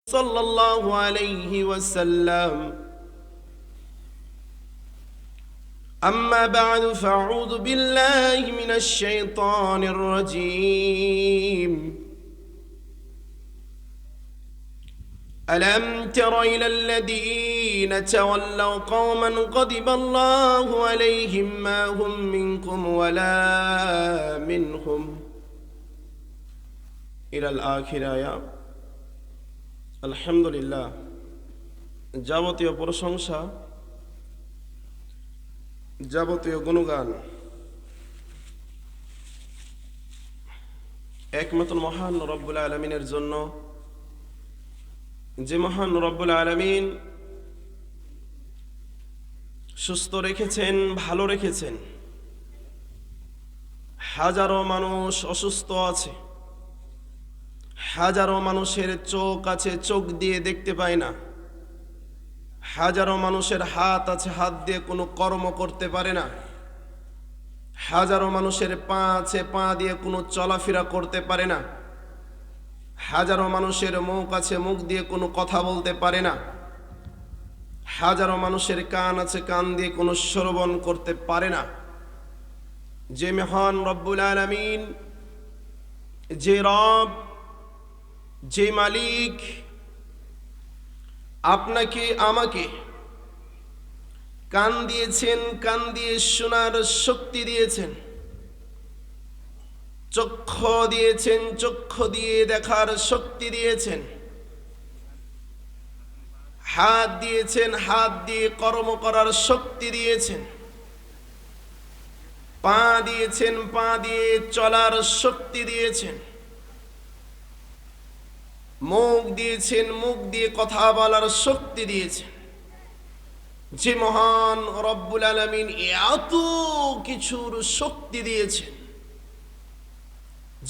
صلى الله عليه وسلم. أما بعد فأعوذ بالله من الشيطان الرجيم. ألم تر إلى الذين تولوا قوما غضب الله عليهم ما هم منكم ولا منهم إلى الآخرة. আলহামদুলিল্লাহ, যাবতীয় প্রশংসা, যাবতীয় গুণগান একমাত্র মহান রব্বুল আলামিনের জন্য, যে মহান রব্বুল আলামিন সুস্থ রেখেছেন, ভালো রেখেছেন। হাজারো মানুষ অসুস্থ আছে, হাজারো মানুষের চোখ আছে, চোখ দিয়ে দেখতে পায় না। হাজারো মানুষের হাত আছে, হাত দিয়ে কোনো কর্ম করতে পারে না। হাজারো মানুষের পা আছে, পা দিয়ে কোনো চলাফেরা করতে পারে না। হাজারো মানুষের মুখ আছে, মুখ দিয়ে কোনো কথা বলতে পারে না। হাজারো মানুষের কান আছে, কান দিয়ে কোনো শ্রবণ করতে পারে না। যে মহান রব্বুল আলামিন, যে রব, যে মালিক আপনাকে আমাকে কান দিয়েছেন, কান দিয়ে শোনার শক্তি দিয়েছেন, চক্ষু দিয়েছেন, চক্ষু দিয়ে দেখার শক্তি দিয়েছেন, হাত দিয়েছেন, হাত দিয়ে কর্ম করার শক্তি দিয়েছেন, পা দিয়েছেন, পা দিয়ে চলার শক্তি দিয়েছেন, মুখ দিয়েছেন, মুখ দিয়ে কথা বলার শক্তি দিয়েছেন। যে মহান রব্বুল আলামিন এত কিছুর শক্তি দিয়েছেন,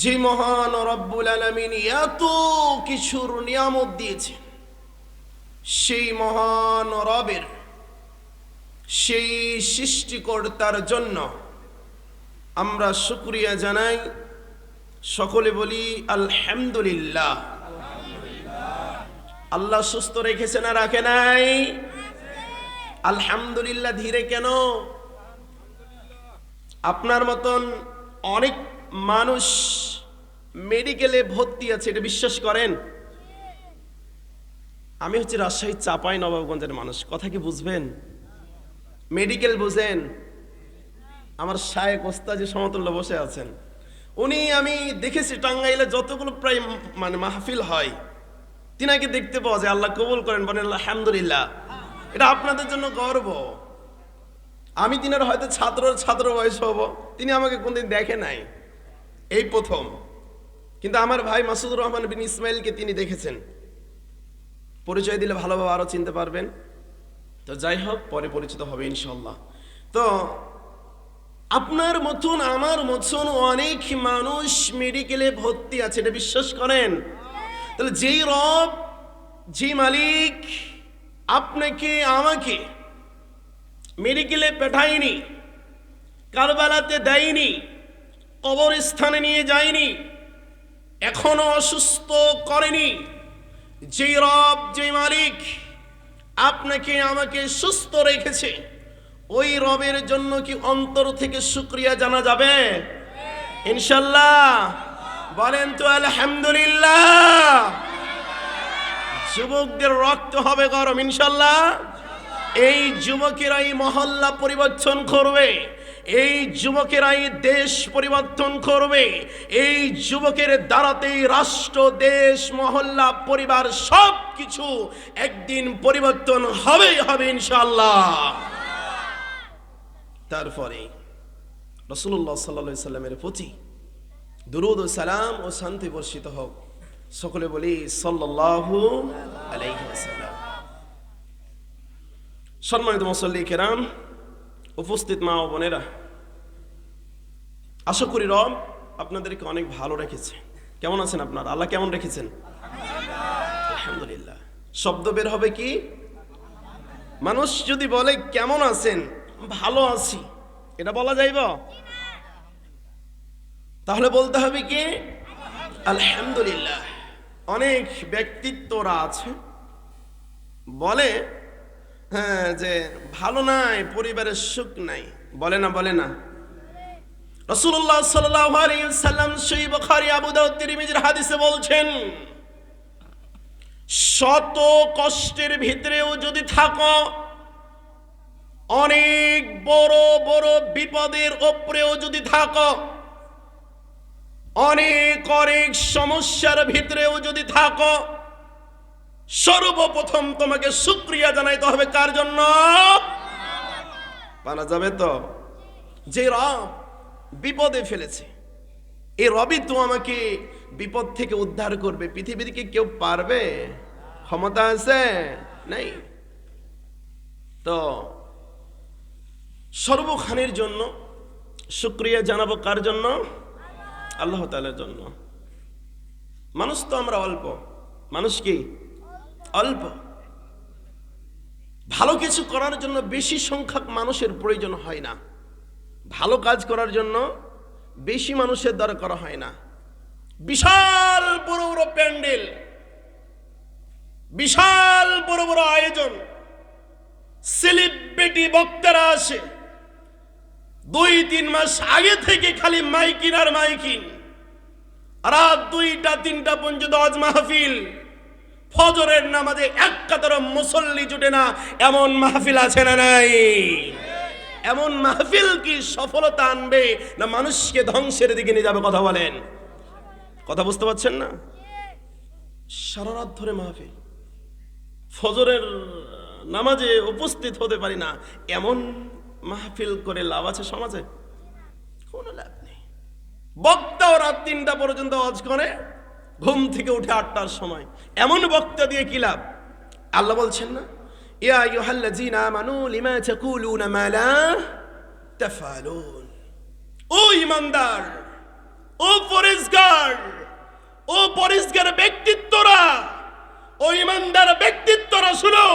যে মহান রব্বুল আলামিন এত কিছুর নিয়ামত দিয়েছেন, সেই মহান রবের, সেই সৃষ্টিকর্তার জন্য আমরা শুকরিয়া জানাই। সকলে বলি আলহামদুলিল্লাহ। আল্লাহ সুস্থ রেখেছে না রাখে নাই? আলহামদুলিল্লাহ। ধীরে কেন? আপনার মতন অনেক মানুষ মেডিকেলে ভর্তি আছে, এটা বিশ্বাস করেন? আমি হচ্ছে রাজশাহী চাপাই নবাবগঞ্জের মানুষ, কথা কি বুঝবেন? মেডিকেল বুঝেন? আমার শায়েখ ওস্তাদ যে সমতুল্য বসে আছেন, উনি, আমি দেখেছি টাঙ্গাইলে যতগুলো প্রায় মাহফিল হয়, তিনাকে দেখতে পাওয়া যায়। আল্লাহ কবুল করেন, বলেন আলহামদুলিল্লাহ। এটা আপনাদের জন্য গর্ব। আমি তিনার হয়তো ছাত্র বয়স হব, তিনি আমাকে কোনদিন দেখে নাই, এই প্রথম। কিন্তু আমার ভাই মাসুদুর রহমান বিন ইসমাইলকে তিনি দেখেছেন। পরিচয় দিলে ভালোভাবে আরো চিনতে পারবেন। তো যাই হোক, পরে পরিচিত হবে ইনশাল্লাহ। তো আপনার মতন, আমার মতন অনেক মানুষ মেডিকেলে ভর্তি আছে, এটা বিশ্বাস করেন? তাহলে যেই রব, যে মালিক আপনাকে আমাকে মেডিকেলে পাঠায়নি, কারবালাতে দেয়নি, কবরস্থানে নিয়ে যায়নি, এখনো অসুস্থ করেনি, যেই রব, যে মালিক আপনাকে আমাকে সুস্থ রেখেছে, ওই রবের জন্য কি অন্তর থেকে শুকরিয়া জানা যাবে? ইনশাল্লাহ। বলেন তো আলহামদুলিল্লাহ। যুবকদের রক্ত হবে গরম ইনশাল্লাহ। এই যুবকেরাই মহল্লা পরিবর্তন করবে, এই যুবকেরাই দেশ পরিবর্তন করবে, এই যুবকের দ্বারাতেই রাষ্ট্র, দেশ, মহল্লা, পরিবার সব কিছু একদিন পরিবর্তন হবেই হবে ইনশাল্লাহ। তারপরে রাসূলুল্লাহ সাল্লাল্লাহু আলাইহি সাল্লামের প্রতি দুরূদ ও সালাম ও শান্তি বর্ষিত হোক। সকলে বলি সাল্লাল্লাহু আলাইহি ওয়াসাল্লাম। সম্মানিত মুসল্লি কেরাম, উপস্থিত মা ও বোনেরা, আশা করি রব আপনাদেরকে অনেক ভালো রেখেছে। কেমন আছেন আপনারা? আল্লাহ কেমন রেখেছেন? আলহামদুলিল্লাহ। শব্দ বের হবে কি? মানুষ যদি বলে কেমন আছেন, ভালো আছি, এটা বলা যাইব? তাহলে বলতে হবে কি? আলহামদুলিল্লাহ। অনেক ব্যক্তিত্বরা আছে, বলে হ্যাঁ যে ভালো নাই, পরিবারের সুখ নাই, বলে না বলে না? রাসূলুল্লাহ সাল্লাল্লাহু আলাইহি ওয়াসাল্লাম সহিহ বুখারী, আবু দাউদ, তিরমিজির হাদিসে বলছেন, শত কষ্টের ভিতরেও যদি থাকো, অনেক বড় বড় বিপদের উপরেও যদি থাকো, অনেক অনেক সমস্যার ভিতরেও যদি থাকো, সর্বপ্রথম তোমাকে শুকরিয়া জানাইতে হবে কার জন্য? পারা যাবে তো? যে রব বিপদে ফেলেছে, এই রবই তো আমাকে বিপদ থেকে উদ্ধার করবে। পৃথিবীতে কি কেউ পারবে? ক্ষমতা আছে? নেই। তো সর্বখানের জন্য শুকরিয়া জানাবো কার জন্য? আল্লাহ তাআলার জন্য। মানুষ তো আমরা অল্প, মানুষ কি অল্প। ভালো কিছু করার জন্য বেশি সংখ্যক মানুষের প্রয়োজন হয় না, ভালো কাজ করার জন্য বেশি মানুষের দরকার হয় না। বিশাল বড় বড় প্যান্ডেল, বিশাল বড় বড় আয়োজন, সেলিব্রিটি বক্তারা আসে, 2-3 মাস আগে থেকে খালি মাইকিন আর মাইকিন, রাত 2টা-3টা পর্যন্ত ওয়াজ মাহফিল, ফজরের নামাজে এক কাতার মুসল্লি জুটে না, এমন মাহফিল আছে না নাই? এমন মাহফিল কি সফলতা আনবে না মানুষকে ধ্বংসের দিকে নিয়ে যাবে? কথা বলেন, কথা বুঝতে পারছেন না? সারা রাত ধরে মাহফিল, ফজরের নামাজে উপস্থিত হতে পারি না, এমন মাহফিল করে লাভ আছে সমাজে? কোনো লাভ নেই। বক্তাও রাত 3টা পর্যন্ত ওয়াজ করে, ঘুম থেকে উঠে 8টার সময়, এমন বক্তা দিয়ে কি লাভ? আল্লাহ বলছেন না, ইয়া আইয়ুহাল্লাযীনা আমানু লিমা তাকুলুনা মা লা তাফআলুন। ও ঈমানদার, ও পরেশগার, ও পরেশগার ব্যক্তিত্বরা, ও ঈমানদার ব্যক্তিত্বরা, শুনো,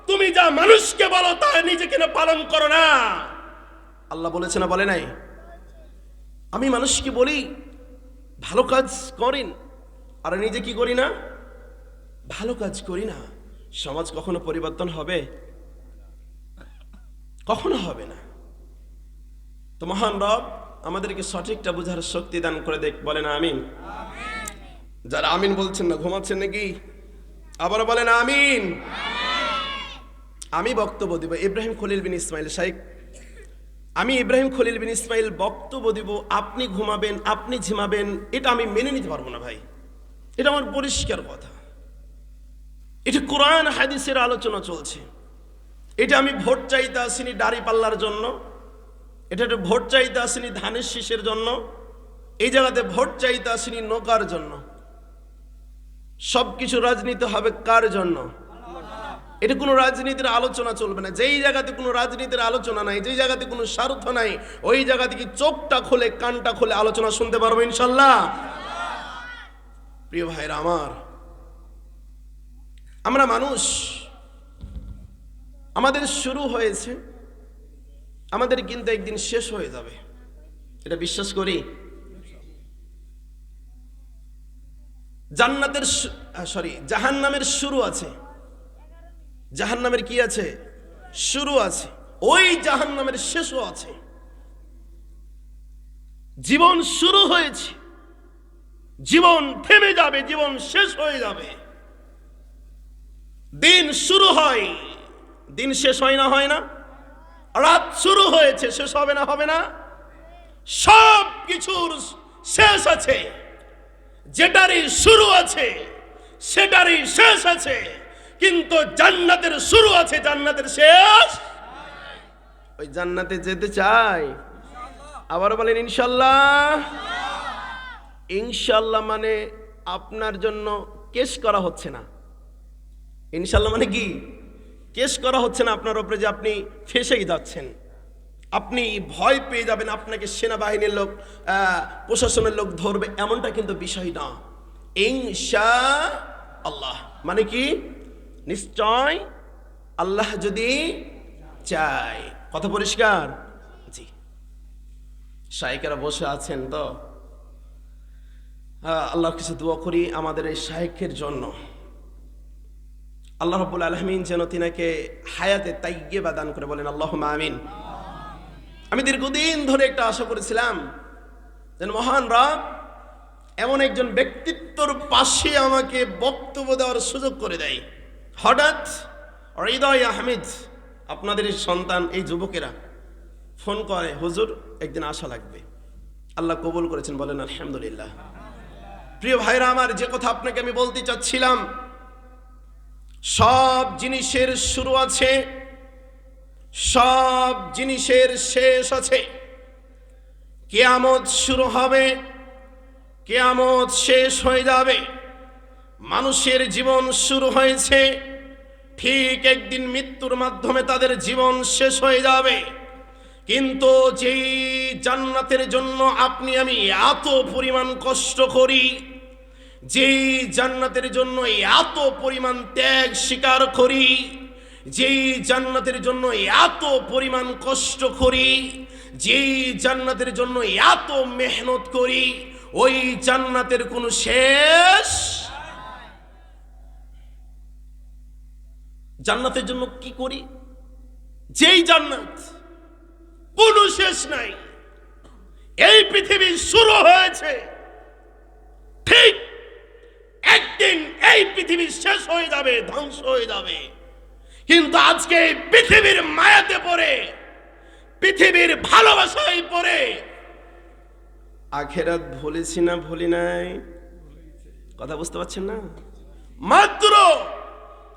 তুমি যা মানুষকে বলো তা নিজেকে না পালন করো না। আল্লাহ বলেছে না বলে নাই? আমি মানুষকে বলি ভালো কাজ করেন, আর নিজে কি করি না? ভালো কাজ করি না। সমাজ কখনো পরিবর্তন হবে? কখনো হবে না। তো মহান রব আমাদেরকে সঠিকটা বোঝার শক্তি দান করে দেখ, বলেন আমিন। যারা আমিন বলছেন না ঘুমাচ্ছেন নাকি? আবার বলেন আমিন। আমি বক্তব্য দিব, ইব্রাহিম খলিল বিন ইসমাইল শাইখ, আমি ইব্রাহিম খলিল বিন ইসমাইল বক্তব্য দিব, আপনি ঘুমাবেন, আপনি ঝিমাবেন, এটা আমি মেনে নিতে পারবো না ভাই। এটা আমার পরিষ্কার কথা। এটা কোরআন হাদিসের আলোচনা চলছে। এটা আমি ভোট চাইতে আসিনি দাড়ি পাল্লার জন্য, এটা ভোট চাইতে আসিনি ধানের শীষের জন্য, এই জায়গাতে ভোট চাইতে আসিনি নৌকার জন্য। সবকিছু রাজনীতি হবে কার জন্য? এটা কোনো রাজনীতির আলোচনা চলবে না। যেই জায়গাতে কোনো রাজনীতির আলোচনা নাই, যেই জায়গাতে কোনো স্বার্থ নাই, ওই জায়গা থেকে চোখটা খুলে কানটা খুলে আলোচনা শুনতে পারবো ইনশাল্লাহ। প্রিয় ভাইরা আমার, আমরা মানুষ, আমাদের শুরু হয়েছে, আমাদের কিন্তু একদিন শেষ হয়ে যাবে, এটা বিশ্বাস করি। জাহান্নামের শুরু আছে, জাহান্নামের কি আছে? শুরু আছে, ওই জাহান্নামের শেষও আছে। জীবন শুরু হয়েছে, জীবন থেমে যাবে, জীবন শেষ হয়ে যাবে। দিন শুরু হয়, দিন শেষ হয় না? হয় না? রাত শুরু হয়েছে, শেষ হবে না? হবে না? সব কিছুর শেষ আছে, যেটারই শুরু আছে সেটারই শেষ আছে, কিন্তু জান্নাতের শুরু আছে, জান্নাতের শেষ। ওই জান্নাতে যেতে চাই, আবার বলেন ইনশাল্লাহ। ইনশাল্লাহ মানে আপনার জন্য কেস করা হচ্ছে না। ইনশাল্লাহ মানে কি? কেস করা হচ্ছে না আপনার উপরে যে আপনি ফেঁসেই যাচ্ছেন, আপনি ভয় পেয়ে যাবেন, আপনাকে সেনাবাহিনীর লোক, প্রশাসনের লোক ধরবে, এমনটা কিন্তু বিষয় না। ইনশাআল্লাহ মানে কি? নিশ্চয় আল্লাহ যদি চায়। কথা পরিষ্কার? জি। শাইখেরা বসে আছেন তো, আল্লাহর কাছে দোয়া করি আমাদের এই শায়েখের জন্য, আল্লাহ রাব্বুল আলামিন যেন তিনাকে হায়াতে তাইয়্যিবা দান করে, বলেন আল্লাহুম্মা আমিন। আমি দীর্ঘদিন ধরে একটা আশা করেছিলাম যেন মহান রব এমন একজন ব্যক্তিত্বর পাশে আমাকে বক্তব্য দেওয়ার সুযোগ করে দেয়। হঠাৎ হৃদয় আহমেদ, আপনাদের এই সন্তান, এই যুবকেরা ফোন করে, হুজুর একদিন আসা লাগবে। আল্লাহ কবুল করেছেন, বলেন আলহামদুলিল্লাহ। প্রিয় ভাইরা আমার, যে কথা আপনাকে আমি বলতে চাচ্ছিলাম, সব জিনিসের শুরু আছে, সব জিনিসের শেষ আছে। কিয়ামত শুরু হবে, কিয়ামত শেষ হয়ে যাবে। মানুষের জীবন শুরু হয়েছে, ঠিক একদিন মৃত্যুর মাধ্যমে তাদের জীবন শেষ হয়ে যাবে। কিন্তু যেই জান্নাতের জন্য আপনি আমি এত পরিমাণ কষ্ট করি, যেই জান্নাতের জন্য এত পরিমাণ ত্যাগ স্বীকার করি, যেই জান্নাতের জন্য এত পরিমাণ কষ্ট করি, যেই জান্নাতের জন্য এত মেহনত করি, ওই জান্নাতের কোনো শেষ। জান্নাতের জন্য কি করি, যেই জান্নাত কোনো শেষ নাই। এই পৃথিবী শুরু হয়েছে, ঠিক একদিন এই পৃথিবী শেষ হয়ে যাবে, ধ্বংস হয়ে যাবে। কিন্তু আজকে এই পৃথিবীর মায়াতে পড়ে, পৃথিবীর ভালোবাসায় পড়ে আখেরাত ভুলেছি না ভুলি নাই? কথা বুঝতে পারছেন না? মাত্র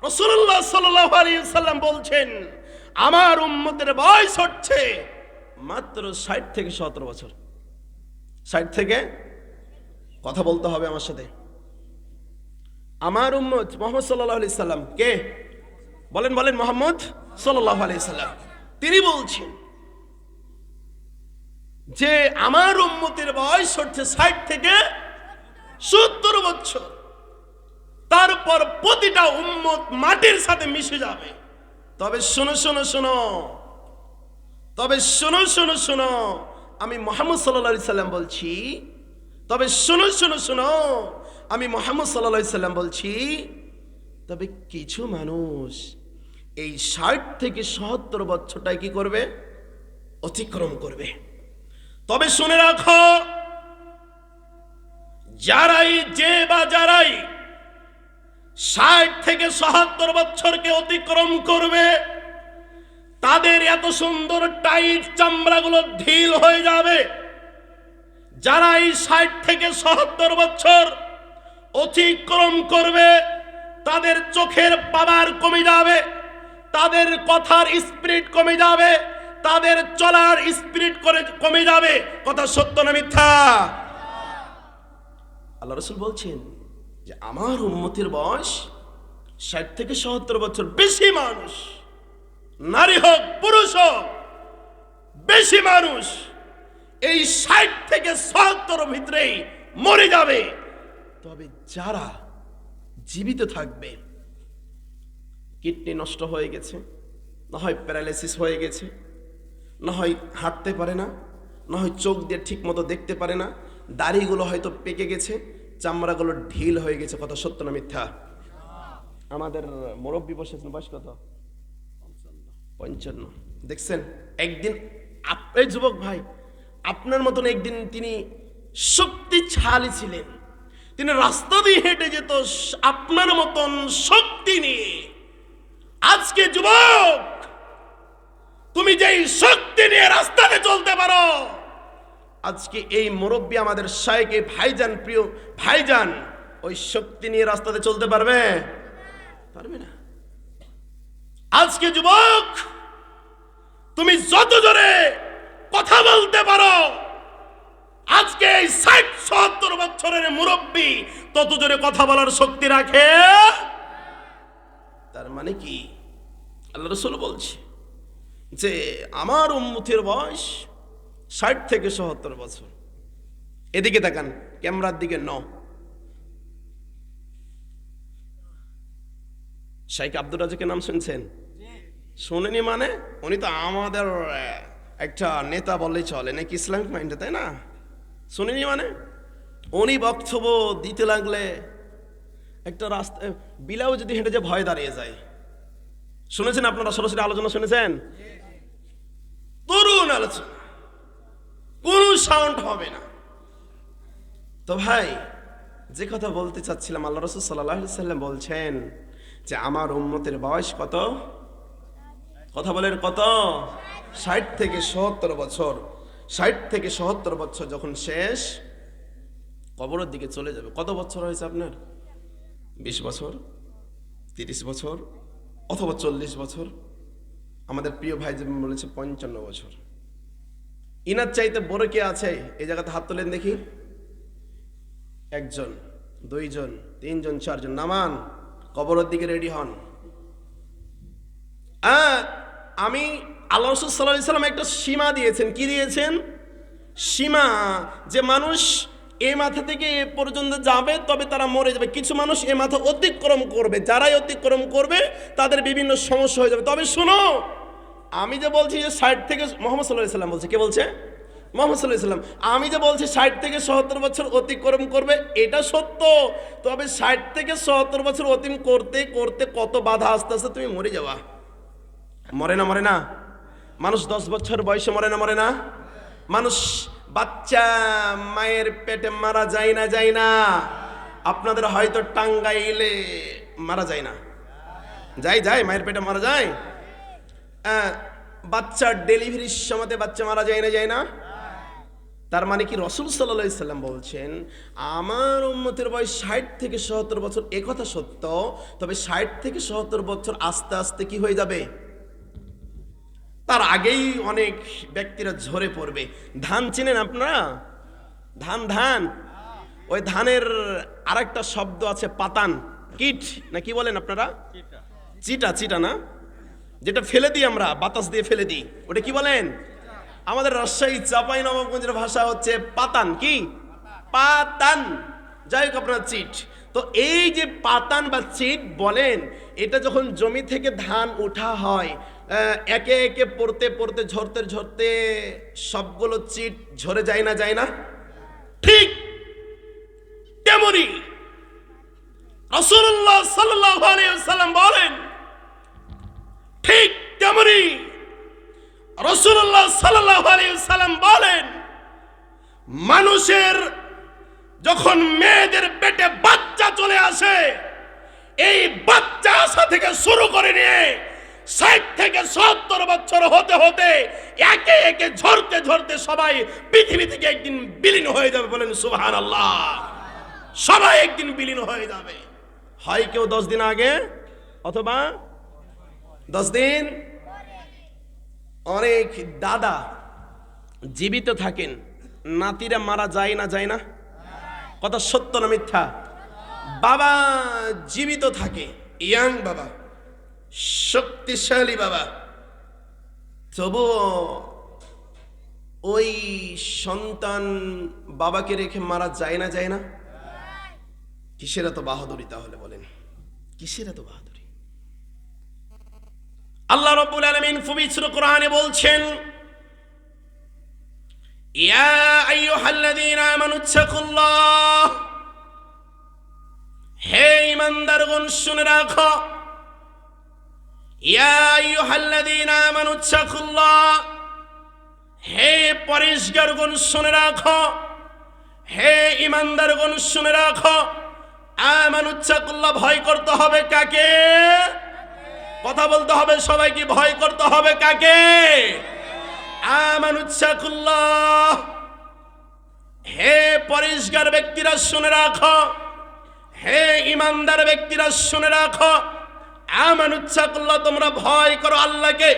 রাসূলুল্লাহ সাল্লাল্লাহু আলাইহি ওয়াসাল্লাম বলছেন, আমার উম্মতের বয়স হচ্ছে মাত্র 60 থেকে 70 বছর। 60 থেকে, কথা বলতে হবে আমার সাথে। আমার উম্মত মুহাম্মদ সাল্লাল্লাহু আলাইহি সাল্লাম কে? বলেন বলেন, মুহাম্মদ সাল্লাল্লাহু আলাইহি সাল্লাম। তিনি বলছেন যে আমার উম্মতের বয়স হচ্ছে 60 থেকে 70 বছর। তারপর প্রতিটা উম্মত মাটির সাথে মিশে যাবে। তবে শোনো শোনো শোনো, তবে শোনো শোনো শোনো, আমি মুহাম্মদ সাল্লাল্লাহু আলাইহি সাল্লাম বলছি, তবে শোনো শোনো শোনো, আমি মুহাম্মদ সাল্লাল্লাহু আলাইহি সাল্লাম বলছি, তবে কিছু মানুষ এই 60 থেকে 70 বছরটাই কি করবে? অতিক্রম করবে। তবে শুনে রাখো, যারাই যারাই 60 থেকে 70 বছরকে অতিক্রম করবে, তাদের এত সুন্দর টাইট চামড়াগুলো ঢিল হয়ে যাবে। যারা এই 60 থেকে 70 বছর অতিক্রম করবে, তাদের চোখের পাওয়ার কমে যাবে, তাদের কথার স্পিরিট কমে যাবে, তাদের চলার স্পিরিট কমে যাবে। কথা সত্য না মিথ্যা? আল্লাহ রাসূল বলছেন যে আমার উম্মতের বয়স 60 থেকে 70 বছর। বেশি মানুষ, নারী হোক পুরুষ হোক, বেশি মানুষ এই 60 থেকে 70 ভিতরেই মরে যাবে। তবে যারা জীবিত থাকবে, কিডনি নষ্ট হয়ে গেছে, না হয় প্যারালাইসিস হয়ে গেছে, না হয় হাঁটতে পারে না, না হয় চোখ দিয়ে ঠিক মতো দেখতে পারে না, দাড়িগুলো হয়তো পেকে গেছে, চামড়াগুলো ঢিল হয়ে গেছে। কথা সত্য না মিথ্যা? আমাদের মুরব্বী বসেছেন, বয়স কত? 55। দেখছেন, একদিন এই যুবক ভাই আপনার মতন একদিন তিনি শক্তিশালী ছিলেন, তিনি রাস্তা দিয়ে হেঁটে যেত আপনার মতন শক্তি নিয়ে। আজকে যুবক, তুমি যেই শক্তি নিয়ে রাস্তাতে চলতে পারো, আজকে এই মুরব্বী আমাদের শায়েখ ভাইজান, প্রিয় ভাইজান, ওই শক্তি নিয়ে রাস্তাতে চলতে পারবে? পারবে না। আজকে যুবক, তুমি যত জোরে কথা বলতে পারো, আজকে এই 60-70 বছরের মুরব্বী তত জোরে কথা বলার শক্তি রাখে। তার মানে কি? আল্লাহ রাসূল বলছে যে আমার উম্মতের বয়স 60 থেকে 70 বছর। এদিকে তাকান, ক্যামেরার দিকে শাইখ আব্দুর রাজ্জাকের নাম শুনছেন? শোনেনি মানে? উনি তো আমাদের একটা নেতা বললেই চলে, নাকি ইসলামিক মাইন্ডে, তাই না? শুনেনি মানে? উনি বক্তব্য দিতে লাগলে একটা রাস্তা বিলাও যদি হেঁটে যে ভয় দাঁড়িয়ে যায়। শুনেছেন আপনারা সরাসরি আলোচনা শুনেছেন? তরুণ আলোচনা, কোনো সাউন্ড হবে না। তো ভাই, যে কথা বলতে চাচ্ছিলাম, আল্লাহ রাসূল সাল্লাল্লাহু আলাইহি সাল্লাম বলছেন যে আমার উম্মতের বয়স কত? কথা বলেন কত? 60 থেকে 70 বছর। 60 থেকে 70 বছর যখন শেষ, কবরের দিকে চলে যাবে। কত বছর হয়েছে আপনার? 20 বছর, 30 বছর, অথবা 40 বছর। আমাদের প্রিয় ভাই যেমন বলেছে 55 বছর। ইনার চাইতে বড় কে আছে? এই জায়গাতে হাত তোলেন দেখি। 1 জন, 2 জন, 3 জন, 4 জন। নামান, কবরের দিকে রেডি হন। আমি আল্লাহ রাসূল সাল্লাল্লাহু আলাইহি সাল্লাম একটা সীমা দিয়েছেন। কি দিয়েছেন? সীমা, যে মানুষ এ মাথা থেকে এ পর্যন্ত যাবে তবে তারা মরে যাবে। কিছু মানুষ এ মাথা অতিক্রম করবে, যারাই অতিক্রম করবে তাদের বিভিন্ন সমস্যা হয়ে যাবে। তবে শোনো, আমি যে বলছি যে 60 থেকে, মুহাম্মদ সাল্লাল্লাহু আলাইহি সাল্লাম বলছে। কে বলছে? মুহাম্মদ সাল্লাল্লাহু আলাইহি সাল্লাম। আমি যে বলছি 60 থেকে 70 বছর অতিক্রম করবে, এটা সত্য। তবে 60 থেকে 70 বছর অতিক্রম করতে করতে কত বাধা আস্তে আস্তে তুমি মরে যাওয়া। মরে না? মরে না? মানুষ 10 বছর বয়সে মরে না? মরে না? মানুষ বাচ্চা মায়ের পেটে মারা যায় না? যায় না? আপনাদের হয়তো টাঙ্গাইলে মারা যায় না? যায় মায়ের পেটে মারা যায়। বাচ্চার ডেলিভারির সময় বাচ্চা মারা যায় না? যায় না? তার মানে কি রাসূল সাল্লাল্লাহু আলাইহি সাল্লাম বলছেন আমার উম্মতের বয়স 60 থেকে 70 বছর। একথা সত্য। তবে 60 থেকে 70 বছর আস্তে আস্তে কি হয়ে যাবে? তার আগেই অনেক ব্যক্তিরা ঝরে পড়বে। ধান চেনেন আপনারা? ধান, ওই ধানের আরেকটা শব্দ আছে পাতান, কিট না কি বলেন আপনারা? চিটা না? যেটা ফেলে দিই আমরা, বাতাস দিয়ে ফেলে দিই, ওটা কি বলেন? আমাদের রাজশাহী চাঁপাইনবাবগঞ্জের ভাষা হচ্ছে পাতান। কি পাতান? যাই হোক, আপনার চিট। তো এই যে পাতান বা চিট বলেন, এটা যখন জমি থেকে ধান ওঠা হয়, একে একে পড়তে পড়তে ঝরতে ঝরতে সবগুলো চিট ঝরে যায় না? যায় না? ঠিক তেমনি রাসূলুল্লাহ সাল্লাল্লাহু আলাইহি ওয়াসাল্লাম বলেন, ঠিক তেমনি রাসূলুল্লাহ সাল্লাল্লাহু আলাইহি ওয়াসাল্লাম বলেন, মানুষের যখন মেয়েদের পেটে বাচ্চা চলে আসে, এই বাচ্চা আসা থেকে শুরু করে নিয়ে 60 থেকে 70 বছর হতে হতে একে একে ঝরতে ঝরতে সবাই পৃথিবী থেকে একদিন বিলীন হয়ে যাবে। বলেন সুবহানাল্লাহ। সবাই একদিন বিলীন হয়ে যাবে। হয় কেউ 10 দিন আগে অথবা 10 দিন। অনেক দাদা জীবিত থাকেন, নাতিরা মারা যায় না? যায় না? কথা সত্য না মিথ্যা? বাবা জীবিত থাকে, ইয়াং বাবা, শক্তিশালী বাবা, তবুও ওই সন্তান বাবাকে রেখে মারা যায় না? যায় না? কিসের এত বাহাদুরি তাহলে বলেন? কিসের এত বাহাদুরি? আল্লাহ রাব্বুল আলামিন পবিত্র কোরআনে বলছেন, ইয়া আইয়ুহাল্লাযীনা আমানুত্তাকুল্লাহ, হে ঈমানদারগণ শুনে রাখো। ইয়া আইয়ুহাল্লাযীনা আমানুত্তাকুল্লাহ, হে পরেশগারগণ শুনে রাখো, হে ঈমানদারগণ শুনে রাখো। আমানুত্তাকুল্লাহ, ভয় করতে হবে কাকে? কথা বলতে হবে সবাইকে, ভয় করতে হবে কাকে? আমানুত্তাকুল্লাহ, হে পরেশগার ব্যক্তিরা শুনে রাখো, হে ঈমানদার ব্যক্তিরা শুনে রাখো। আমানুত্তাকুল্লাহ, তোমরা ভয় করো আল্লাহকে,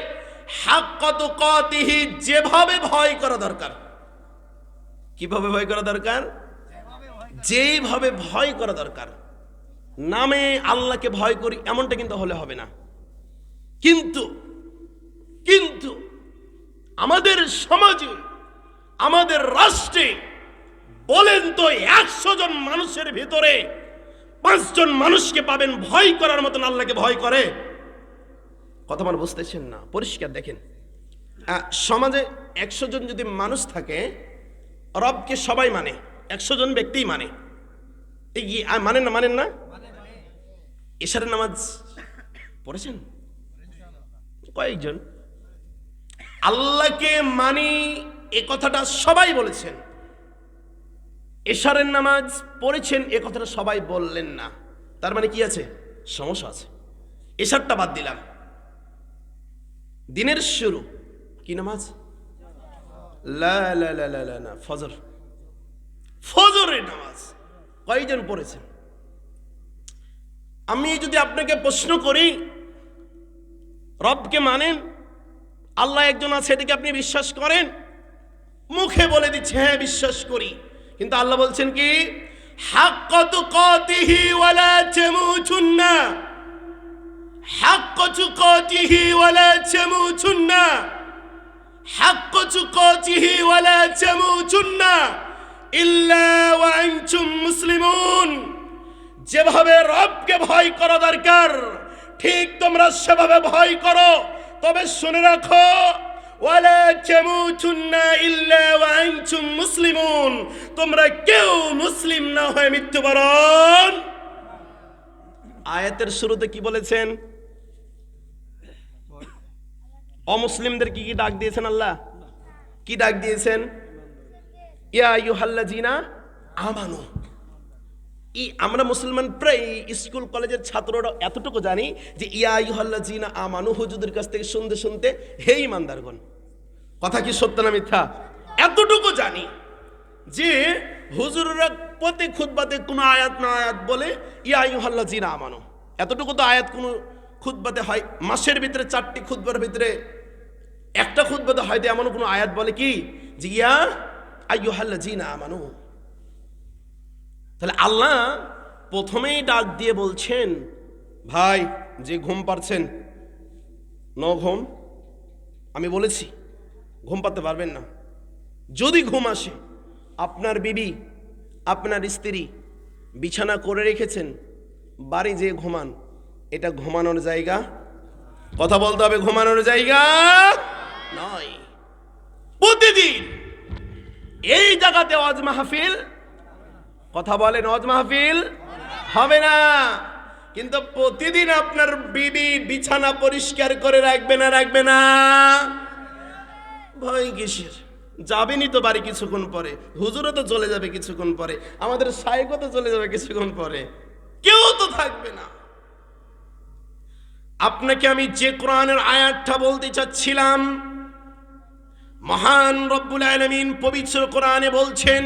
হাক্কা তুকাতিহি, যেভাবে ভয় করা দরকার। কিভাবে ভয় করা দরকার? যেভাবে ভয় করা দরকার। নামে আল্লাহকে ভয় করি এমনটা কিন্তু হলে হবে না। কিন্তু আমাদের সমাজে, আমাদের রাষ্ট্রে বলেন তো 100 জন মানুষের ভিতরে 5 জন মানুষকে পাবেন ভয় করার মতন আল্লাহকে ভয় করে। কথা মানে বুঝতেছেন না? পরিষ্কার দেখেন, সমাজে 100 জন যদি মানুষ থাকে, রবকে সবাই মানে, 100 জন ব্যক্তি মানে, এই কি মানেন না? এশারের নামাজ পড়েছেন কয়েকজন? আল্লাহকে মানি এ কথাটা সবাই বলেছেন, এশারের নামাজ পড়েছেন এ কথাটা সবাই বললেন না। তার মানে কি আছে? সমস্যা আছে। এশারটা বাদ দিলাম, দিনের শুরু কি নামাজ? লা লা লা লা লা না, ফজর। ফজরের নামাজ কয়জন পড়েছেন? আমি যদি আপনাকে প্রশ্ন করি, রবকে মানেন, আল্লাহ একজন আছে, এটাকে আপনি বিশ্বাস করেন? মুখে বলে দিচ্ছে হ্যাঁ বিশ্বাস করি, কিন্তু আল্লাহ বলছেন কি? হাক্কা তুকাতিহি ওয়ালা তামুতুন্না, হাক্কা তুকাতিহি ওয়ালা তামুতুন্না, হাক্কা তুকাতিহি ওয়ালা তামুতুন্না ইল্লা ওয়া আনতুম মুসলিমুন। যেভাবে রবকে ভয় করা দরকার ঠিক তোমরা সেভাবে ভয় করো, তবে শুনে রাখো ওয়ালা তামুতুন্না ইল্লা ওয়া আনতুম মুসলিমুন, তোমরা কেউ মুসলিম না হয়ে মৃত্যুবরণ। আয়াতের শুরুতে কি বলেছেন? অমুসলিমদের কি ডাক দিয়েছেন আল্লাহ? কি ডাক দিয়েছেন? ইয়া আইয়ুহাল্লাযিনা আমানু। আমরা মুসলমান প্রায় স্কুল কলেজের ছাত্ররা এতটুকু জানি যে ইয়া আইয়ুহাল্লাযিনা আমানু হুজুরদের কাছ থেকে শুনতে শুনতে হে ঈমানদারগণ। কথা কি সত্য না মিথ্যা? এতটুকু জানি যে হুজুররা প্রতি খুতবাতে কোনো আয়াত না আয়াত বলে ইয়া আইয়ুহাল্লাযিনা আমানু, এতটুকু তো আয়াত কোনো খুতবাতে হয়। মাসের ভিতরে 4টি খুতবার ভিতরে একটা খুতবাতে হয়তো এমন কোনো আয়াত বলে কি যে ইয়া আইয়ুহাল্লাযিনা আমানু। তাহলে আল্লাহ প্রথমেই ডাক দিয়ে বলছেন, ভাই যে ঘুম পাচ্ছেন নো ঘুম, আমি বলেছি ঘুম পাতে পারবেন না। যদি ঘুম আসে, আপনার বিবি আপনার স্ত্রী বিছানা করে রেখেছেন, বাড়ি যেয়ে ঘুমান, এটা ঘুমানোর জায়গা? কথা বলতে হবে, ঘুমানোর জায়গা নয়। প্রতিদিন এই জায়গাতে ওয়াজ মাহফিল, কথা বলেন, ওয়াজ মাহফিল হবে না, কিন্তু প্রতিদিন আপনার বিবি বিছানা পরিষ্কার করে রাখবে না? রাখবে না? ভয় কিসের? যাবেনই তো বাড়ি কিছুক্ষণ পরে, হুজুরও তো চলে যাবে কিছুক্ষণ পরে, আমাদের শায়েখও তো চলে যাবে কিছুক্ষণ পরে, কেউ তো থাকবে না। আপনাকে আমি যে কোরআনের আয়াতটা বলতে চাচ্ছিলাম, মহান রব্বুল আলামিন পবিত্র কোরআনে বলছেন,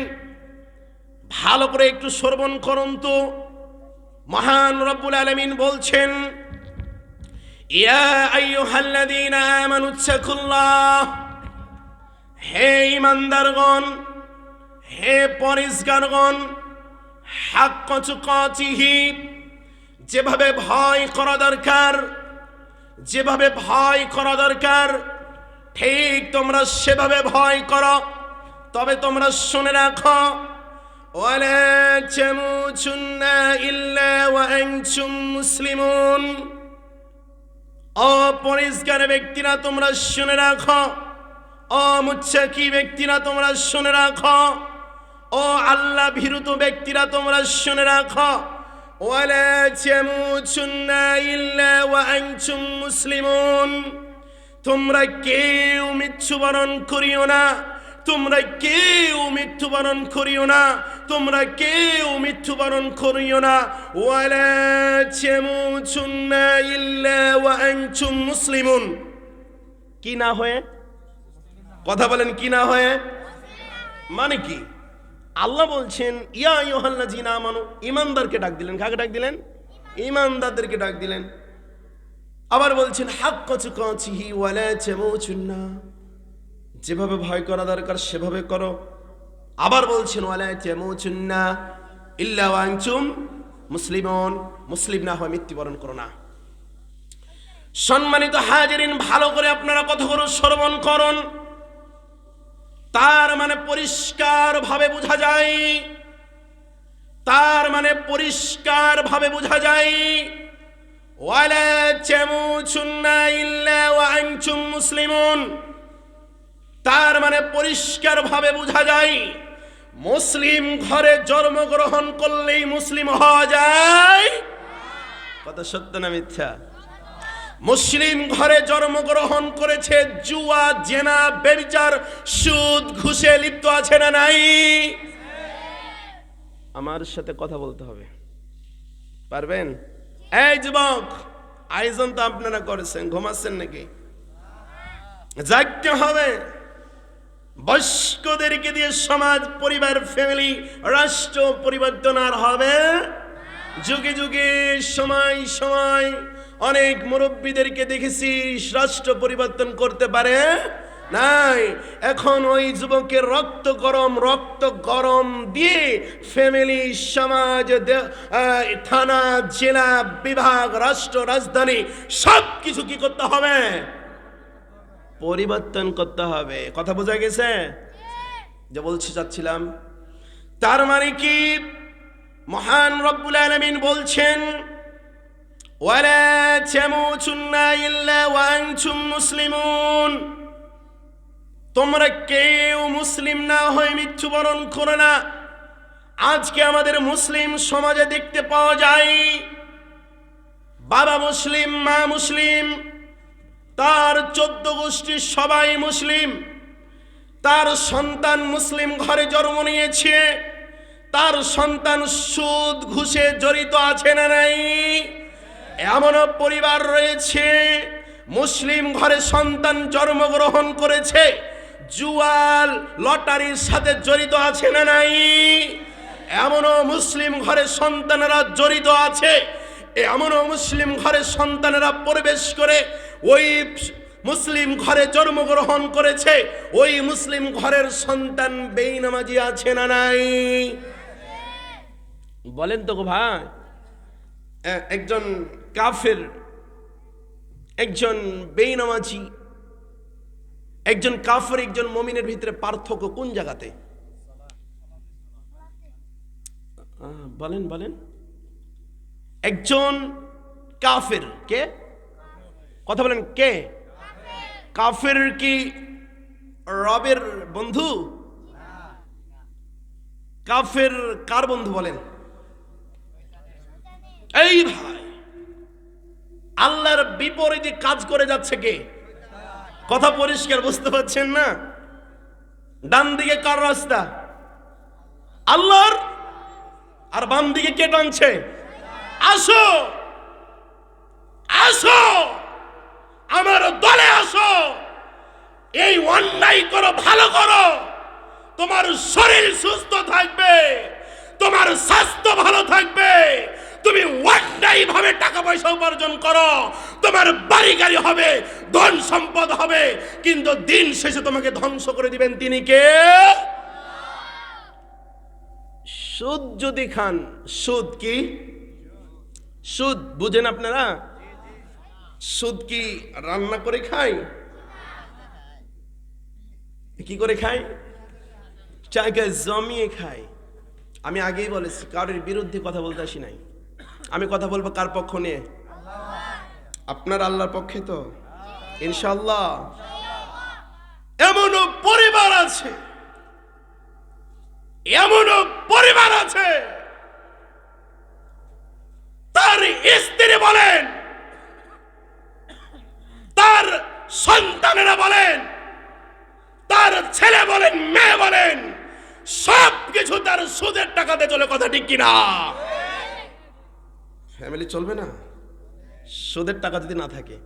ভালো করে একটু শ্রবণ করুন তো। মহান রব্বুল আলামিন বলছেন, ইয়া আইয়ুহাল্লাযীনা আমানুত্তাকুল্লাহ, হে ঈমানদারগণ, হে পরেজগারগণ, হাক্কা তুকাতিহি, যেভাবে ভয় করা দরকার, যেভাবে ভয় করা দরকার ঠিক তোমরা সেভাবে ভয় করো, তবে তোমরা শুনে রাখো ওয়ালা তামুতুন্না ইল্লা ওয়া আনতুম মুসলিমুন। অপরিষ্কার ব্যক্তিরা তোমরা শুনে রাখো, অমুত্তাকি ব্যক্তিরা তোমরা শুনে রাখো, ও আল্লাহ ভীরু ব্যক্তিরা তোমরা শুনে রাখো, ওয়ালা তামুতুন্না ইল্লা ওয়া আনতুম মুসলিমুন, তোমরা কেউ মৃত্যুবরণ করিও না, তোমরা কেউ মৃত্যুবরণ করিও না, তোমরা কেউ মৃত্যুবরণ করিও না। ওয়ালা তামুতুন্না ইল্লা ওয়া আনতুম মুসলিমুন, কি না হয়ে? কথা বলেন, কি না হয়ে? মানে কি? আল্লাহ বলছেন ইয়া আইয়ুহাল্লাযীনা আমানু, ঈমানদারকে ডাক দিলেন। কাকে ডাক দিলেন? ঈমানদারদেরকে ডাক দিলেন। আবার বলছেন হাক্কা তুকাতিহি ওয়ালা তামুতুন্না, যেভাবে ভয় করা দরকার সেভাবে করো। আবার বলছেন ওয়ালা তামুতুন্না ইল্লা ওয়া আনতুম মুসলিমুন, মুসলিম না হয়ে মৃত্যুবরণ করো না। সম্মানিত হাজিরিন, ভালো করে আপনারা কথাগুলো শ্রবণ করুন। তার মানে পরিষ্কার ভাবে বোঝা যায়, তার মানে পরিষ্কার ভাবে বোঝা যায় ওয়ালা তামুতুন্না ইল্লা ওয়া আনতুম মুসলিমুন, তার মানে পরিষ্কার ভাবে বোঝা যায় মুসলিম ঘরে জন্মগ্রহণ করলেই মুসলিম হওয়া যায়? কথা সত্য না মিথ্যা? মুসলিম ঘরে জন্মগ্রহণ করেছে, জুয়া, জেনা, ব্যভিচার, সুদ, ঘুষে লিপ্ত আছে না নাই? আমার সাথে কথা বলতে হবে, পারবেন? এই যুবক, আয়োজন তো আপনারা করেছেন, ঘুমাচ্ছেন নাকি? জাগতে হবে। বয়স্কদেরকে দিয়ে সমাজ, পরিবার, ফ্যামিলি, রাষ্ট্র পরিবর্তন আর হবে? যুগে যুগে, সময় সময় অনেক মুরব্বীদেরকে দেখেছি রাষ্ট্র পরিবর্তন করতে পারে নাই। এখন ওই যুবকের রক্ত গরম দিয়ে ফ্যামিলি, সমাজ, থানা, জেলা, বিভাগ, রাষ্ট্র, রাজধানী সব কিছু কি করতে হবে? পরিবর্তন করতে হবে। কথা বোঝা গেছে? যে বলছি চাচ্ছিলাম, তার মানে কি মহান রব্বুল আলামিন বলছেন, ওয়ালা তামুতুন্না ইল্লা ওয়া আনতুম মুসলিমুন, তোমরা কেউ মুসলিম না হয়ে মৃত্যুবরণ করো না। আজকে আমাদের মুসলিম সমাজে দেখতে পাওয়া যায়, বাবা মুসলিম, মা মুসলিম, তার 14 গোষ্ঠী সবাই মুসলিম, তার সন্তান মুসলিম ঘরে জন্ম নিয়েছে, তার সন্তান সুদ, ঘুষে জড়িত আছে না নাই? এমনও পরিবার রয়েছে মুসলিম ঘরে সন্তান জন্মগ্রহণ করেছে, জুয়াল, লটারির সাথে জড়িত আছে না নাই? এমনও মুসলিম ঘরে সন্তানেরা জড়িত আছে, এমনও মুসলিম ঘরে সন্তানেরা প্রবেশ করে ওই মুসলিম ঘরে জন্মগ্রহণ করেছে, ওই মুসলিম ঘরের সন্তান বেঈনামাজি আছে না নাই? বলেন তো গো ভাই। একজন কাফের, একজন বেঈনামাজি, একজন কাফের, একজন মুমিনের ভিতরে পার্থক্য কোন জায়গাতে? বলেন বলেন। একজন কাফের কে? কথা বলেন, কে? কাফের কি রবের বন্ধু? কাফের কার বন্ধু বলেন? এই ভাই, আল্লাহর বিপরীতে কাজ করে যাচ্ছে কে? কথা পরিষ্কার বুঝতে পারছেন না? ডান দিকে কার রাস্তা? আল্লাহর। আর বাম দিকে কে টানছে? আসো আসো, আমার দলে আসো, এই অন্যায় করো, ভালো করো, তোমার শরীর সুস্থ থাকবে, তোমার স্বাস্থ্য ভালো থাকবে, তুমি অন্যায় ভাবে টাকা পয়সা উপার্জন করো, তোমার বাড়ি গাড়ি হবে, ধন সম্পদ হবে, কিন্তু দিন শেষে তোমাকে ধ্বংস করে দিবেন তিনি কে? সুদ যদি খান, সুদ কি? সুদ বুঝেন আপনারা? সুদ কি রান্না করে খাই? কি করে খাই? জায়গায় জমিয়ে খাই। আমি আগেই বলেছি, কারোর বিরুদ্ধে কথা বলতে আসি নাই। আমি কথা বলবো কার পক্ষ নিয়ে? আপনার আল্লাহর পক্ষে তো ইনশাআল্লাহ। এমনও পরিবার আছে, এমনও পরিবার আছে, তার স্ত্রী বলেন, তার সন্তানেরা বলেন, তার ছেলে বলেন, মেয়ে বলেন, সব কিছু তার সুদের টাকাতে চলে। কথা ঠিক কিনা? ফ্যামিলি চলবে না সুদের টাকা যদি না থাকে।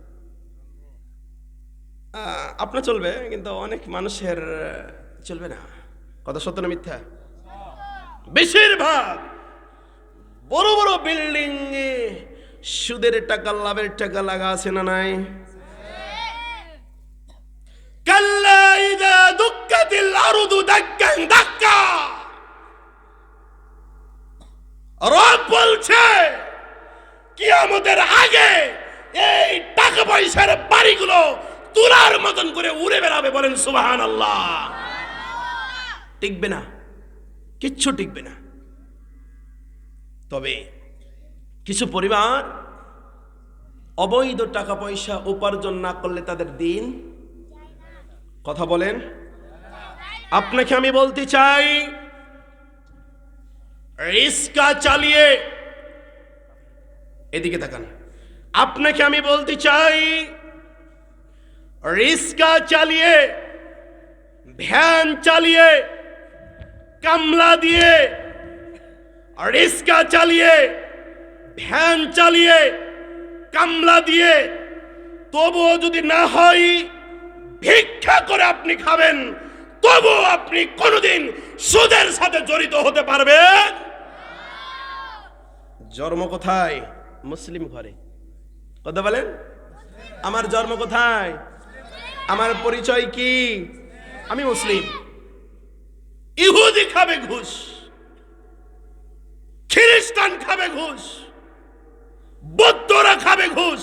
আপনার চলবে, কিন্তু অনেক মানুষের চলবে না। কথা সত্য না মিথ্যা? বেশিরভাগ বড় বড় বিল্ডিং এ সুদের টাকা, লাভের টাকা লাগা আছে না নাই? কাল্লা ইযা দুক্কাতিল আরদু দাক্কান দাক্কা, রব বলছে কিয়ামতের আগে এই টাকা পয়সার বাড়িগুলো তুলার মতন করে উড়ে বেড়াবে। বলেন সুবহানাল্লাহ। টিকবে না, কিচ্ছু টিকবে না। তবে কিছু পরিবার অবৈধ টাকা পয়সা উপার্জন না করলে তাদের দিন, কথা বলেন, আপনাকে আমি বলতে চাই, রিস্কা চালিয়ে, এদিকে তাকান, আপনাকে আমি বলতে চাই, রিস্কা চালিয়ে, ভ্যান চালিয়ে, কামলা দিয়ে, রিস্কা চালিয়ে, ভ্যান চালিয়ে, কামলা দিয়ে তবুও যদি না হয় ভিক্ষা করে আপনি খাবেন, তবুও আপনি কোনোদিন সুদের সাথে জড়িত হতে পারবেন। জন্ম কোথায়? মুসলিম ঘরে। কথা বলেন, আমার জন্ম কোথায়? আমার পরিচয় কি? আমি মুসলিম। ইহুদি খাবে ঘুষ, খ্রিস্টান খাবে ঘুষ, বৌদ্ধরা খাবে ঘুষ,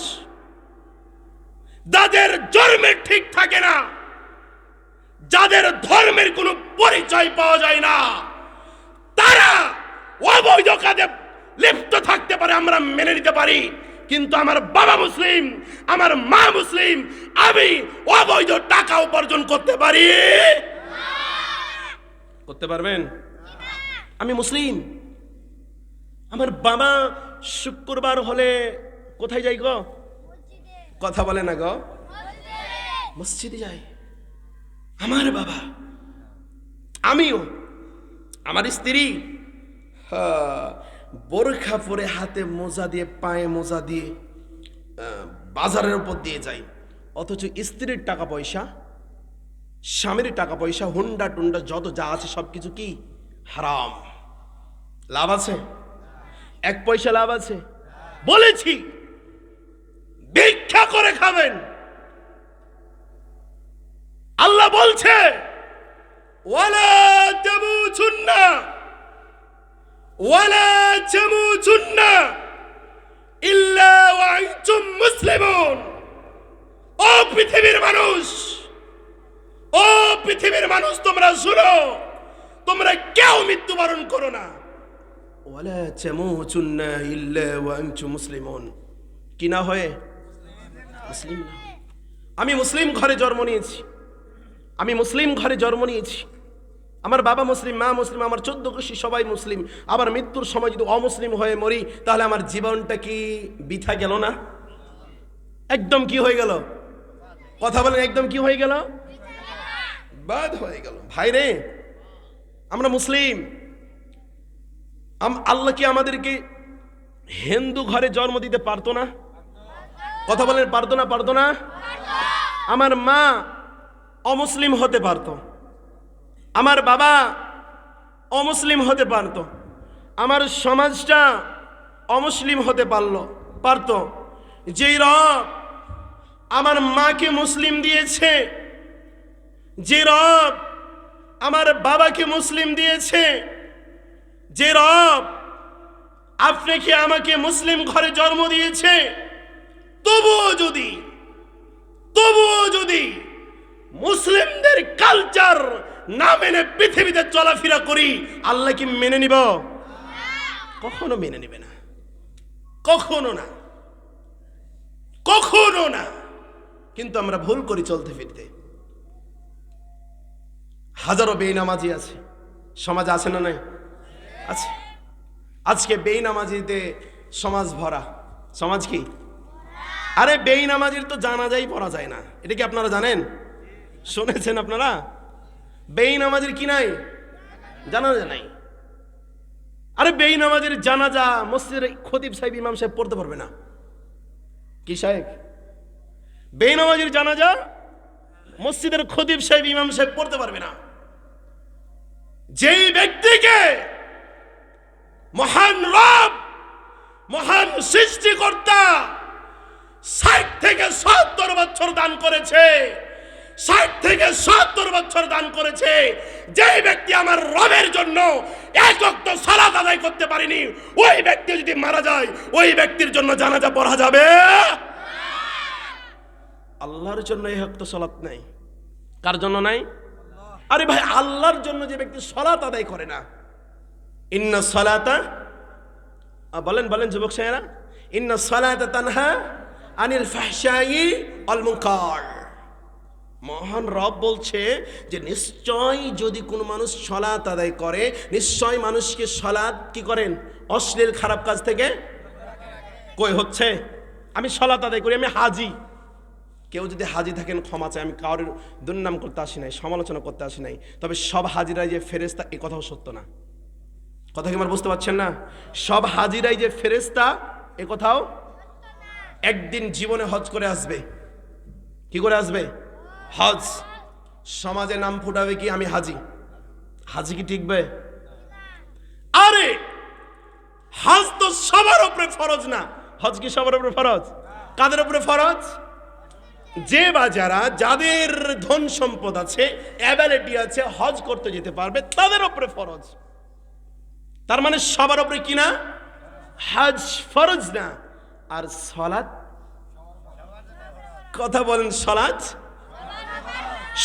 যাদের জন্মের ঠিক থাকে না, যাদের ধর্মের কোনো পরিচয় পাওয়া যায় না, তারা অবৈধ কাজে লিপ্ত থাকতে পারে, আমরা মেনে নিতে পারি। কিন্তু আমার বাবা মুসলিম, আমার মা মুসলিম, আমি অবৈধ টাকা উপার্জন করতে পারি? করতে পারবেন? আমি মুসলিম। আমার বাবা শুক্রবার হলে কোথায় যাই গো? কথা বলে না গো, মসজিদে যাই। আমার বাবা, আমিও, আমার স্ত্রী বোরখা পরে, হাতে মোজা দিয়ে, পায়ে মোজা দিয়ে বাজারের উপর দিয়ে যাই। অথচ স্ত্রীর টাকা পয়সা, স্বামীর টাকা পয়সা, হুন্ডা টুন্ডা যত যা আছে সবকিছু কি হারাম। লাভ আছে? এক পয়সা লাভ আছে? বলেছি ভিক্ষা করে খাবেন। আল্লাহ বলছে ওয়ালা তামুতুন্না ওয়ালা তামুতুন্না ইল্লা ওয়া আনতুম মুসলিমুন। ও পৃথিবীর মানুষ, ও পৃথিবীর মানুষ, তোমরা শুনো, তোমরা কেউ মৃত্যুবরণ করো না। ওয়ালা তামুতুন্না ইল্লা ওয়া আনতুম মুসলিমুন। কি না হয়? মুসলিম না। আমি মুসলিম ঘরে জন্ম নিয়েছি, আমি মুসলিম ঘরে জন্ম নিয়েছি। আমার বাবা মুসলিম, মা মুসলিম, আমার 14 গোষ্ঠী সবাই মুসলিম। আবার মৃত্যুর সময় যদি অমুসলিম হয়ে মরি, তাহলে আমার জীবনটা কি বৃথা গেল না? একদম কি হয়ে গেল? কথা বলেন, একদম কি হয়ে গেল? বাদ হয়ে গেল। ভাই রে, আমরা মুসলিম। আল্লাহ কি আমাদেরকে হিন্দু ঘরে জন্ম দিতে পারতো না? কথা বলেন, পারতো না? পারতো না? আমার মা অমুসলিম হতে পারতো, আমার বাবা অমুসলিম হতে পারতো, আমার সমাজটা অমুসলিম হতে পারতো। যেই রব আমার মাকে মুসলিম দিয়েছে, যে রব আমার বাবাকে মুসলিম দিয়েছে, যে রব আপনাকে আমাকে মুসলিম ঘরে জন্ম দিয়েছে, তবুও যদি মুসলিমদের কালচার না মেনে পৃথিবীতে চলাফেরা করি, আল্লাহ কি মেনে নিব? কখনো মেনে নিবে না, কখনো না, কখনো না। কিন্তু আমরা ভুল করি চলতে ফিরতে। হাজারো বেনামাজি আছে সমাজ, আছে না নাই? আছে। আজকে বেনামাজিতে সমাজ ভরা। সমাজ কি? আরে বেনামাজির তো জানাজাই পড়া যায় না, এটা কি আপনারা জানেন? শুনেছেন আপনারা? বেনামাজির কি নাই? জানাজা নাই। আরে বেনামাজির জানাজা মসজিদের খতিব সাহেব, ইমাম সাহেব পড়তে পারবে না। কি সাহেব? বেনামাজির জানাজা মসজিদের খতিব সাহেব, ইমাম সাহেব পড়তে পারবে না। যেই ব্যক্তিকে মহান রব, মহান সৃষ্টিকর্তা 60 থেকে 70 বছর দান করেছে, 60 থেকে 70 বছর দান করেছে, যে ব্যক্তি আমার রবের জন্য এক ওয়াক্ত সালাত আদায় করতে পারেনি, ওই ব্যক্তি যদি মারা যায়, ওই ব্যক্তির জন্য জানাজা পড়া যাবে? আল্লাহর জন্য এক ওয়াক্ত সালাত নাই। কার জন্য নাই? আরে ভাই, আল্লাহর জন্য যে ব্যক্তি সালাত আদায় করে না, ইন্না সালাতা, বলেন বলেন যুবক সাহেরা, ইন্না সালাতা তানহা আনিল ফাহশাই ওয়াল মুনকার। মহান রব বলছে যে নিশ্চয় যদি কোনো মানুষ সালাত আদায় করে, নিশ্চয় মানুষকে সালাত কি করেন, অশ্লীল খারাপ কাজ থেকে কই হচ্ছে। আমি সালাত আদায় করি, আমি হাজি। কেউ যদি হাজি থাকেন ক্ষমা চাই, আমি কারোর দুর্নাম করতে আসি নাই, সমালোচনা করতে আসি নাই। তবে সব হাজিরাই যে ফেরেশতা এ কথাও সত্য না। কথা কি আমার বুঝতে পারছেন না? সব হাজিরাই যে ফেরেশতা এ কথাও। একদিন জীবনে হজ করে আসবে। কি করে আসবে? হজ। সমাজে নাম ফুটাবে কি আমি হাজি। হাজি কি টিকবে? আরে হজ তো সবার উপরে ফরজ না। হজ কি সবার উপরে ফরজ? কাদের উপরে ফরজ? যে বা যারা, যাদের ধন সম্পদ আছে, অ্যাবিলিটি আছে, হজ করতে যেতে পারবে, তাদের উপরে ফরজ। তার মানে সবার উপরে কি না? হজ ফরজ না। আর সালাত, কথা বলেন, সালাত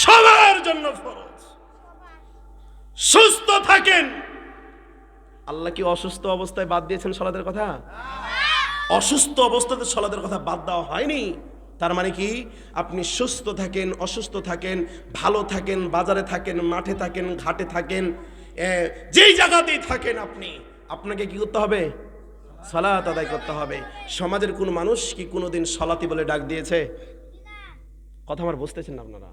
সবার জন্য ফরজ। সুস্থ থাকেন। আল্লাহ কি অসুস্থ অবস্থায় বাদ দিয়েছেন সালাতের কথা? অসুস্থ অবস্থাতে সালাতের কথা বাদ দেওয়া হয়নি। তার মানে কি, আপনি সুস্থ থাকেন, অসুস্থ থাকেন, ভালো থাকেন, বাজারে থাকেন, মাঠে থাকেন, ঘাটে থাকেন, যেই জায়গাতেই থাকেন, আপনাকে কি করতে হবে? সালাত আদায় করতে হবে। সমাজের কোন মানুষ কি কোনোদিন সালাতি বলে ডাক দিয়েছে? কথা আমার বুঝতেছেন না আপনারা?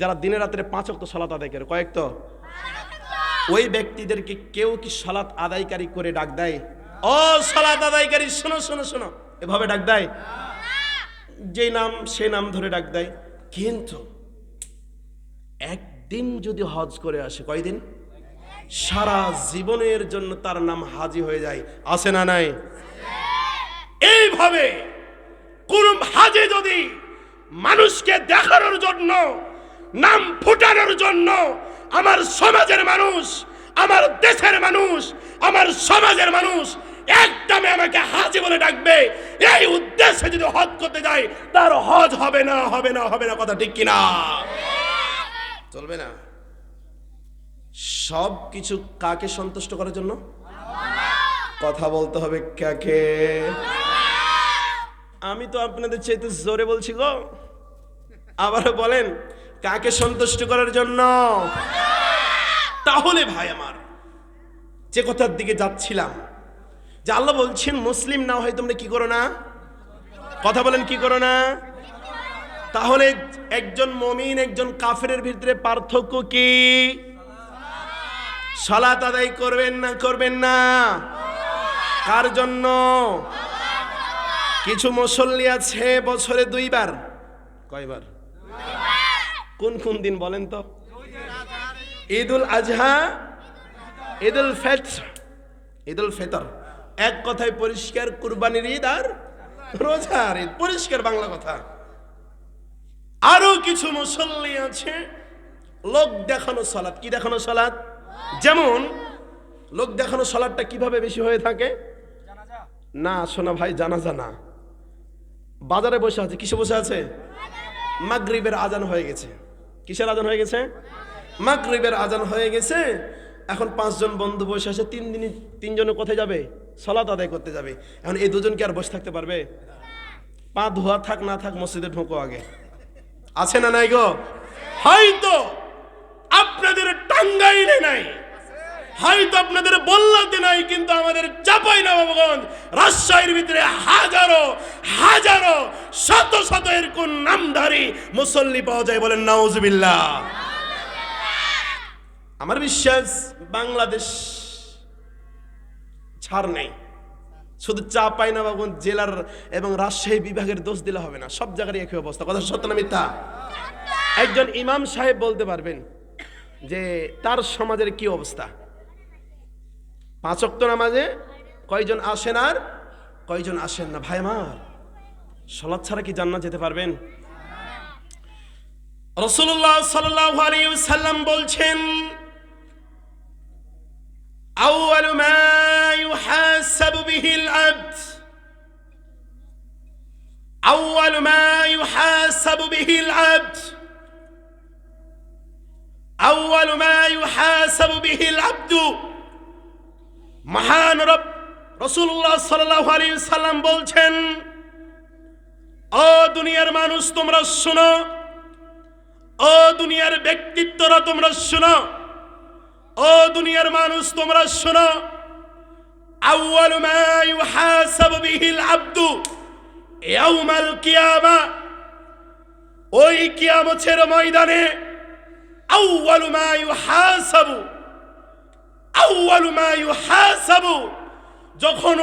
যারা দিনে রাত্রে 5 ওয়াক্ত সালাত আদায় করে, কয়েক তো, ওই ব্যক্তিদেরকে কেউ কি সালাত আদায়কারী করে ডাক দেয়? ও সালাত আদায়কারী, শোনো শোনো শোনো, এভাবে ডাক দেয়? যে নাম সে নাম ধরে ডাক দেয়। কিন্তু একদিন যদি হজ করে আসে, কয়দিন? সারা জীবনের জন্য তার নাম হাজি হয়ে যায়। আছে না নাই? এইভাবে কোন হাজি যদি মানুষকে দেখানোর জন্য, নাম ফুটানোর জন্য, আমার সমাজের মানুষ, আমার দেশের মানুষ, আমার সমাজের মানুষ একদমে আমাকে হাজি বলে ডাকবে, এই উদ্দেশ্যে যদি হজ করতে যায়, তার হজ হবে না, হবে না, হবে না। কথা ঠিক কিনা? চলবে না। সব কিছু কাকে সন্তুষ্ট করার জন্য? কথা বলতে হবে কাকে? আমি তো আপনাদের চাইতে জোরে বলছি গো। আবার বলেন, কাকে সন্তুষ্ট করার জন্য? তাহলে ভাই আমার, যে কথার দিকে যাচ্ছিলাম, যে আল্লাহ বলছেন মুসলিম না হয় তোমরা কি করো না? কথা বলেন, কি করো না? তাহলে একজন মুমিন একজন কাফেরের ভিতরে পার্থক্য কি? সালাত আদায় করবেন না করবেন না? কার জন্য? কিছু মুসল্লি আছে বছরে 2 বার। কয়বার? কোন কোন দিন বলেন তো? ঈদুল আজহা, ঈদুল ফিতর, ঈদুল ফিতর। এক কথায় পরিষ্কার, কুরবানির ঈদ আর রোজার ঈদ, পরিষ্কার বাংলা কথা। আরো কিছু মুসল্লি আছে লোক দেখানো সালাত। কি দেখানো সালাত? যেমন লোক দেখানো সালাতটা কিভাবে বেশি হয়ে থাকে? না শোনা ভাই, জানাজা না। বাজারে বসে আছে। কিসে বসে আছে? মাগরিবের আজান হয়ে গেছে। কিসের আজান হয়ে গেছে? মাগরিবের আজান হয়ে গেছে। এখন 5 জন বন্ধু বসে আছে। 3 জনে কোথায় যাবে? সালাত আদায় করতে যাবে। এখন এই 2 জন কি আর বসে থাকতে পারবে? পা ধোয়া থাক না থাক, মসজিদে ঢোকো আগে। আছে না নাই গো? হয়তো আপনাদের টাঙ্গাইলে নাই, হয়তো আপনাদের বল্লাতে নাই, কিন্তু আমাদের চাঁপাইনবাবগঞ্জ, রাজশাহীর ভিতরে হাজারো হাজারো শত শত এরকম নামধারী মুসল্লি পাওয়া যায়। বলেন নাউজুবিল্লাহ। আমার বিশ্বাস বাংলাদেশ ছাড় নেই। শুধু চাঁপাইনবাবগঞ্জ জেলার এবং রাজশাহী বিভাগের দোষ দিলে হবে না, সব জায়গায় একই অবস্থা। কথা সত্য না মিথ্যা? একজন ইমাম সাহেব বলতে পারবেন যে তার সমাজের কি অবস্থা। 5 ওয়াক্ত নামাজে কয়জন আসেন আর কয়জন আসেন না? ভাই আমার, সালাত ছাড়া কি জান্নাত যেতে পারবেন? রাসূলুল্লাহ সাল্লাল্লাহু আলাইহি ওয়াসাল্লাম বলছেন, আউয়ালু মা ইউহাসাবু বিহিল আবদ, আউয়ালু মা ইউহাসাবু বিহিল আবদ, আউয়ালু মা ইউহাসাবু বিহিল আবদু। মহান রব রাসূলুল্লাহ সাল্লাল্লাহু আলাইহি ওয়াসাল্লাম বলছেন, ও দুনিয়ার মানুষ তোমরা শোনো, ও ও দুনিয়ার ব্যক্তিত্বরা তোমরা শোনো, ও দুনিয়ার মানুষ তোমরা শোনো, আউয়ালু মা ইউহাসাবু বিহিল আবদু ইয়াউমাল কিয়ামাহ, ওই কিয়ামতের ময়দানে আউয়ালু মা ইউহাসাবু, যখন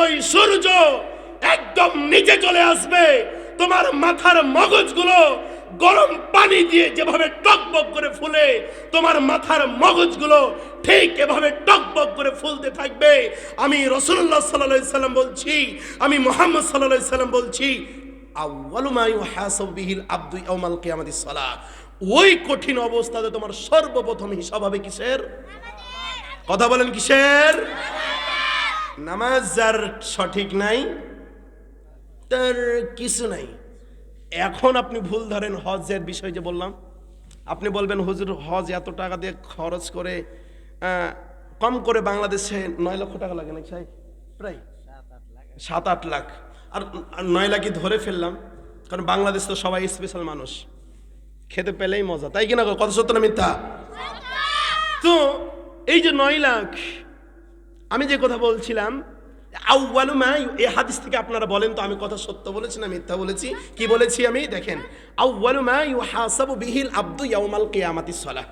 ওই সূর্য একদম নিচে চলে আসবে, তোমার মাথার মগজগুলো গরম পানি দিয়ে যেভাবে টকবক করে ফুলে, তোমার মাথার মগজগুলো ঠিক এভাবে টকবক করে ফুলতে থাকবে। আমি রাসূলুল্লাহ সাল্লাল্লাহু আলাইহি সাল্লাম বলছি, আমি মুহাম্মদ সাল্লাল্লাহু আলাইহি সাল্লাম বলছি, আউয়ালু মা ইউহাসাবু বিহিল আবদু ইয়াউমাল কিয়ামাতিস সালাহ, ওই কঠিন অবস্থাতে তোমার সর্বপ্রথম হিসাব হবে কিসের? কথা বলেন কিসের? নামাজ যার সঠিক নাই তার কিছু নাই। এখন আপনি ভুল ধরেন হজের বিষয় যে বললাম, আপনি বলবেন হুজুর হজ এত টাকা দিয়ে খরচ করে, কম করে বাংলাদেশে 9 লক্ষ টাকা লাগে নাকি সাহেব? প্রায় 7-8 লাখ। আর 9 লাখই ধরে ফেললাম, কারণ বাংলাদেশ তো সবাই স্পেশাল মানুষ, খেতে পেলেই মজা, তাই কিনা? কত সত্য না মিথ্যা? তো এই যে 9 লাখ, আমি যে কথা বলছিলাম, আউয়ালু মা, এই হাদিস থেকে আপনারা বলেন তো আমি কথা সত্য বলেছি না মিথ্যা বলেছি? কি বলেছি আমি? দেখেন, আউয়ালু মা ইউহাসাবু বিহিল আবদু ইয়াউমাল কিয়ামাতিস সালাহ,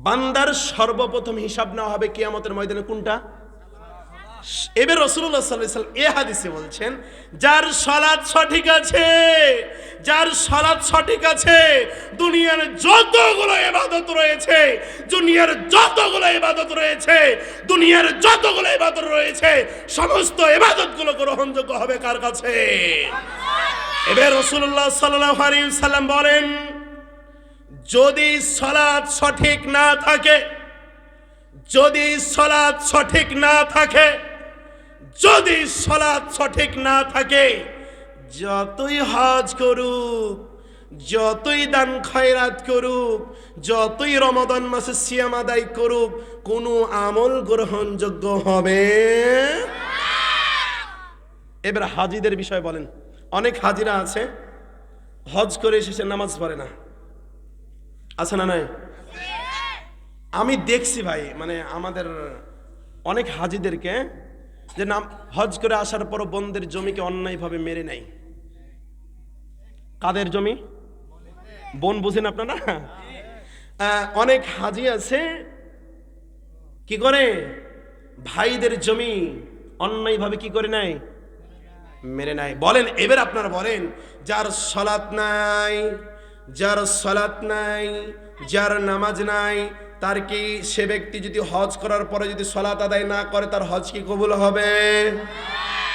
বান্দার সর্বপ্রথম হিসাব নেওয়া হবে কিয়ামতের ময়দানে কোনটা? এবার রাসূলুল্লাহ সাল্লাল্লাহু আলাইহি ওয়াসাল্লাম এই হাদিসে বলছেন, যার সালাত সঠিক আছে, যার সালাত সঠিক আছে, দুনিয়ার যতগুলো ইবাদত রয়েছে, দুনিয়ার যতগুলো ইবাদত রয়েছে, দুনিয়ার যতগুলো ইবাদত রয়েছে, সমস্ত ইবাদতগুলো গ্রহণযোগ্য হবে কার কাছে? এবার রাসূলুল্লাহ সাল্লাল্লাহু আলাইহি ওয়াসাল্লাম বলেন, যদি সালাত সঠিক না থাকে, যদি সালাত সঠিক না থাকে, যদি সালাত সঠিক না থাকে, যতই হজ করুক, যতই দান খয়রাত করুক, যতই রমাদান মাসে সিয়াম আদায় করুক, কোনো আমল গ্রহণযোগ্য হবে। এবার হাজিদের বিষয় বলেন। অনেক হাজিরা আছে হজ করে এসে নামাজ পড়ে না, আছে না নাই? আমি দেখছি ভাই, মানে আমাদের অনেক হাজিদেরকে যে নাম হজ করে আসার পর বন্ধের জমিকে অন্যায়ভাবে মেরে নেয়। কাদের জমি? বোন বুঝেন আপনারা? অনেক হাজি আছে কি করে, ভাইদের জমি অন্যায়ভাবে কি করে নেয়? মেরে নেয়। বলেন এবার আপনারা বলেন, যার সালাত নাই, যার সালাত নাই, যার নামাজ নাই, তার কি, সে ব্যক্তি যদি হজ করার পরে যদি সালাত আদায় না করে, তার হজ কি কবুল হবে?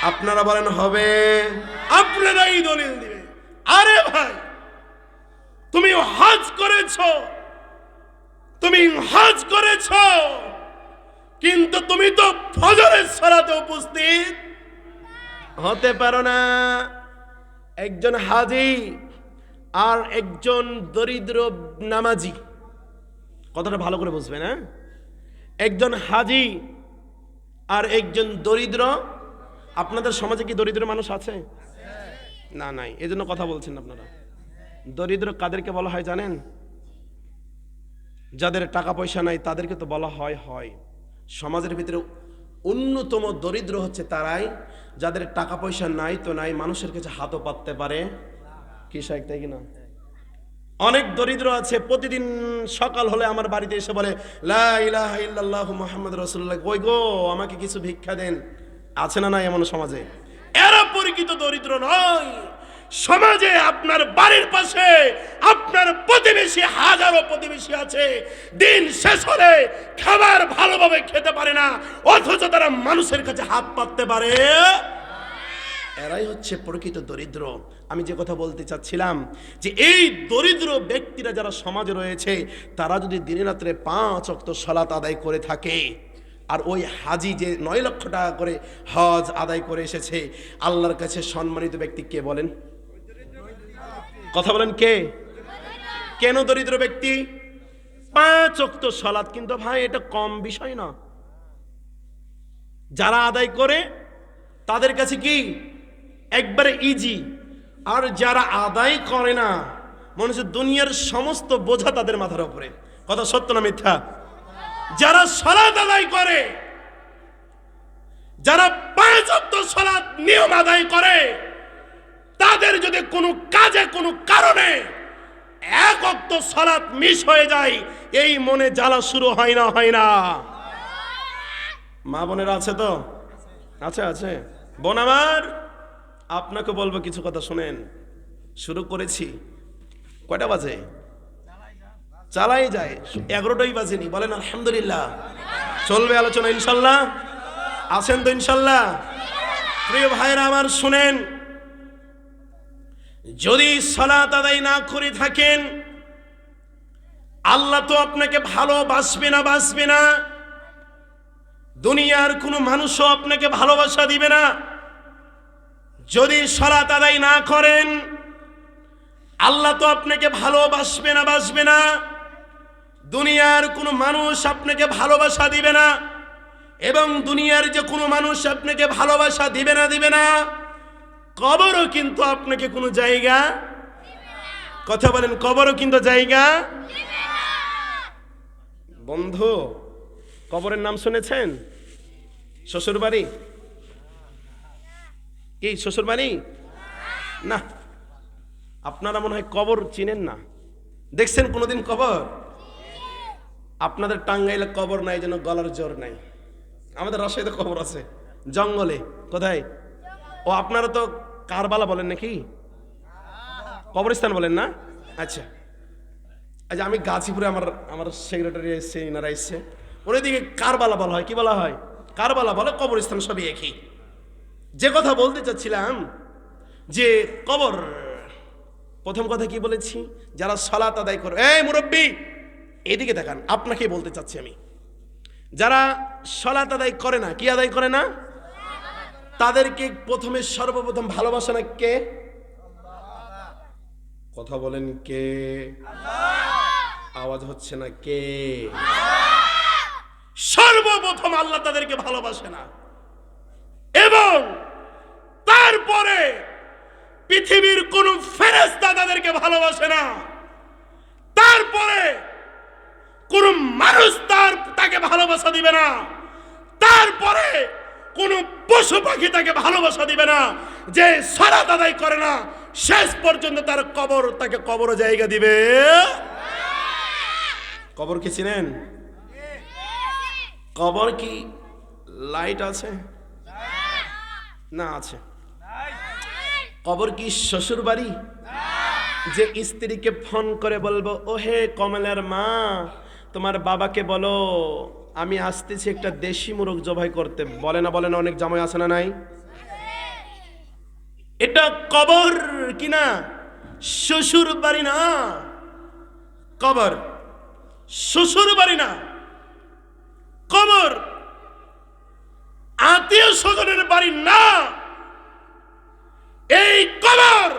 আপনারা বলেন হবে? আপনারাই দলিল দিবে। আরে ভাই, তুমি হজ করেছো, তুমি হজ করেছো, কিন্তু তুমি তো ফজরের সালাতে উপস্থিত হতে পারো না। একজন হাজি আর একজন দরিদ্র নামাজি, কথাটা ভালো করে বুঝবেন, হ্যাঁ? একজন হাজি আর একজন দরিদ্র। আপনাদের সমাজে কি দরিদ্র মানুষ আছে? না, নাই, এজন্য কথা বলছেন আপনারা। দরিদ্র কাদেরকে বলা হয় জানেন? যাদের টাকা পয়সা নাই তাদেরকে তো বলা হয়। সমাজের ভিতরে অন্যতম দরিদ্র হচ্ছে তারাই যাদের টাকা পয়সা নাই তো নাই, মানুষের কাছে হাতও পাততে পারে কি শাইখ, তাই কিনা? অনেক দরিদ্র আছে, প্রতিদিন সকাল হলে আমার বাড়িতে এসে বলে লা ইলাহা ইল্লাল্লাহু মুহাম্মাদুর রাসূলুল্লাহ, কই গো আমাকে কিছু ভিক্ষা দেন। আছে না নাই এমন সমাজে? এরা পরিচিত দরিদ্র নয়। সমাজে আপনার বাড়ির পাশে আপনার প্রতিবেশী, হাজারো প্রতিবেশী আছে, দিন শেষ হলে খাবার ভালোভাবে খেতে পারে না, অথচ তারা মানুষের কাছে হাত পাততে পারে। এরাই হচ্ছে প্রকৃত দরিদ্র। আমি যে কথা বলতে চাচ্ছিলাম যে এই দরিদ্র ব্যক্তিরা যারা সমাজে রয়েছে, তারা যদি দিনে রাত্রে 5 ওয়াক্ত সালাত আদায় করে থাকে, আর ওই হাজি যে 9 লক্ষ টাকা করে হজ আদায় করে এসেছে, আল্লাহর কাছে সম্মানিত ব্যক্তি কে বলেন? কথা বলেন কে? কেন দরিদ্র ব্যক্তি? 5 ওয়াক্ত সালাত, কিন্তু ভাই এটা কম বিষয় না। যারা আদায় করে তাদের কাছে কি একবারে ইজি, আর যারা আদায় করে না, মনে হচ্ছে দুনিয়ার সমস্ত বোঝা তাদের মাথার উপরে। কথা সত্য না মিথ্যা? যারা সালাত আদায় করে, যারা 5 ওয়াক্ত সালাত নিয়ম আদায় করে, তাদের যদি কোনো কাজে কোনো কারণে 1 ওয়াক্ত সালাত মিস হয়ে যায়, এই মনে জ্বালা শুরু হয় না? হয় না? মা বোনেরা আছে তো? আছে আছে। বোন আমার, আপনাকে বলবো কিছু কথা শুনেন। শুরু করেছি, কয়টা বাজে? চালাই যায়, 11টাই বাজেনি। বলেন আলহামদুলিল্লাহ। চলবে আলোচনা ইনশাল্লাহ? আছেন তো ইনশাল্লাহ? প্রিয় ভাইরা আমার শুনেন, যদি সালাত আদায় না করে থাকেন, আল্লাহ তো আপনাকে ভালোবাসবে না, বাসবে না। দুনিয়ার কোনো মানুষও আপনাকে ভালোবাসা দিবে না। যদি সালাত আদায় না করেন, আল্লাহ তো আপনাকে ভালোবাসবে না, বাসবে না। দুনিয়ার কোনো মানুষ আপনাকে ভালোবাসা দিবে না, এবং দুনিয়ার যে কোনো মানুষ আপনাকে ভালোবাসা দিবে না। কবরও কিন্তু আপনাকে কোনো জায়গা, কথা বলেন, কবরও কিন্তু জায়গা। বন্ধু, কবরের নাম শুনেছেন? শ্বশুর বাড়ি? কি শ্বশুর বাড়ি না? আপনারা মনে হয় কবর চিনেন না। দেখছেন কোনোদিন কবর? আপনাদের টাঙ্গাইলে কবর নাই, যেন গলার জোর নাই। আমাদের রাজশাহীতে কবর আছে, জঙ্গলে। কোথায়? ও, আপনারা তো কারবালা বলেন নাকি? কবরস্থান বলেন না? আচ্ছা আচ্ছা, আমি গাজীপুরে, আমার সেক্রেটারি এসছে, ইনারা এসছে, ওইদিকে কারবালা বলা হয়। কি বলা হয়? কারবালা বলে, কবরস্থান সবই একই। যে কথা বলতে চাচ্ছিলাম, যে কবর, প্রথম কথা কি বলেছি? যারা সালাত আদায় করে, এই মুরব্বী এদিকে দেখান, আপনাকে বলতে চাচ্ছি আমি, যারা সালাত আদায় করে না, কি আদায় করে না, তাদেরকে প্রথমে সর্বপ্রথম ভালোবাসে না কে? কথা বলেন কে? আওয়াজ হচ্ছে না, কে? সর্বপ্রথম আল্লাহ তাদেরকে ভালোবাসে না, এবং তারপরে পৃথিবীর কোন ফেরেশতা তাদেরকে ভালোবাসে না, তারপরে কোন মানুষ তাকে ভালোবাসা দিবে না, তারপরে কোন পশু পাখি তাকে ভালোবাসা দিবে না। যে সালাত আদায় করে না, শেষ পর্যন্ত তার কবর তাকে কবর জায়গা দিবে। কবর কি চিনেন? কবর কি লাইট আছে না? আছে। কবর কি শ্বশুর বাড়ি, যে স্ত্রীকে ফোন করে বলবো, ও হে কমলের মা, তোমার বাবাকে বলো আমি আসতেছি একটা দেশি মুরগ জবাই করতে? বলে না? বলে না? অনেক জামাই আছে না নাই? এটা কবর কিনা? শ্বশুর বাড়ি না। কবর শ্বশুর বাড়ি না, কবর আত্মীয় স্বজনের বাড়ি না। এই কবর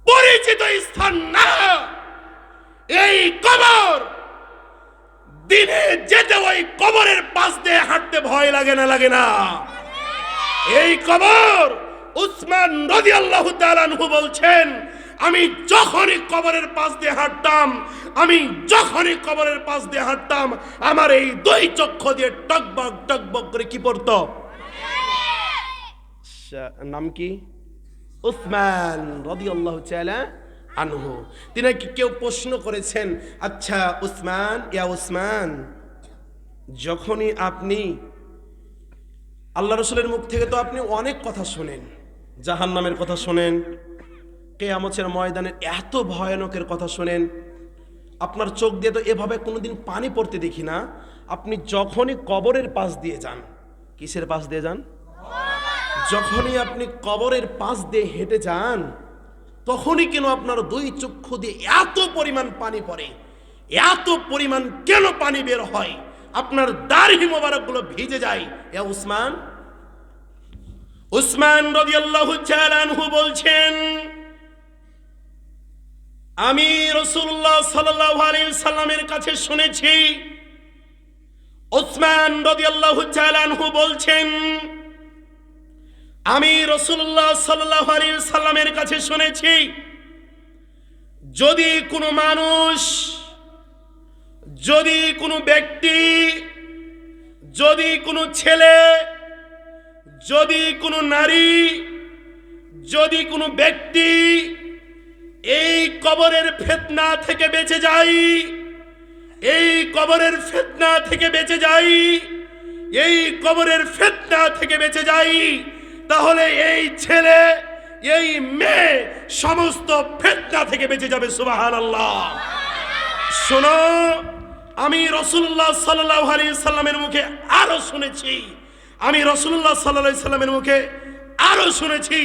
পরিচিত স্থান না। এই কবর দিনে যেতে ওই কবরের পাশ দিয়ে হাঁটতে ভয় লাগে না? লাগে না? এই কবর, উসমান রাদিয়াল্লাহু তাআলা আনহু বলছেন, আমি যখনই কবরের পাশ দিয়ে হাঁটতাম, আমার এই 2 চক্ষু দিয়ে টকবক টকবক করে কি পড়তো? নাম কি? উসমান রাদিয়াল্লাহু তাআলা আনহু। তিনি কেউ প্রশ্ন করেছেন, আচ্ছা উসমান, ইয়া উসমান, যখনই আপনি আল্লাহ রাসূলের মুখ থেকে তো আপনি অনেক কথা শোনেন, জাহান্নামের কথা শোনেন, কিয়ামতের ময়দানের এত ভয়ানকের কথা শোনেন, আপনার চোখ দিয়ে তো এভাবে কোনোদিন পানি পড়তে দেখি না। আপনি যখনই কবরের পাশ দিয়ে যান, কিসের পাশ দিয়ে যান? যখনই আপনি কবরের পাশ দিয়ে হেঁটে যান, তখনই কেন আপনার 2 চক্ষু দিয়ে এত পরিমাণ পানি পড়ে? এত পরিমাণ কেন পানি বের হয়? আপনার দাড়ি মোবারকগুলো ভিজে যায়। এ উসমান, উসমান রাদিয়াল্লাহু তাআলা আনহু বলছেন, আমি রাসূলুল্লাহ সাল্লাল্লাহু আলাইহি সাল্লামের কাছে শুনেছি, উসমান রাদিয়াল্লাহু তাআলা আনহু বলছেন, আমি রাসূলুল্লাহ সাল্লাল্লাহু আলাইহি সাল্লামের কাছে শুনেছি, যদি কোনো মানুষ, যদি কোনো ব্যক্তি, যদি কোনো ছেলে, যদি কোনো নারী, যদি কোনো ব্যক্তি এই কবরের ফিতনা থেকে বেঁচে যায়, এই কবরের ফিতনা থেকে বেঁচে যায়, এই কবরের ফিতনা থেকে বেঁচে যায়, তাহলে এই ছেলে, এই মেয়ে সমস্ত ফিতনা থেকে বেঁচে যাবে। সুবহানাল্লাহ। শোনো, আমি রাসূলুল্লাহ সাল্লাল্লাহু আলাইহি সাল্লামের মুখে আরো শুনেছি, আমি রাসূলুল্লাহ সাল্লাল্লাহু আলাইহি সাল্লামের মুখে আরো শুনেছি,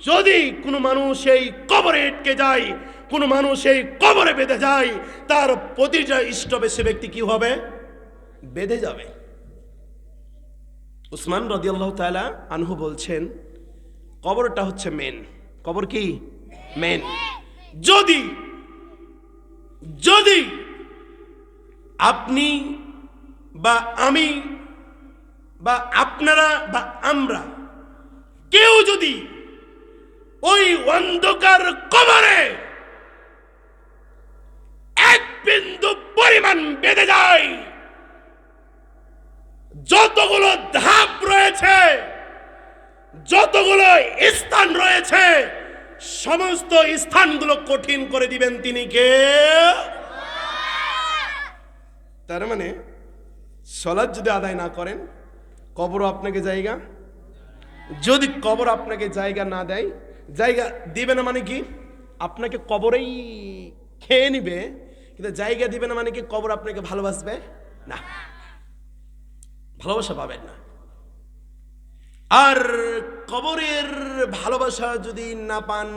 যদি কোনো মানুষ এই কবরে আটকে যায়, কোনো মানুষ এই কবরে বেঁধে যায়, তার প্রতিটা স্টপে সে ব্যক্তি কি হবে? বেঁধে যাবে। উসমান রাদিয়াল্লাহু তাআলা আনহু বলছেন, কবরটা হচ্ছে মেন। কবর কি? মেন। যদি যদি আপনি বা আমি বা আপনারা বা আমরা কেউ যদি ওই অন্ধকার কবরে এক বিন্দু পরিমাণ বেঁধে যায়, যতগুলো ধাপ রয়েছে, যতগুলো স্থান রয়েছে, সমস্ত স্থানগুলো কঠিন করে দিবেন তিনি কে? তার মানে সালাত যদি আদায় না করেন, কবর আপনাকে জায়গা, যদি কবর আপনাকে জায়গা না দেয়, জায়গা দিবে না মানে কি? আপনাকে কবরেই খেয়ে নিবে, কিন্তু জায়গা দিবে না মানে কি? কবর আপনাকে ভালোবাসবে না, ভালোবাসা পাবেন না। আর কবরের ভালোবাসা যদি না পান,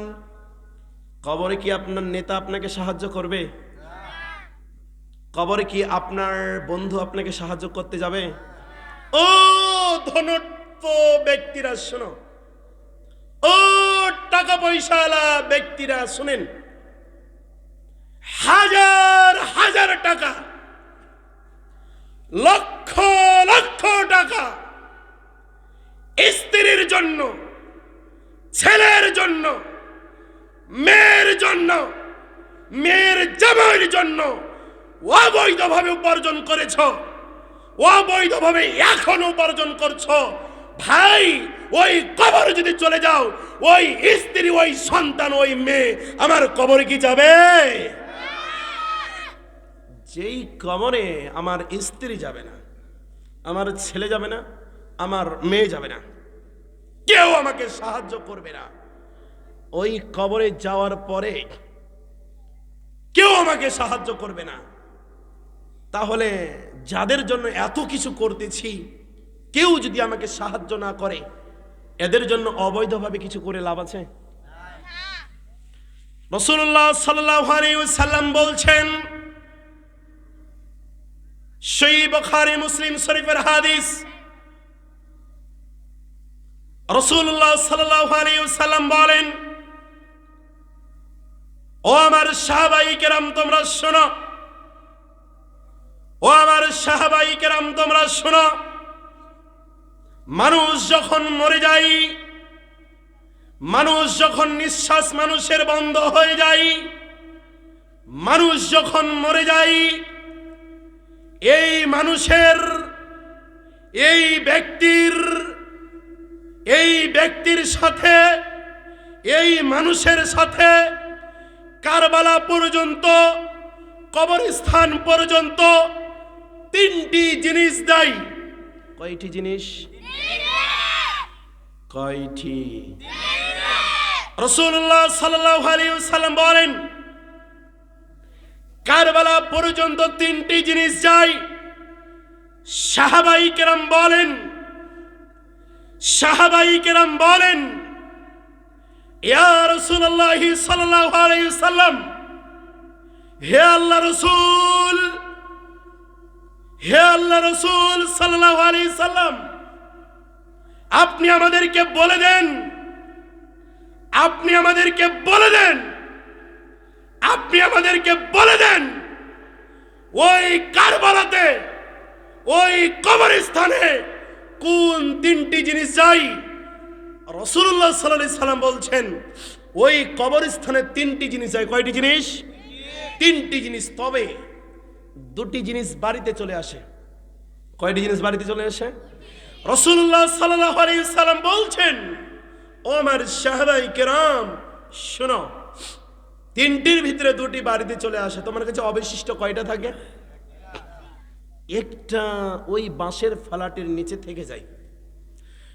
কবরে কি আপনার নেতা আপনাকে সাহায্য করবে? কবরে কি আপনার বন্ধু আপনাকে সাহায্য করতে যাবে? ও ধনত্ব ব্যক্তিরা শোনো, ও টাকা পয়সাওয়ালা ব্যক্তিরা শুনেন, হাজার হাজার টাকা, লক্ষ লক্ষ টাকা স্ত্রীর জন্য, ছেলের জন্য, মেয়ের জন্য, মেয়ের জামাইয়ের জন্য অবৈধভাবে উপার্জন করেছ, অবৈধভাবে এখন উপার্জন করছো। ভাই, ওই কবরে যদি চলে যাও, ওই স্ত্রী, ওই সন্তান, ওই মেয়ে আমার কবরে কি যাবে? যেই কবরে আমার স্ত্রী যাবে না, আমার ছেলে যাবে না, আমার মেয়ে যাবে না, কেউ আমাকে সাহায্য করবে না, ওই কবরে যাওয়ার পরে কেউ আমাকে সাহায্য করবে না, তাহলে যাদের জন্য এত কিছু করতেছি, কেউ যদি আমাকে সাহায্য না করে, এদের জন্য অবৈধভাবে কিছু করে লাভ আছে? রাসূলুল্লাহ সাল্লাল্লাহু আলাইহি ওয়াসাল্লাম বলছেন, সহিহ বুখারী মুসলিম শরীফের হাদিস, রাসূলুল্লাহ সাল্লাল্লাহু আলাইহি ওয়াসাল্লাম বলেন, ও আমার সাহাবায়ে কেরাম তোমরা শোনো, ও আমার সাহাবায়ে কেরাম তোমরা শোনো, মানুষ যখন মরে যায়, মানুষ যখন নিঃশ্বাস মানুষের বন্ধ হয়ে যায়, মানুষ যখন মরে যায়, এই মানুষের, এই ব্যক্তির সাথে, এই মানুষের সাথে কারবালা পর্যন্ত, কবরস্থান পর্যন্ত তিনটি জিনিস দেয়। কয়টি জিনিস? কয়টি? রাসূলুল্লাহ সাল্লাল্লাহু আলাইহি ওয়াসাল্লাম বলেন, কারবালা পর্যন্ত তিনটি জিনিস যায়। সাহাবায়ে কেরাম বলেন, ইয়া রাসূলুল্লাহ সাল্লাল্লাহু আলাইহি ওয়াসাল্লাম, হে আল্লাহ রাসূল, হে আল্লাহ রাসূল সাল্লাল্লাহু আলাইহি ওয়াসাল্লাম, আপনি আমাদেরকে বলে দেন, আপনি আমাদেরকে বলে দেন, আপনি আমাদেরকে বলে দেন, ওই কারবালাতে, ওই কবরস্থানে কোন তিনটি জিনিস চাই? রাসূলুল্লাহ সাল্লাল্লাহু আলাইহি সাল্লাম বলছেন ওই কবরস্থানে তিনটি জিনিস হয়। কয়টি জিনিস? তিনটি জিনিস। তবে দুটি জিনিস বাড়িতে চলে আসে। কয়টি জিনিস বাড়িতে চলে আসে? রাসূলুল্লাহ সাল্লাল্লাহু আলাইহি সাল্লাম বলছেন ও আমার সাহাবায়ে কেরাম শোনো, তিনটির ভিতরে দুটি বাড়িতে চলে আসে। তোমার কাছে অবশিষ্ট কয়টা থাকে? একটা ওই বাঁশের ফালাটির নিচে থেকে যায়।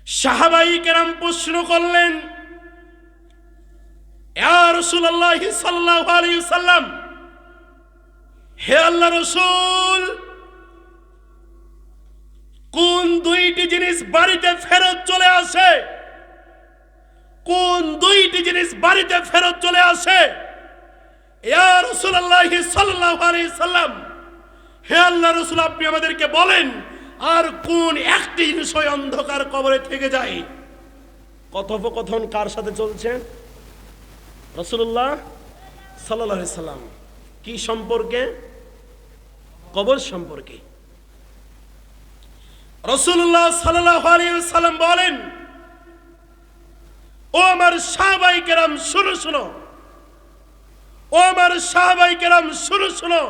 সাহাবায়ে কেরাম প্রশ্ন করলেন ইয়া রাসূলুল্লাহ সাল্লাল্লাহু আলাইহি সাল্লাম, হে আল্লাহর রাসূল, কোন দুইটি জিনিস বাড়িতে ফেরত চলে আসে? কোন দুইটি জিনিস বাড়িতে ফেরত চলে আসে? ইয়া রাসূলুল্লাহ সাল্লাল্লাহু আলাইহি সাল্লাম, হে আল্লাহর রাসূল, আপনি আমাদেরকে বলেন আর কোন একটি জিনিস ওই অন্ধকার কবরে থেকে যায়? কথোপকথন কার সাথে চলছে? রাসূলুল্লাহ সাল্লাল্লাহু আলাইহি সাল্লাম। কি সম্পর্কে? কবর সম্পর্কে। রাসূলুল্লাহ সাল্লাল্লাহু আলাইহি সাল্লাম বলেন ও আমার সাহাবায়ে কেরাম শুনো শুনো, ও আমার সাহাবায়ে কেরাম শুনো শুনো,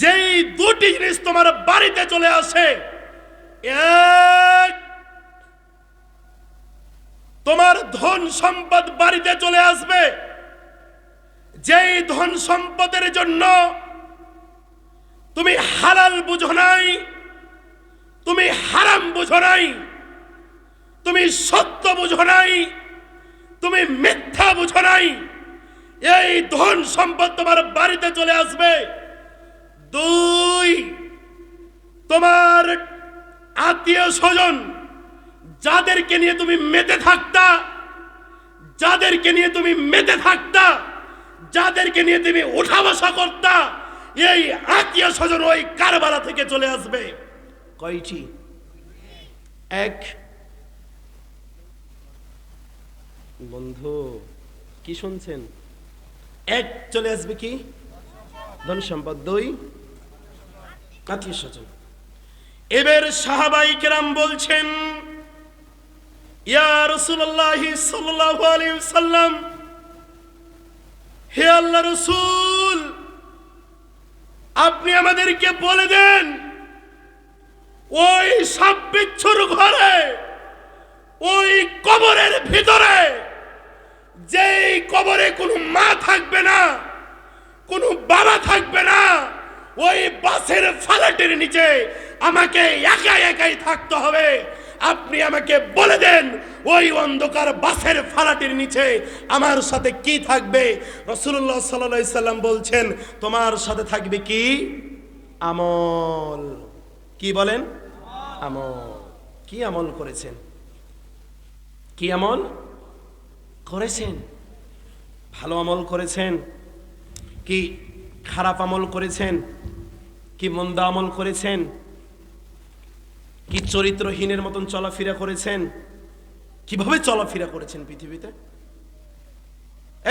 যেই দুটি জিনিস তোমার বাড়িতে চলে আসে, এক তোমার ধন সম্পদ বাড়িতে চলে আসবে, যেই ধন সম্পদের জন্য তুমি হালাল বুঝো নাই, তুমি হারাম বুঝো নাই, তুমি সত্য বুঝো নাই, তুমি মিথ্যা বুঝো নাই, এই ধন সম্পদ তোমার বাড়িতে চলে আসবে। দুই, তোমার আত্মীয় স্বজন যাদেরকে নিয়ে তুমি মেতে থাকতা, যাদেরকে নিয়ে তুমি মেতে থাকতা, যাদেরকে নিয়ে তুমি উঠা বসা করতা, এই আত্মীয় স্বজন ওই কারবালা থেকে চলে আসবে। কয়টি? এক। বন্ধু কি শুনছেন? এক চলে আসবে কি? ধন সম্পদ। দুই, আত্মীয় স্বজন। এবার সাহাবায়ে কেরাম বলছেন ইয়া রাসূলুল্লাহ সাল্লাল্লাহু আলাইহি ওয়াসাল্লাম, হে আল্লাহর রাসূল, আপনি আমাদেরকে বলে দেন ওই সাপ বিচ্ছুর ঘরে, ওই কবরের ভিতরে, যেই কবরে কোনো মা থাকবে না, কোনো বাবা থাকবে না, ওই বাসের ফালাটের নিচে আমাকে একা একাই থাকতে হবে। আপনি আমাকে বলে দেন ওই অন্ধকার বাসের ফালাটির নিচে আমার সাথে কি থাকবে? রাসূলুল্লাহ সাল্লাল্লাহু আলাইহি সাল্লাম বলছেন তোমার সাথে থাকবে কি? আমল। কি বলেন? আমল। কি আমল করেছেন? কি আমল করেছেন? ভালো আমল করেছেন কি খারাপ আমল করেছেন? কি মন্দ আমল করেছেন? কি চরিত্রহীনের মতন চলাফেরা করেছেন? কিভাবে চলাফেরা করেছেন পৃথিবীতে?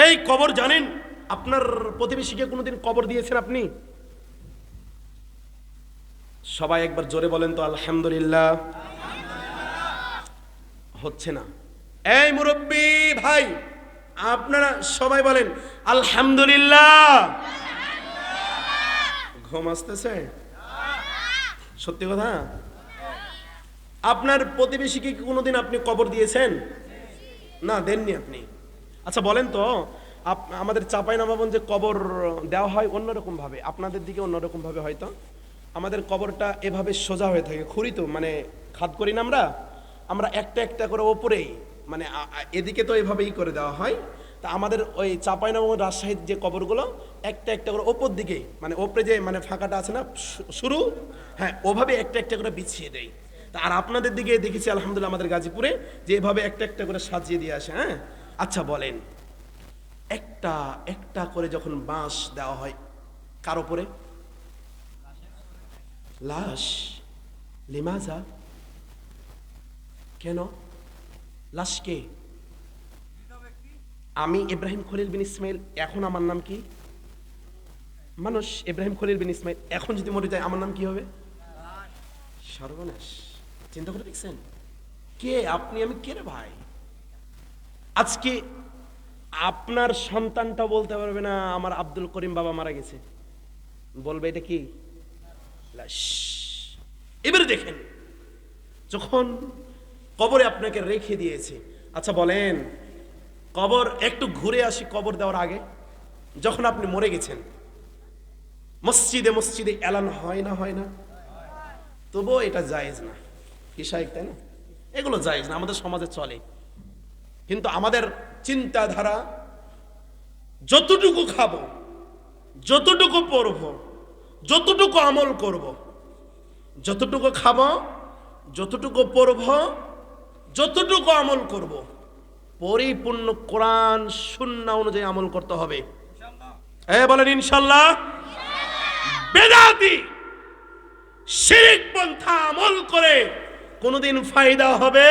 এই কবর জানেন? আপনার প্রতিবেশীকে কোনোদিন কবর দিয়েছেন আপনি? সবাই একবার জোরে বলেন তো আলহামদুলিল্লাহ। হচ্ছে না। এই মুরব্বি ভাই, আপনারা সবাই বলেন আলহামদুলিল্লাহ। ঘুম আসতেছে? সত্যি কথা। আপনার প্রতিবেশীকে কোনোদিন আপনি কবর দিয়েছেন? না, দেননি আপনি। আচ্ছা বলেন তো, আমাদের চাঁপাইনবাবগঞ্জে কবর দেওয়া হয় অন্যরকম ভাবে, আপনাদের দিকে অন্যরকম ভাবে হয়তো। আমাদের কবরটা এভাবে সোজা হয়ে থাকে, খুঁড়ি তো মানে খাদ করি না আমরা একটা একটা করে ওপরেই, মানে এদিকে তো এভাবেই করে দেওয়া হয়। তা আমাদের ওই চাঁপাইনবাবগঞ্জ রাজশাহীর যে কবরগুলো একটা একটা করে ওপর দিকে, মানে ওপরে যে মানে ফাঁকাটা আছে না শুরু, হ্যাঁ ওভাবে একটা একটা করে বিছিয়ে দেয়। আর আপনাদের দিকে দেখেছি আলহামদুলিল্লাহ আমাদের গাজীপুরে যে এভাবে একটা একটা করে সাজিয়ে দিয়ে আসে। হ্যাঁ আচ্ছা বলেন, একটা একটা করে যখন বাঁশ দেওয়া হয় কার উপরে? লাশ। লিমাজা? কেন? লাশকে আমি ইব্রাহিম খলিল বিন ইসমাইল, এখন আমার নাম কি? মানুষ। ইব্রাহিম খলিল বিন ইসমাইল এখন যদি মরে যায় আমার নাম কি হবে? সর্বনাশ। চিন্তা করে দেখছেন? কে আপনি? আমি কে রে ভাই? আজকে আপনার সন্তানটা বলতে পারবে না আমার আব্দুল করিম বাবা মারা গেছে, বলবে এটা কি লাশ। এবারে দেখেন, যখন কবরে আপনাকে রেখে দিয়েছে, আচ্ছা বলেন, কবর একটু ঘুরে আসি, কবর দেওয়ার আগে যখন আপনি মরে গেছেন, মসজিদে মসজিদে এলান হয় না, হয় না? তবুও এটা জায়েজ না, কি সাহেব, তাই না? এগুলো জায়েজ না, আমাদের সমাজে চলে। কিন্তু আমাদের চিন্তাধারা, যতটুকু খাবো, যতটুকু পড়বো, যতটুকু আমল করব, যতটুকু খাবো, যতটুকু পড়বো, যতটুকু আমল করব, পরিপূর্ণ কোরআন সুন্নাহ অনুযায়ী আমল করতে হবে। বলেন ইনশাআল্লাহ। বেদাতি শিরক পন্থা আমল করে কোনোদিন ফায়দা হবে?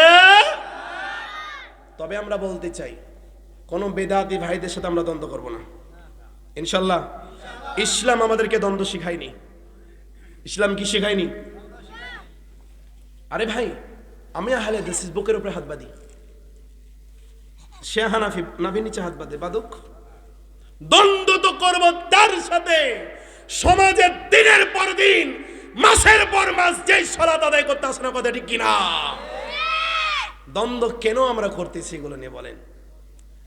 তবে আমরা বলতে চাই, কোন বেদাতি ভাইদের সাথে আমরা দ্বন্দ্ব করব না, ইনশাআল্লাহ। ইসলাম আমাদেরকে দ্বন্দ্ব শিখায়নি। ইসলাম কি শিখায়নি? আরে ভাই, আমি আহলে হাদিস, বুকের উপরে হাত বাঁধি, সে হানাফি, নাভির নিচে হাত বাঁধে, বাদুক। দ্বন্দ্ব তো করব তার সাথে সমাজে দিনের পর দিন, মাসের পর মাস যেই সালাত আদায় করতে আসে না, কথা ঠিক কিনা? দ্বন্দ্ব কেন আমরা করতেছি এগুলো নিয়ে বলেন?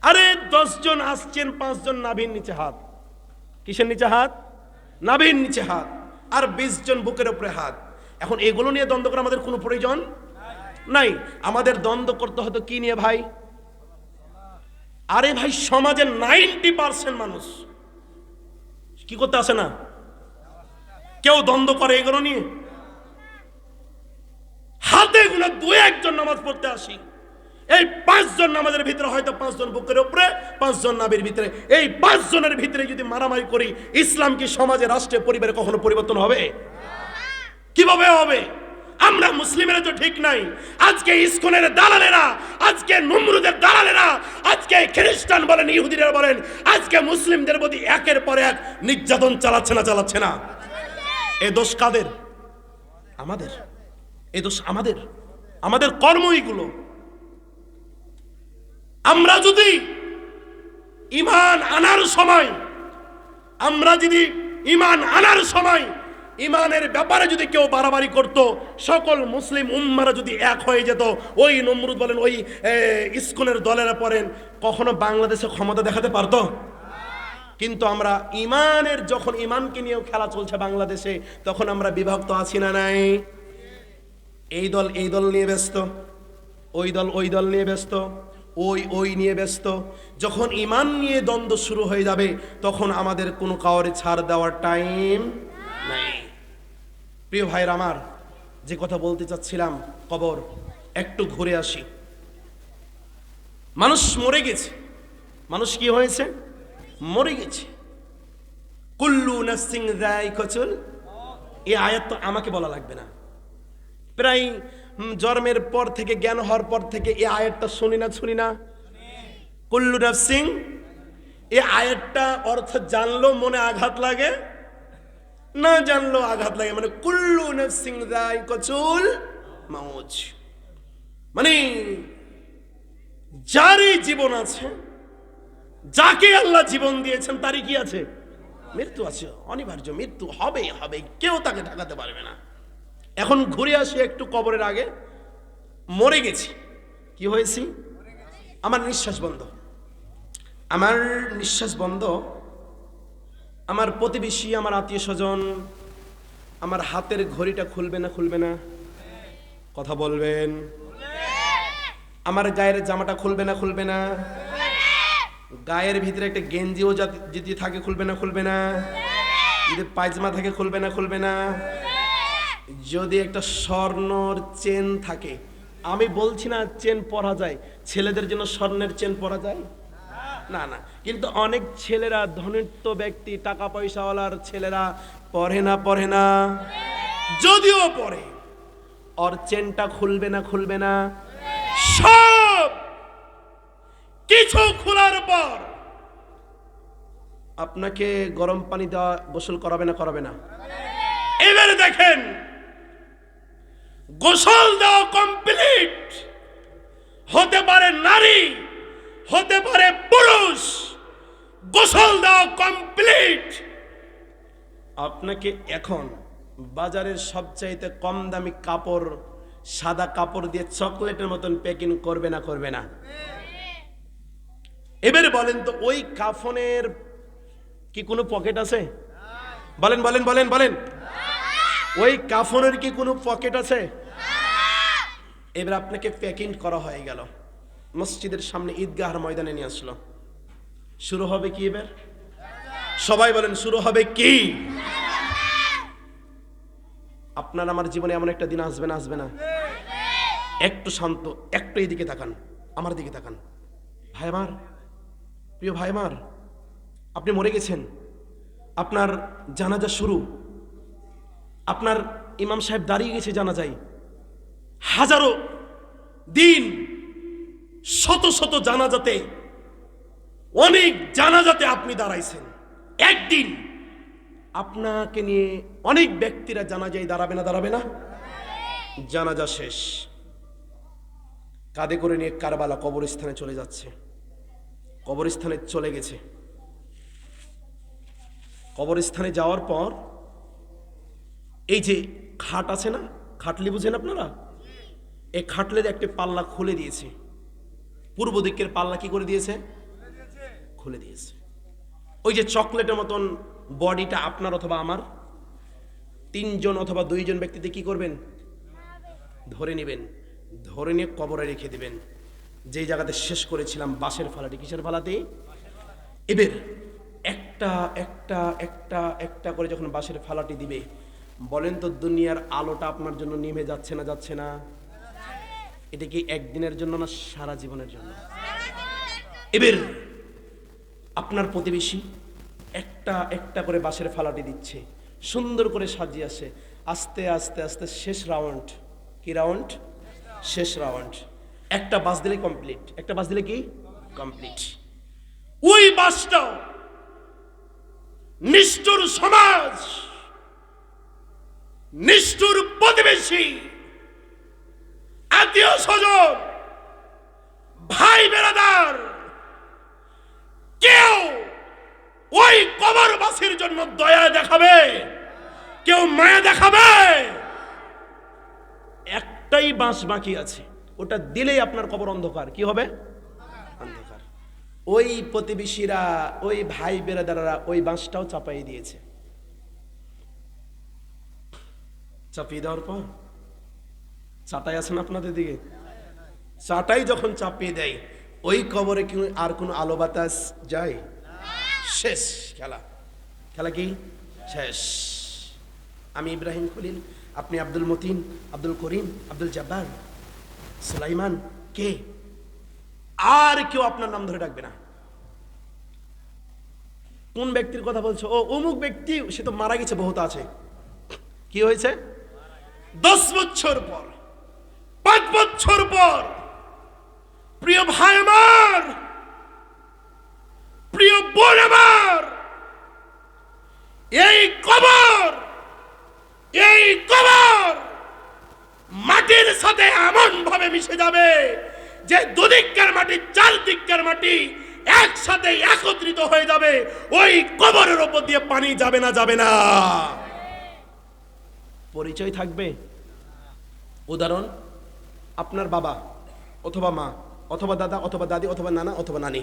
আরে 10 জন আসছেন, 5 জন নাভির নিচে হাত। কিসের নিচে হাত? নাভির নিচে হাত। আর 20 জন বুকের উপরে হাত। এখন এগুলো নিয়ে দ্বন্দ্ব করা আমাদের কোনো প্রয়োজন নাই। আমাদের দ্বন্দ্ব করতে হতো কি নিয়ে ভাই? আরে ভাই, সমাজের 90% মানুষ কি করতে আসে না? কেউ দ্বন্দ্ব করে এগুলো নিয়ে? হাতে গুলো 2-1 জন নামাজ পড়তে আসি। এই 5 জন নামাজের ভিতরে হয়তো 5 জন বুকের উপরে, 5 জন নাভির ভিতরে। এই 5 জনের ভিতরে যদি মারামারি করি, ইসলাম কি সমাজে, রাষ্ট্রে, পরিবারে কখনো পরিবর্তন হবে? কিভাবে হবে? আমরা মুসলিমেরা তো ঠিক নাই। আজকে ইসকনের দালালেরা, আজকে নমরুদের দালালেরা, আজকে খ্রিস্টান বলেন, ইহুদিরা বলেন, আজকে মুসলিমদের প্রতি একের পর এক নির্যাতন চালাচ্ছে না, চালাচ্ছে না? এ দোষ কাদের? আমাদের। এ দোষ আমাদের, আমাদের কর্মইগুলো। আমরা যদি ঈমান আনার সময়, ঈমানের ব্যাপারে যদি কেউ বাড়াবাড়ি করত, সকল মুসলিম উম্মারা যদি এক হয়ে যেত, ওই নমরুদ বলেন, ওই ইসকনের দলেরা পড়েন, কখনো বাংলাদেশে ক্ষমতা দেখাতে পারতো? কিন্তু আমরা ঈমানের, যখন ঈমানকে নিয়েও খেলা চলছে বাংলাদেশে, তখন আমরা বিভক্ত আছি না নাই? এই দল এই দল নিয়ে ব্যস্ত, ওই দল ওই দল নিয়ে ব্যস্ত, ওই নিয়ে ব্যস্ত। যখন ঈমান নিয়ে দ্বন্দ্ব শুরু হয়ে যাবে, তখন আমাদের কোনো কাউরে ছাড় দেওয়ার টাইম নাই। প্রিয় ভাইরা আমার, যে কথা বলতে চাচ্ছিলাম, কবর একটু ঘুরে আসি। মানুষ মরে গেছে। মানুষ কি হয়েছে? মরে গেছে। কুল্লু নাফসিন যায়িকাতুল, এই আয়াত তো আমাকে বলা লাগবে না। প্রায় জন্মের পর থেকে, জ্ঞান হওয়ার পর থেকে এই আয়াতটা শুনি না? কুল্লু নাফসিন, এই আয়াতটা অর্থ জানলো মনে আঘাত লাগে, না জানলো আঘাত লাগে। মানে কুল্লু নাফসিন যায়িকাতুল মাউত, মানে যারই জীবন আছে, যাকে আল্লাহ জীবন দিয়েছেন, তারই কি আছে? মৃত্যু আছে, অনিবার্য মৃত্যু হবে, কেউ তাকে ঠেকাতে পারবে না। এখন ঘুরে আসি একটু কবরের আগে। মরে গেছি, কি হয়েছি? আমার নিঃশ্বাস বন্ধ। আমার প্রতিবেশী, আমার আত্মীয় স্বজন, আমার হাতের ঘড়িটা খুলবে না? কথা বলবেন। আমার গায়ের জামাটা খুলবে না? গায়ের ভিতরে একটা গেঞ্জিও যদি থাকে, খুলবে না? যদি পায়জামা থাকে, খুলবে না? যদি একটা স্বর্ণর চেন থাকে, আমি বলছি না চেন পরা যায়, ছেলেদের জন্য স্বর্ণের চেন পরা যায় না, কিন্তু অনেক ছেলেরা, ধনিত্ব ব্যক্তি, টাকা পয়সাওয়ালার ছেলেরা পরে না, যদিও পরে, ওর চেনটা খুলবে না? সব কিছু খোলার পর আপনাকে গরম পানি দেওয়া, গোসল করাবে না? এবারে দেখেন, গোসল দেওয়া কমপ্লিট, হতে পারে নারী, হতে পারে পুরুষ, গোসল দাও কমপ্লিট। আপনাকে এখন বাজারের সবচাইতে কম দামি কাপড়, সাদা কাপড় দিয়ে চকলেটের মতন প্যাকিং করবে না করবে না? এবারে বলেন তো, ওই কাফনের কি কোনো পকেট আছে? বলেন বলেন বলেন বলেন, ওই কাফনের কি কোনো পকেট আছে? এবার আপনাকে প্যাকিং করা হয়ে গেল, মসজিদের সামনে ঈদগাহর ময়দানে নিয়ে আসলো। শুরু হবে কি এবার? সবাই বলেন শুরু হবে কি? আপনার আমার জীবনে এমন একটা দিন আসবে না, আসবে না? একটু শান্ত, একটু এইদিকে তাকান, আমার দিকে তাকান। ভাই আমার, প্রিয় ভাই আমার, আপনি মরে গেছেন, আপনার জানাজা শুরু, আপনার ইমাম সাহেব দাঁড়িয়ে গেছে জানাজায়, হাজারো দিন শত শত জানাজাতে, অনেক জানাজাতে আপনি দাঁড়াইছেন, একদিন আপনাকে নিয়ে অনেক ব্যক্তিরা জানাজায় দাঁড়াবে না, দাঁড়াবে না? জানাজা শেষ, কাঁধে করে নিয়ে কারবালা কবরস্থানে চলে যাচ্ছে, কবরস্থানে চলে গেছে। কবরস্থানে যাওয়ার পর এই যে খাট আছে না, খাটলি বুঝেন আপনারা? এই খাটলের একটি পাল্লা খুলে দিয়েছে, পূর্ব দিকের পাল্লা কি করে দিয়েছে? খুলে দিয়েছে। ওই যে চকলেটের মতন বডিটা আপনার অথবা আমার, তিনজন অথবা দুইজন ব্যক্তিতে কি করবেন? ধরে নেবেন, ধরে নিয়ে কবরে রেখে দিবেন, যেই জায়গাতে শেষ করেছিলাম, বাঁশের ফালাটি। কিসের ফালাতে? এবার একটা একটা একটা একটা করে যখন বাঁশের ফালাটি দিবে, বলেন তো দুনিয়ার আলোটা আপনার জন্য নেমে যাচ্ছে না, যাচ্ছে না? এটা কি একদিনের জন্য না সারা জীবনের জন্য? এবার আপনার প্রতিবেশী একটা একটা করে বাঁশের ফালাটি দিচ্ছে, সুন্দর করে সাজিয়ে আসে, আস্তে আস্তে আস্তে শেষ রাউন্ড। কি রাউন্ড? শেষ রাউন্ড। একটা বাস দিলে কমপ্লিট, একটা বাস দিলে কি কমপ্লিট। ওই বাসটাও নিষ্ঠুর সমাজ, নিষ্ঠুর প্রতিবেশী, আত্মীয় স্বজন, ভাই বেরাদার, কেউ ওই কবরবাসীর জন্য দয়া দেখাবে? কেউ মায়া দেখাবে? একটাই বাঁশ বাকি আছে, ওটা দিলেই আপনার কবর অন্ধকার। কি হবে? অন্ধকার। ওই প্রতিবেশীরা, ওই ভাই বেরাদাররা ওই বাঁশটাও চাপাই দিয়েছে। চাপিয়ে দেওয়ার পর চাটাই আছে না আপনাদের দিকে? চাটাই যখন চাপিয়ে দেয়, ওই কবরে কি আর কোনো আলো বাতাস যায়? শেষ খেলা। খেলা কি? শেষ। আমি ইব্রাহিম খলিল, আপনি আব্দুল মতিন, আব্দুল করিম, আব্দুল জব্বার, সুলাইমান, কে? আর কেউ আপনার নাম ধরে ডাকবে না। কোন ব্যক্তির কথা বলছো? ও অমুক ব্যক্তি, সে তো মারা গেছে, বহুত আছে। কি হয়েছে? 10 বছর পর, 5 বছর পর, প্রিয় ভাই আমার, প্রিয় বোন আমার, এই কবর মাটির সাথে এমন ভাবে মিশে যাবে যে দুদিককার মাটি, চারদিককার মাটি একসাথে একত্রিত হয়ে যাবে। ওই কবরের উপর দিয়ে পানি যাবে না, যাবে না। পরিচয় থাকবে। উদাহরণ, আপনার বাবা অথবা মা অথবা দাদা অথবা দাদি অথবা নানা অথবা নানি,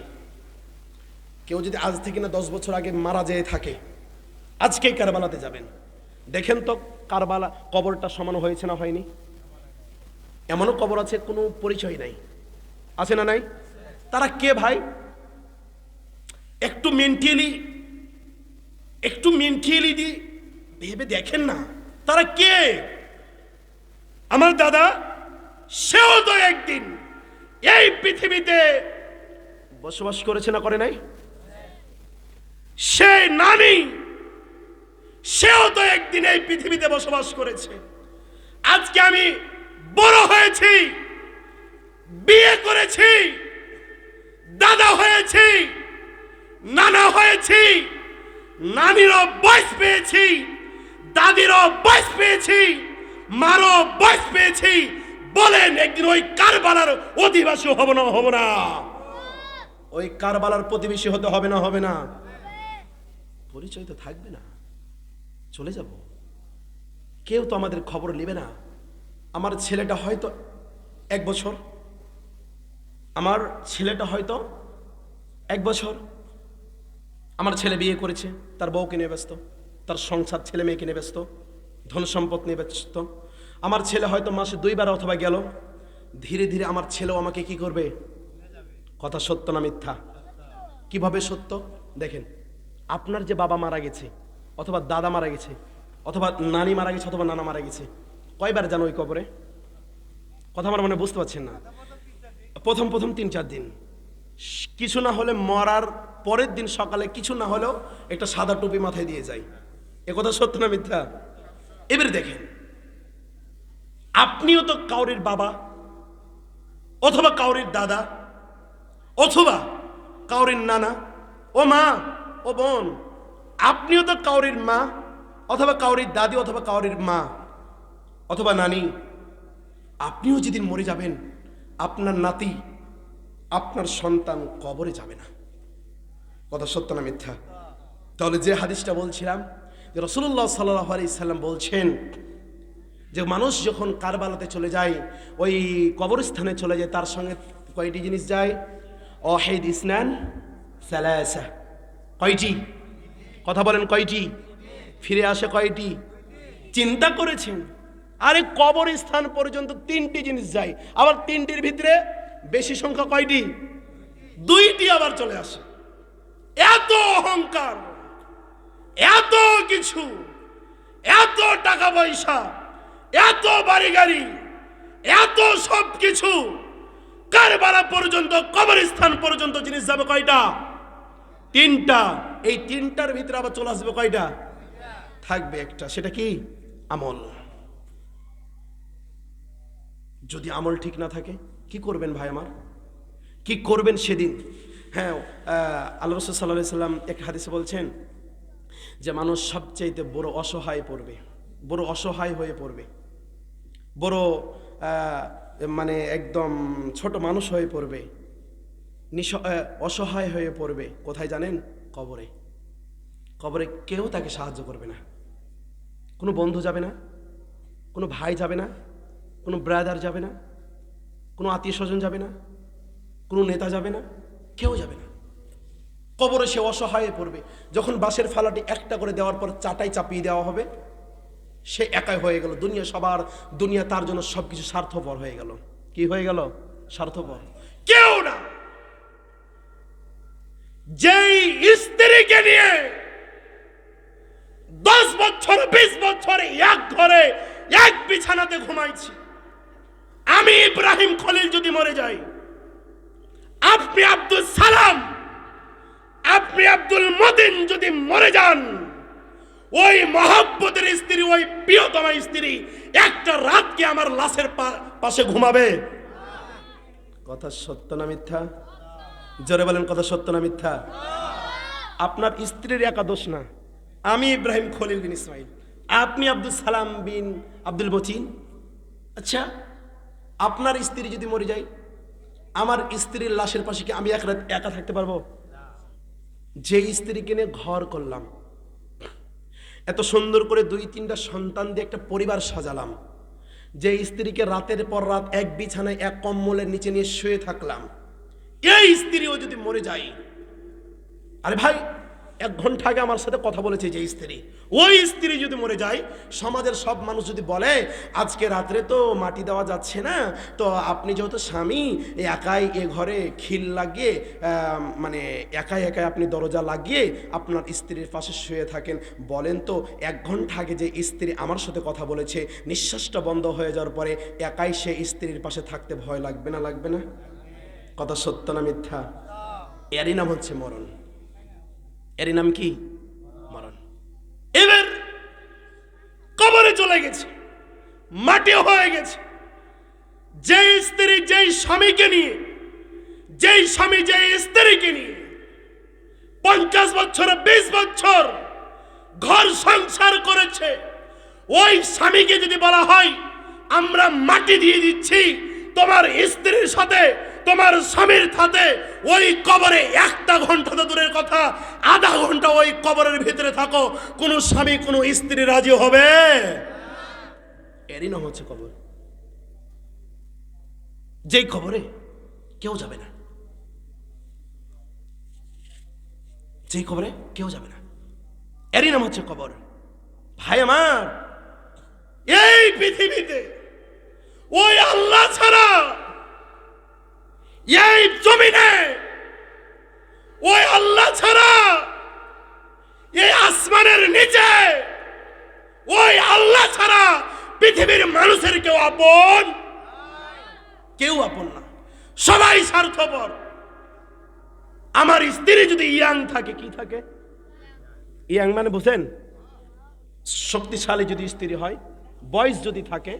কেউ যদি আজ থেকে না 10 বছর আগে মারা যেয়ে থাকে, আজকেই কারবালাতে যাবেন, দেখেন তো কারবালা কবরটা সমান হয়েছে না হয়নি? এমনও কবর আছে কোনো পরিচয় নাই, আছে না নাই? তারা কে ভাই? একটু মেন্টালি দিয়ে ভেবে দেখেন না, তারা কে? আমার দাদা, সেও তো একদিন এই পৃথিবীতে বসবাস করেছে না করে নাই? সে নানি, সেও তো একদিন এই পৃথিবীতে বসবাস করেছে। আজকে আমি বড় হয়েছি, বিয়ে করেছি, দাদা হয়েছি, নানা হয়েছি, নানিরও বয়স পেয়েছি, দাদিরও বয়স পেয়েছি, মারও বয়স পেয়েছি, বলেন একদিন ওই কারবালার অধিবাসী হব না হব না? ওই কারবালার প্রতিবেশী হতে হবে না হবে না? পরিচয় তো থাকবে না, চলে যাব। কেউ তো আমাদের খবর নেবে না। আমার ছেলেটা হয়তো 1 বছর, আমার ছেলেটা হয়তো 1 বছর, আমার ছেলে বিয়ে করেছে, তার বউকে নিয়ে ব্যস্ত, তার সংসার ছেলে মেয়েকে নিয়ে ব্যস্ত, ধন সম্পদ নিয়ে ব্যস্ত। আমার ছেলে হয়তো মাসে 2 বার অথবা গেল, ধীরে ধীরে আমার ছেলেও আমাকে কি করবে? কথা সত্য না মিথ্যা? কিভাবে সত্য? দেখেন, আপনার যে বাবা মারা গেছে, অথবা দাদা মারা গেছে, অথবা নানি মারা গেছে, অথবা নানা মারা গেছে, কয়বার জানো ওই কবরে? কথা আমার মনে বুঝতে পারছেন না? প্রথম 3-4 দিন, কিছু না হলে মরার পরের দিন সকালে কিছু না হলেও একটা সাদা টুপি মাথায় দিয়ে যায়। এ কথা সত্য না মিথ্যা? এবারে দেখেন, আপনিও তো কাউরির বাবা, অথবা কাউরির দাদা, অথবা কাউরির নানা, ও মা ও বোন, আপনিও তো কাউরির মা, অথবা কাউরির দাদি, অথবা কাউরির মা, অথবা নানি। আপনিও যেদিন মরে যাবেন, আপনার নাতি, আপনার সন্তান কবরে যাবে না। কথা সত্য না মিথ্যা? তাহলে যে হাদিসটা বলছিলাম, যে রাসূলুল্লাহ সাল্লাল্লাহু আলাইহি সাল্লাম বলছেন যে মানুষ যখন কারবালাতে চলে যায়, ওই কবরস্থানে চলে যায়, তার সঙ্গে কয়টি জিনিস যায়? ওয়াহিদ ইসনান সালাসা। কয়টি? কথা বলেন কয়টি? ফিরে আসে কয়টি? চিন্তা করেছেন? আরে কবরস্থান পর্যন্ত 3টি জিনিস যায়, আবার 3টির ভিতরে বেশি সংখ্যা কয়টি? 2টি আবার চলে আসে। এত অহংকার, এত কিছু, এত টাকা পয়সা, এত বাড়ি গাড়ি, এত সব কিছু, কারবালা পর্যন্ত, কবরস্থান পর্যন্ত জিনিস যাবে কয়টা? 3টা। এই 3টার ভিতরে আবার চলে আসবে কয়টা? থাকবে একটা, সেটা কি? আমল। যদি আমল ঠিক না থাকে, কি করবেন ভাই আমার? কি করবেন সেদিন? হ্যাঁ, আল্লাহ রাসূল সাল্লাল্লাহু আলাইহি সাল্লাম এক হাদিসে বলছেন যে মানুষ সবচাইতে বড় অসহায় পড়বে, বড় অসহায় হয়ে পড়বে, বড় মানে একদম ছোট মানুষ হয়ে পড়বে, অসহায় হয়ে পড়বে। কোথায় জানেন? কবরে। কবরে কেউ তাকে সাহায্য করবে না, কোনো বন্ধু যাবে না, কোনো ভাই যাবে না, কোনো ব্রাদার যাবে না, কোনো আত্মীয় স্বজন যাবে না, কোনো নেতা যাবে না, কেউ যাবে না। কবরে সে অসহায় পড়বে। যখন বাঁশের ফালাটি একটা করে দেওয়ার পর চাটাই চাপিয়ে দেওয়া হবে, সে একাই হয়ে গেল। দুনিয়া তার জন্য সবকিছু স্বার্থপর হয়ে গেল। কি হয়ে গেল? স্বার্থপর। কেউ না। যেই স্ত্রীকে নিয়ে 10 বছর 20 বছর এক ঘরে এক বিছানাতে ঘুমাইছি, আমি ইব্রাহিম খলিল যদি মরে যাই, আপনি আব্দুল সালাম, আপনি আব্দুল মতিন যদি মরে যান, ওই মহব্বতের স্ত্রী, ওই প্রিয়তমা স্ত্রী একটা রাত কি আমার লাশের পাশে ঘুমাবে? কথা সত্য না মিথ্যা? জোরে বলেন, কথা সত্য না মিথ্যা? আপনার স্ত্রীর একা দোষ না। আমি ইব্রাহিম খলিল বিন ইসমাইল, আপনি আব্দুল সালাম বিন আব্দুল মতিন। আচ্ছা, আপনার স্ত্রী যদি মরে যায়, আমার স্ত্রীর লাশের পাশে কি আমি এক রাত একা থাকতে পারবো? যে স্ত্রীকে নিয়ে ঘর করলাম, এত সুন্দর করে 2-3টা সন্তান দিয়ে একটা পরিবার সাজালাম, যে স্ত্রীকে রাতের পর রাত এক বিছানায় এক কম্বলের নিচে নিয়ে শুয়ে থাকলাম, এই স্ত্রীও যদি মরে যায়, আরে ভাই 1 ঘন্টা আগে আমার সাথে কথা বলেছে যে স্ত্রী, ওই স্ত্রী যদি মরে যায়, সমাজের সব মানুষ যদি বলে আজকে রাত্রে তো মাটি দেওয়া যাচ্ছে না, তো আপনি যেহেতু স্বামী, একাই এ ঘরে খিল লাগিয়ে মানে একাই আপনি দরজা লাগিয়ে আপনার স্ত্রীর পাশে শুয়ে থাকেন, বলেন তো 1 ঘন্টা আগে যে স্ত্রী আমার সাথে কথা বলেছে, নিঃশ্বাসটা বন্ধ হয়ে যাওয়ার পরে একাই সে স্ত্রীর পাশে থাকতে ভয় লাগবে না? লাগবে না? কথা সত্য না মিথ্যা? এরই নাম হচ্ছে মরণ। এরই নাম কি? মরণ। এবার কবরে চলে গেছে, মাটি হয়ে গেছে। যেই স্ত্রী যেই স্বামীকে নিয়ে, যেই স্বামী যেই স্ত্রীকে নিয়ে 50 বছর 20 বছর ঘর সংসার করেছে, ওই স্বামীকে যদি বলা হয় আমরা মাটি দিয়ে দিচ্ছি, তোমার স্ত্রীর সাথে তোমার স্বামীর সাথে ওই কবরে 1 ঘন্টা তো দূরের কথা, আধা ঘন্টা ওই কবরের ভিতরে থাকো, কোন স্বামী কোন স্ত্রী রাজি হবে? এরই নাম হচ্ছে কবর। যেই কবরে কেউ যাবে না, যেই কবরে কেউ যাবে না, এরই নাম হচ্ছে কবর। ভাই আমার, এই পৃথিবীতে ওই আল্লাহ ছাড়া, এই জমিনে ওই আল্লাহ ছাড়া, এই আসমানের নিচে ওই আল্লাহ ছাড়া পৃথিবীর মানুষের কেউ আপন, কেউ আপন না, সবাই স্বার্থপর। আমার স্ত্রী যদি ইয়াং থাকে, কি থাকে ইয়াং মানে বুঝেন, শক্তিশালী যদি স্ত্রী হয়, বয়স যদি থাকে,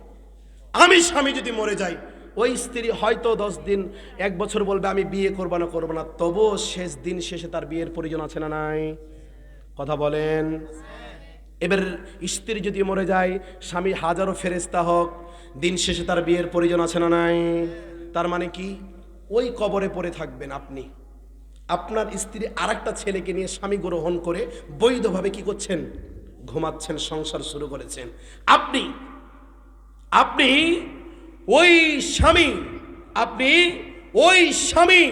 আমি স্বামী যদি মরে যাই, ওই স্ত্রী হয়তো 10 দিন 1 বছর বলবে আমি বিয়ে করবো না, তবুও শেষ দিন শেষে তার বিয়ের প্রয়োজন আছে না নাই? কথা বলেন। এবার স্ত্রী যদি মরে যায়, স্বামী হাজারো ফেরেশতা হোক, দিন শেষে তার বিয়ের প্রয়োজন আছে না নাই? তার মানে কি, ওই কবরে পড়ে থাকবেন আপনি, আপনার স্ত্রী আরেকটা ছেলেকে নিয়ে স্বামী গ্রহণ করে বৈধভাবে কি করছেন, ঘুমাচ্ছেন, সংসার শুরু করেছেন। আপনি আপনি ওই স্বামী, আপনি ওই স্বামী,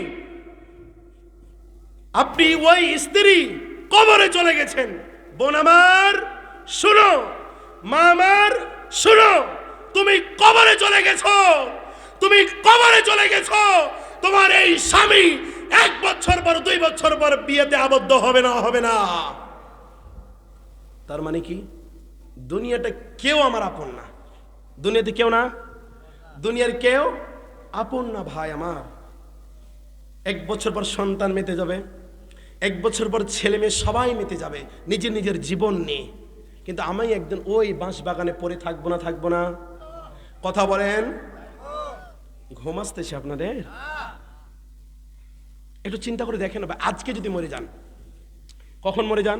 আপনি ওই স্ত্রী কবরে চলে গেছেন। বোন আমার শুনো, মা আমার শুনো, তুমি কবরে চলে গেছো, তুমি কবরে চলে গেছো। তোমার এই স্বামী 1 বছর পর 2 বছর পর বিয়েতে আবদ্ধ হবে না, হবে না। তার মানে কি, দুনিয়াটা কেউ আমার আপন না, দুনিয়াতে কেউ না, দুনিয়ার কেউ আপন না। ভাই আমার, 1 বছর পর সন্তান মেতে যাবে, 1 বছর পর ছেলে মেয়ে সবাই মেতে যাবে নিজের নিজের জীবন নিয়ে, কিন্তু আমি একদিন ওই বাঁশ বাগানে পড়ে থাকবো না, থাকবো না? কথা বলেন। ঘুম আসতেছে আপনাদের? একটু চিন্তা করে দেখেন, আজকে যদি মরে যান, কখন মরে যান?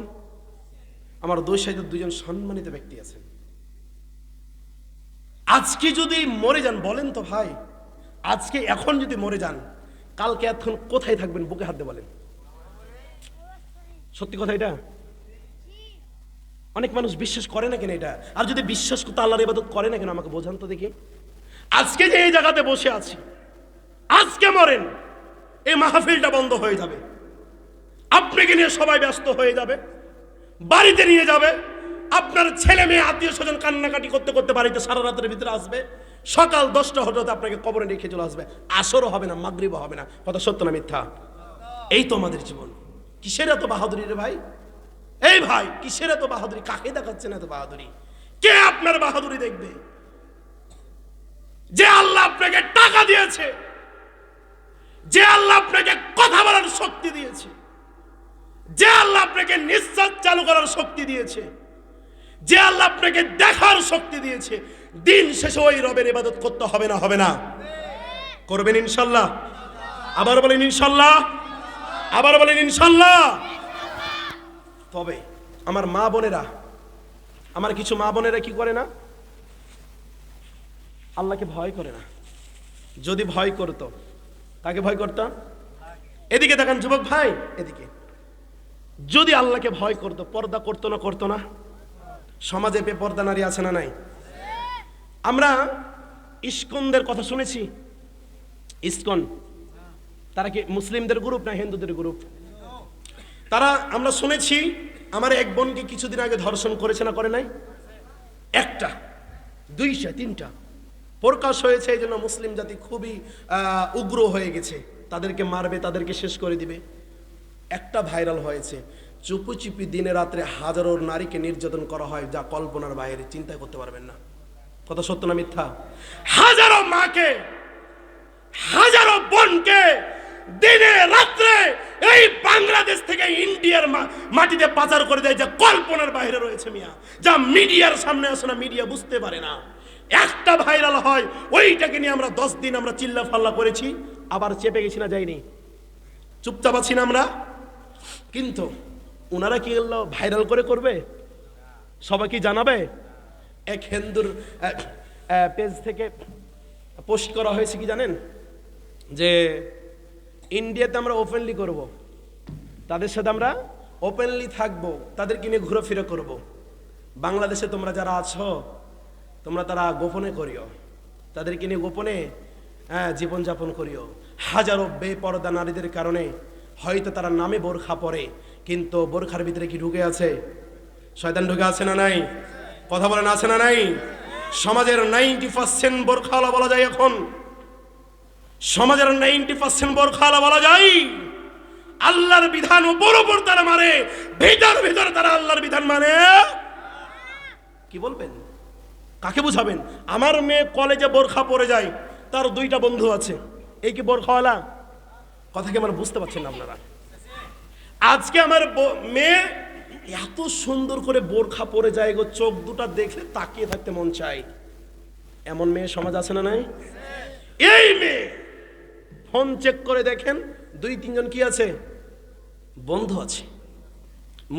আমার 2 সাইডে 2জন সম্মানিত ব্যক্তি আছেন, আজকে যদি মরে যান, বলেন তো ভাই, আজকে এখন যদি মরে যান, কালকে এখন কোথায় থাকবেন? বুকে হাত দিয়ে বলেন, সত্যি কথা এটা। অনেক মানুষ বিশ্বাস করে না কেন এটা? আর যদি বিশ্বাস করতে আল্লাহর ইবাদত করে না কেন, আমাকে বোঝান তো দেখি। আজকে যে এই জায়গাতে বসে আছি, আজকে মরেন, এই মাহফিলটা বন্ধ হয়ে যাবে, আপনাকে নিয়ে সবাই ব্যস্ত হয়ে যাবে, বাড়িতে নিয়ে যাবে, আপনার ছেলে মেয়ে আত্মীয় স্বজন কান্নাকাটি করতে করতে বাড়িতে সারা রাতের ভিতরে আসবে, সকাল 10টা হতে আপনাকে কবরে রেখে চলে আসবে, আসরও হবে না, মাগরিবও হবে না। কথা সত্য না মিথ্যা? এই তো আমাদের জীবন। কিসের এত বাহাদুরি রে ভাই? এই ভাই, কিসের এত বাহাদুরি? কাকে দেখাচ্ছেন এত বাহাদুরি? কে আপনার বাহাদুরি দেখবে? যে আল্লাহ আপনাকে টাকা দিয়েছে, যে আল্লাহ আপনাকে কথা বলার শক্তি দিয়েছে, যে আল্লাহ আপনাকে নিঃশ্বাস চালু করার শক্তি দিয়েছে, যে আল্লাহ আপনাকে দেখার শক্তি দিয়েছে, দিন শেষে ওই রবের ইবাদত করতে হবে না, হবে না? করবেন ইনশাল্লাহ? আবার বলেন ইনশাল্লাহ, আবার বলেন ইনশাল্লাহ। তবে আমার মা বোনেরা, আমার কিছু মা বোনেরা কি করে না, আল্লাহকে ভয় করে না। যদি ভয় করতো, কাকে ভয় করতো? এদিকে দেখেন যুবক ভাই, এদিকে। যদি আল্লাহকে ভয় করতো, পর্দা করতো না, করতো না? সমাজে বেপর্দা নারী আছে না নাই? আমরা ইস্কনদের কথা শুনেছি। ইস্কন তারা কি মুসলিমদের গ্রুপ না হিন্দুদের গ্রুপ? তারা, আমরা শুনেছি, আমার এক বোনকে কিছুদিন আগে ধর্ষণ করেছে না করে নাই? 1টা 2টা 3টা প্রকাশ হয়েছে। এই জন্য মুসলিম জাতি খুবই উগ্র হয়ে গেছে, তাদেরকে মারবে, তাদেরকে শেষ করে দিবে। একটা ভাইরাল হয়েছে, চুপি দিনে রাত্রে হাজারো নারীকে নির্যাতন করা হয়, যা কল্পনার বাইরে, চিন্তা করতে পারবেন না। কথা সত্য না মিথ্যা? হাজারো মাকে, হাজারো বোনকে দিনে রাত্রে এই বাংলাদেশ থেকে ইন্ডিয়ার মাটিতে পাচার করে দেয়, যা কল্পনার বাইরে রয়েছে মিয়া, যা মিডিয়ার সামনে আসে না, মিডিয়া বুঝতে পারে না। একটা ভাইরাল হয়, ওইটাকে নিয়ে আমরা 10 দিন আমরা চিল্লা ফাল্লা করেছি, আবার চেপে গেছি না, যাইনি, চুপচাপ আছি না আমরা। কিন্তু ওনারা কি ভাইরাল করে করবে, সবাইকে জানাবে? এক হিন্দুর পেজ থেকে পোস্ট করা হয়েছে কি জানেন, যে ইন্ডিয়াতে আমরা ওপেনলি করব, তাদের সাথে আমরা ওপেনলি থাকবো, তাদেরকে নিয়ে ঘোরাফেরা করব। বাংলাদেশে তোমরা যারা আছো তোমরা তারা গোপনে করিও, তাদেরকে নিয়ে গোপনে জীবনযাপন করিও। হাজারো বেপরদা নারীদের কারণে হয়তো তারা নামে বোরখা পরে, কিন্তু বোরখার ভিতরে কি ঢুকে আছে? শয়তান ঢুকে আছে না নাই? কথা বলেন, আছে না নাই? সমাজের 90% বোরখাওয়ালা বলা যায়, এখন সমাজের 90% বোরখাওয়ালা বলা যায়। আল্লাহর বিধান উপর উপর তারা মানে, ভিতর ভিতর তারা আল্লাহর বিধান মানে। কি বলবেন, কাকে বুঝাবেন? আমার মেয়ে কলেজে বোরখা পরে যায়, তার 2টা বন্ধু আছে, এই কি বোরখাওয়ালা? কথা কি আমার বুঝতে পারছেন না আপনারা? আজকে আমার মেয়ে এত সুন্দর করে বোরখা পরে যায় গো, চোখ দুটা দেখলে তাকিয়ে থাকতে মন চায়। এমন মেয়ে সমাজ আছে না নাই? এই মেয়ে ফোন চেক করে দেখেন 2-3 জন কি আছে, বন্ধু আছে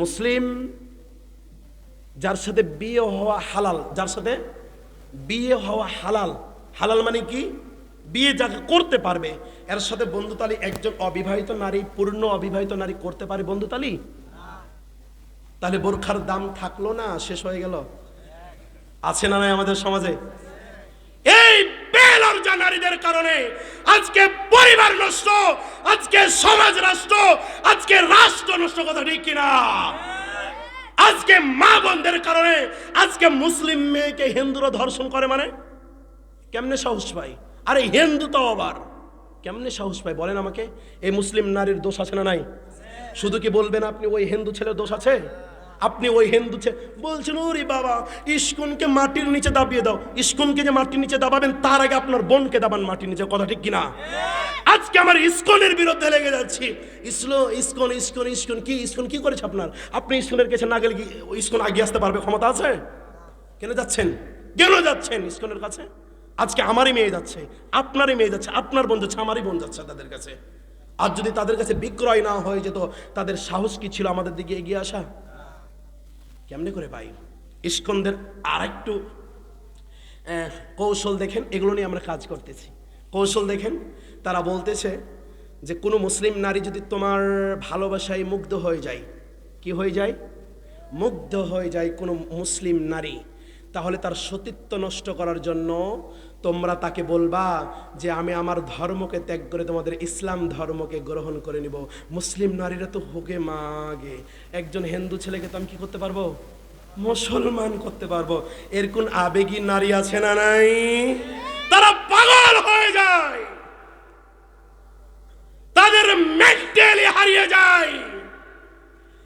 মুসলিম, যার সাথে বিয়ে হওয়া হালাল, যার সাথে বিয়ে হওয়া হালাল। হালাল মানে কি? বিয়ে যাকে করতে পারবে, এর সাথে বন্ধুতালি একজন অবিবাহিত নারী, পূর্ণ অবিবাহিত নারী করতে পারে বন্ধুতালি? তাহলে বোরখার দাম থাকলো না, শেষ হয়ে গেল? আছে না নাই আমাদের সমাজে? এই বেলজ্জা নারীদের কারণে আজকে পরিবার নষ্ট, আজকে সমাজ রাষ্ট্র, আজকে রাষ্ট্র নষ্ট। কথা ঠিক কিনা? আজকে মা বোনদের কারণে আজকে মুসলিম মেয়েকে হিন্দুরা ধর্ষণ করে, মানে কেমনে সাহস পায়? আরে হিন্দু তো আবার কেমনে সাহস পায় বলেন আমাকে? এই মুসলিম নারীর দোষ আছে না নাই? শুধু কি বলবেন আপনি ওই হিন্দু ছেলের দোষ আছে? আপনি ওই হিন্দু বলছেন ওরে বাবা ইস্কনকে মাটির নিচে দাবিয়ে দাও। ইস্কনকে যে মাটির নিচে দাবাবেন তার আগে আপনার বোনকে দাবান মাটির নিচে। কথা ঠিক কিনা? আজকে আমার ইস্কনের বিরুদ্ধে লেগে যাচ্ছি। ইস্কন ইস্কন ইস্কন কি, ইস্কন কি করেছে আপনার? আপনি ইস্কনের কাছে না গেলে কি ইস্কন আগে আসতে পারবে? ক্ষমতা আছে? কেন যাচ্ছেন? কেন যাচ্ছেন ইস্কনের কাছে? আজকে আমারই মেয়ে যাচ্ছে, আপনারই মেয়ে যাচ্ছে, আপনার বোন যাচ্ছে, আমারই বোন যাচ্ছে তাদের কাছে। আর যদি তাদের কাছে বিক্রয় না হয়ে যেত, তাদের সাহস কি ছিল আমাদের দিকে এগিয়ে আসা? কেমনে করে ভাই? ইস্কনদের আরেকটু কৌশল দেখেন, এগুলো নিয়ে আমরা কাজ করতেছি। কৌশল দেখেন, তারা বলতেছে যে কোনো মুসলিম নারী যদি তোমার ভালোবাসায় মুগ্ধ হয়ে যায়, কি হয়ে যায়? মুগ্ধ হয়ে যায় কোনো মুসলিম নারী, তাহলে তার সতীত্ব নষ্ট করার জন্য তোমরা তাকে বলবা যে আমি আমার ধর্মকে ত্যাগ করে তোমাদের ইসলাম ধর্মকে গ্রহণ করে নিব। মুসলিম নারীরা তো হোকে মাগে, একজন হিন্দু ছেলেকে তো আমি কি করতে পারবো? মুসলমান করতে পারবো। এর কোন আবেগী নারী আছে না নাই? তারা পাগল হয়ে যায়, তাদের মেন্টালি হারিয়ে যায়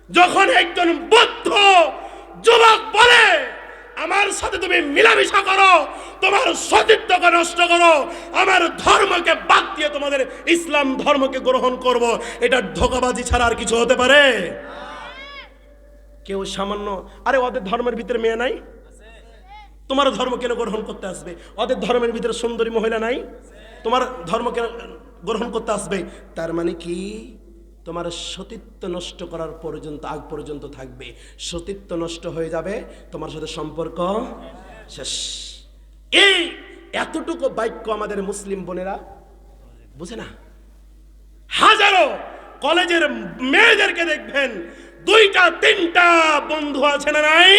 যখন একজন বৌদ্ধ যুবক বলে আমার সাথে তুমি মিলামিশা করো, তোমার সতীত্বকে নষ্ট করো, আমার ধর্মকে বাদ দিয়ে তোমাদের ইসলাম ধর্মকে গ্রহণ করব। এটা ধোঁকাবাজি ছাড়া আর কিছু হতে পারে? কেউ সামান্য আরে ওদের ধর্মের ভিতরে মেয়ে নাই, তোমার ধর্ম কেন গ্রহণ করতে আসবে? ওদের ধর্মের ভিতরে সুন্দরী মহিলা নাই, তোমার ধর্ম কেন গ্রহণ করতে আসবে? তার মানে কি? তোমার সতীত্ব নষ্ট করার পর্যন্ত আগ পর্যন্ত থাকবে। সতীত্ব নষ্ট হয়ে যাবে, তোমার সাথে সম্পর্ক শেষ। এই এতটুকু বাক্য আমাদের মুসলিম বোনেরা বুঝে না। হাজারো কলেজের মেয়েদেরকে দেখবেন 2-3টা বন্ধু আছে না নাই?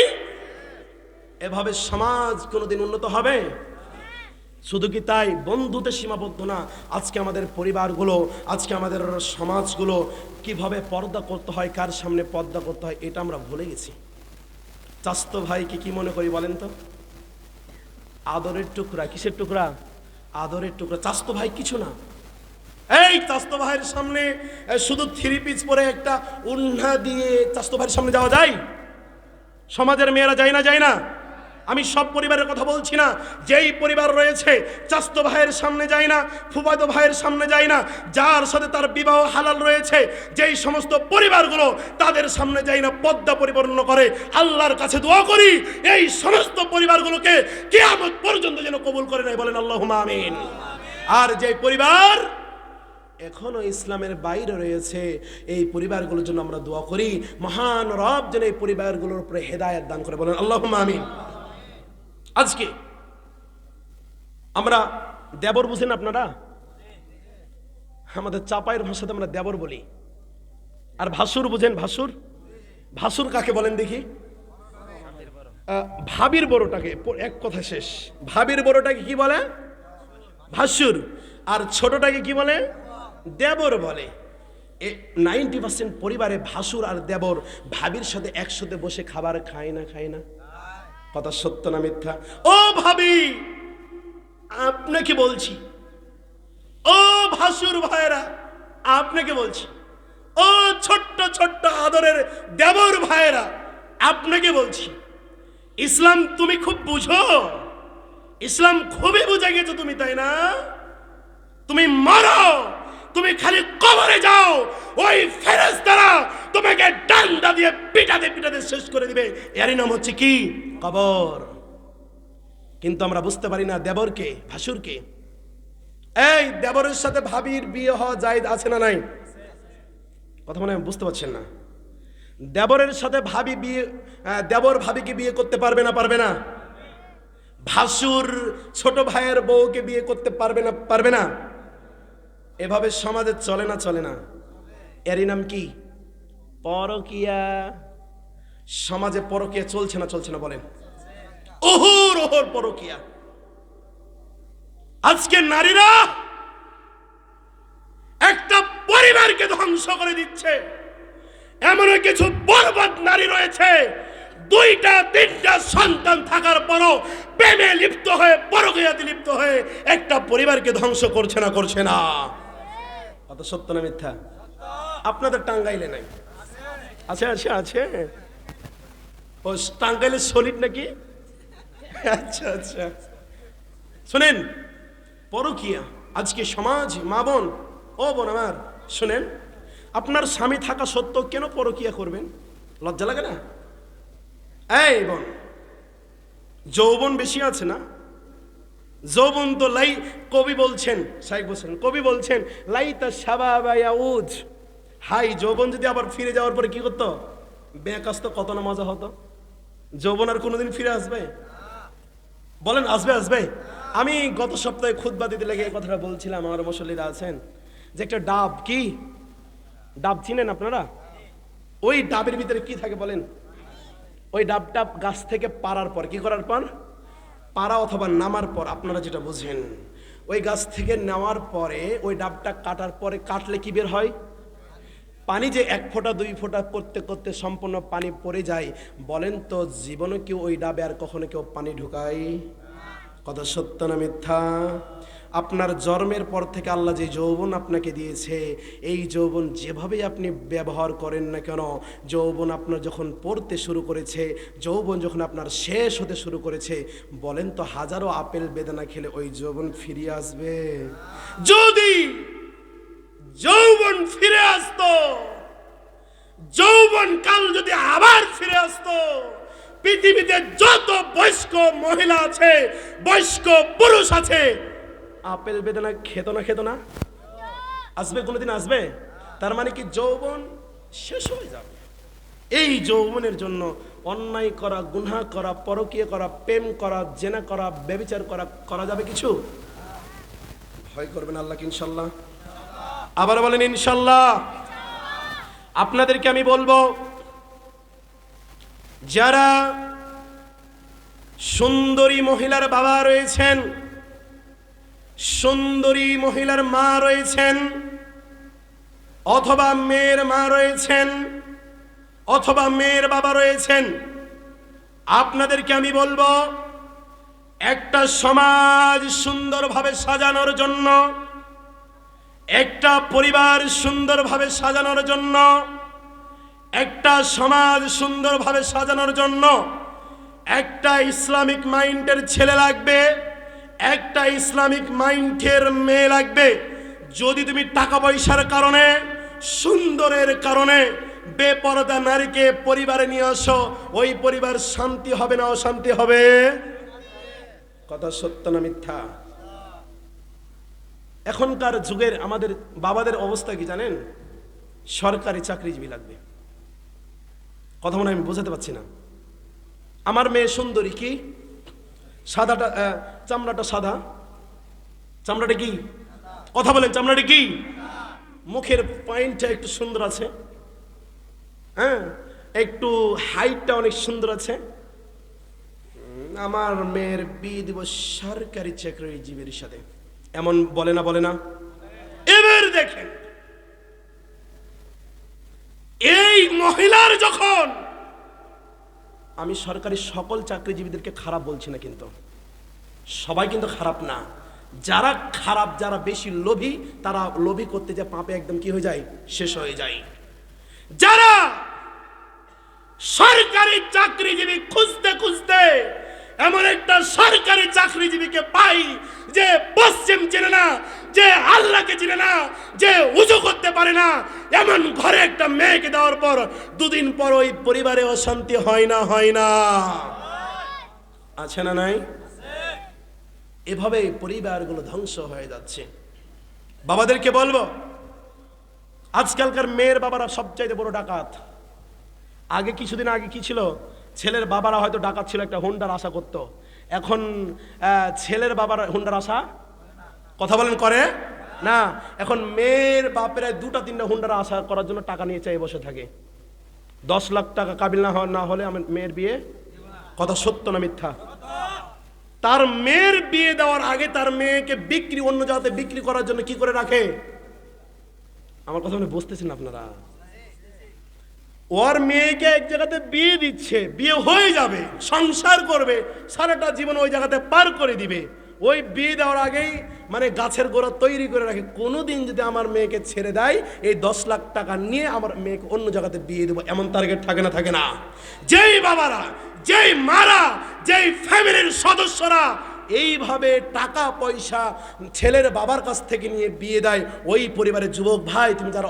এভাবে সমাজ কোনোদিন উন্নত হবে? শুধু কি তাই? বন্ধুতে সীমাবদ্ধ না, আজকে আমাদের পরিবারগুলো, আজকে আমাদের সমাজগুলো কিভাবে পর্দা করতে হয়, কার সামনে পর্দা করতে হয়, এটা আমরা ভুলে গেছি। চাস্তো ভাইকে কি মনে করি বলেন তো? আদরের টুকরা। কিসের টুকরা? আদরের টুকরা। চাস্তো ভাই কিছু না। এই চাস্তো ভাইয়ের সামনে শুধু 3 পিস পরে একটা উন্না দিয়ে চাস্তো ভাইয়ের সামনে যাওয়া যায়? সমাজের মেয়েরা যায় না? যায় না? আমি সব পরিবারের কথা বলছি না। যেই পরিবার রয়েছে চাস্তো ভাইয়ের সামনে যায় না, ফুফাতো ভাইয়ের সামনে যায় না, যার সাথে তার বিবাহ হালাল রয়েছে, যেই সমস্ত পরিবারগুলো তাদের সামনে যায় না, পর্দা পরিপূর্ণ করে, আল্লাহর কাছে দোয়া করি এই সমস্ত পরিবারগুলোকে কিয়ামত পর্যন্ত যেন কবুল করে নেয়। বলেন আল্লাহুম্মা আমিন। আর যে পরিবার এখনো ইসলামের বাইরে রয়েছে, এই পরিবারগুলোর জন্য আমরা দোয়া করি, মহান রব যেন এই পরিবারগুলোর উপরে হেদায়েত দান করে। বলেন আল্লাহুম্মা আমিন। আজকে আমরা দেবর বুঝেন আপনারা? আমাদের চাপাইয়ের ভাষাতে আমরা দেবর বলি। আর ভাসুর বুঝেন? ভাসুর, ভাসুর কাকে বলেন দেখি? ভাবির বড়টাকে, এক কথা শেষ। ভাবির বড়টাকে কি বলে? ভাসুর। আর ছোটটাকে কি বলে? দেবর বলে। 90% পরিবারে ভাসুর আর দেবর ভাবির সাথে একসাথে বসে খাবার খায় না? খায় না? কথা সত্য না মিথ্যা? ও ভাবি, আপনাকে বলছি, ও ভাসুর ভাইরা আপনাকে বলছি, ও ছোট্ট ছোট্ট আদরের দেবর ভাইরা আপনাকে বলছি, ইসলাম তুমি খুব বুঝো, ইসলাম খুবই বুঝে গেছো তুমি, তাই না? তুমি মারো, তুমি খালি কবরে যাও, ওই ফেরেশতারা তোমাকে ডান্ডা দিয়ে পিটাতে পিটাতে শেষ করে দিবে। এরই নাম হচ্ছে কি? কবর। কিন্তু আমরা বুঝতে পারি না দেবরকে, ভাসুরকে। এই দেবরের সাথে ভাবির বিয়ে হওয়া জায়েজ আছে না নাই? কথা মনে বুঝতে পারছেন না? দেবরের সাথে ভাবি বিয়ে, দেবর ভাবিকে বিয়ে করতে পারবে না? পারবে না? ভাসুর ছোট ভাইয়ের বউকে বিয়ে করতে পারবে না? পারবে না? এভাবে সমাজে চলে না? চলে না? এরই নাম কি? পরকিয়া। সমাজে পরকিয়া চলছে না? চলছে না? বলেন। ওহর ওহর পরকিয়া। আজকে নারীরা একটা পরিবারকে ধ্বংস করে দিচ্ছে। এমন কিছু বরবাদ নারী রয়েছে, 2টা 3টা সন্তান থাকার পরও প্রেমে লিপ্ত হয়ে, পরকীয়াতে লিপ্ত হয়ে একটা পরিবারকে ধ্বংস করছে না? করছে না? কত সত্য না মিথ্যা? আপনাদের টাঙ্গাইলে নাই? আছে আছে আছে। ও টাঙ্গাইলে সলিড নাকি? আচ্ছা আচ্ছা। শুনেন, পরকীয়া আজকে সমাজ, মা বোন, ও বোন আমার শুনেন, আপনার স্বামী থাকা সত্ত্বেও কেন পরকীয়া করবেন? লজ্জা লাগে না? এই বোন, যৌবন বেশি আছে না? যৌবন তো লাই, কবি বলছেন, শাইখ বলছেন, কবি বলছেন লাইতা শাবাবা ইয়াউজ, হাই যৌবন যদি আবার ফিরে যাওয়ার পরে কি করতো? ব্যাক আসতো, কত না মজা হতো। যৌবন আর কোনোদিন ফিরে আসবে? বলেন আসবে? আসবে? আমি গত সপ্তাহে খুতবা দিতে লেগে এই কথাটা বলছিলাম, আমার মুসল্লিরা আছেন, যে একটা ডাব, কি ডাব চিনেন আপনারা? ওই ডাবের ভিতরে কি থাকে বলেন? ওই ডাবটা গাছ থেকে পাড়ার পর, কি করার পর? পাড়া অথবা নামার পর, আপনারা যেটা বুঝেন, ওই গাছ থেকে নেওয়ার পরে ওই ডাবটা কাটার পরে, কাটলে কি বের হয়? পানি। যে 1 ফোঁটা 2 ফোঁটা করতে করতে সম্পূর্ণ পানি পড়ে যায়। বলেন তো জীবনে কেউ ওই ডাবে আর কখনো কেউ পানি ঢুকায়? কথা সত্য না মিথ্যা? আপনার জন্মের পর থেকে আল্লাহ যে যৌবন আপনাকে দিয়েছে, এই যৌবন যেভাবেই আপনি ব্যবহার করেন না কেন, যৌবন আপনার যখন পড়তে শুরু করেছে, যৌবন যখন আপনার শেষ হতে শুরু করেছে, বলেন তো হাজারো আপেল বেদানা খেলে ওই যৌবন ফিরিয়ে আসবে? যদি যৌবন ফিরে আসতো, যৌবন কাল যদি আবার ফিরে আসতো, পৃথিবীতে যত বয়স্ক মহিলা আছে, বয়স্ক পুরুষ আছে, আপেল বেদানা খেত না? খেত না? আসবে? কোনোদিন আসবে? তার মানে কি যৌবন শেষ হয়ে যাবে। এই যৌবনের জন্য অন্যায় করা, গুনাহ করা, পরকীয়া করা, প্রেম করা, জেনা করা, ব্যভিচার করা, করা যাবে কিছু? ভয় করবেন আল্লাহকে ইনশাল্লাহ? আবার বলেন ইনশাল্লাহ। আপনাদেরকে আমি বলবো, যারা সুন্দরী মহিলার বাবা রয়েছেন, সুন্দরী মহিলার মা রয়েছেন, অথবা মেয়ের মা রয়েছেন, অথবা মেয়ের বাবা রয়েছেন, আপনাদেরকে আমি বলবো, একটা সমাজ সুন্দরভাবে সাজানোর জন্য, একটা পরিবার সুন্দরভাবে সাজানোর জন্য, একটা সমাজ সুন্দরভাবে সাজানোর জন্য একটা ইসলামিক মাইন্ডের ছেলে লাগবে, একটা ইসলামিক মাইন্ডের মেয়ে লাগবে। যদি তুমি টাকা পয়সার কারণে, সুন্দরের কারণে বেপরদা নারীকে পরিবারে নিয়ে আসো, ওই পরিবার শান্তি হবে না অশান্তি হবে? কথা সত্য না মিথ্যা? এখনকার যুগের আমাদের বাবাদের অবস্থা কি জানেন? সরকারি চাকরিজীবী লাগবে। কথা মনে আমি বোঝাতে পারছি না। আমার মেয়ে সুন্দরী, কি সাদাটা, চামড়াটা সাদা, চামড়াটা কি? কথা বলেন, চামড়াটা কি? মুখের পয়েন্টটা একটু সুন্দর আছে, হ্যাঁ, একটু হাইটটা অনেক সুন্দর আছে। আমার মেয়ের বিয়ে দিব সরকারি চাকরিজীবীর সাথে, এমন বলে না? বলে না? এবার দেখেন, এই মহিলার যখন, আমি সরকারি সকল চাকরিজীবীদেরকে খারাপ বলছি না, কিন্তু সবাই কিন্তু খারাপ না। যারা খারাপ, যারা বেশি লোভী, তারা লোভী করতে যা পাপে একদম কি হয়ে যায়, শেষ হয়ে যায়। যারা সরকারি চাকরিজীবী খুঁজতে খুঁজতে এমন একটা সরকারি চাকরিজীবীকে পাই যে পশ্চিম চিনে না, যে আল্লাহকে চিনে না, যে উজু করতে পারে না, এমন ঘরে একটা মেয়েকে দেওয়ার পর দুদিন পর ওই পরিবারে অশান্তি হয় না? হয় না? আছে না নাই? এভাবে পরিবারগুলো ধ্বংস হয়ে যাচ্ছে। বাবাদেরকে বলবো, আজকালকার মেয়ের বাবারা সবচাইতে বড় ডাকাত। আগে কিছুদিন আগে কি ছিল, ছেলের বাবারা হয়তো ডাকাত ছিল, একটা হুন্ডার আশা করত। এখন ছেলের বাবার হুন্ডার আশা, কথা বলেন, করে না। এখন মেয়ের বাপেরা 2-3টা হুন্ডার আশা করার জন্য টাকা নিয়ে চাই বসে থাকে। 10 লাখ টাকা কাবিল না হলে আমার মেয়ের বিয়ে। কথা সত্য না মিথ্যা? তার মেয়ের বিয়ে দেওয়ার আগে তার মেয়েকে বিক্রি, অন্য জায়গাতে বিক্রি করার জন্য কি করে রাখে? আমার কথা মানে বুঝতেছেন আপনারা? ওর মেয়েকে এক জায়গাতে বিয়ে দিচ্ছে, বিয়ে হয়ে যাবে, সংসার করবে, সারাটা জীবন ওই জায়গাতে পার করে দিবে। ওই বিয়ে দেওয়ার আগেই মানে গাছের গোড়া তৈরি করে রাখে, কোনোদিন যদি আমার মেয়েকে ছেড়ে দেয় এই 10 লাখ টাকা নিয়ে আমার মেয়েকে অন্য জায়গাতে বিয়ে দেবো, এমন টার্গেট থাকে না? থাকে না? যেই বাবারা, যেই মারা, যেই ফ্যামিলির সদস্যরা এইভাবে টাকা পয়সা ছেলের বাবার কাছ থেকে নিয়ে বিয়ে দেয়, ওই পরিবারের যুবক ভাই, তুমি যারা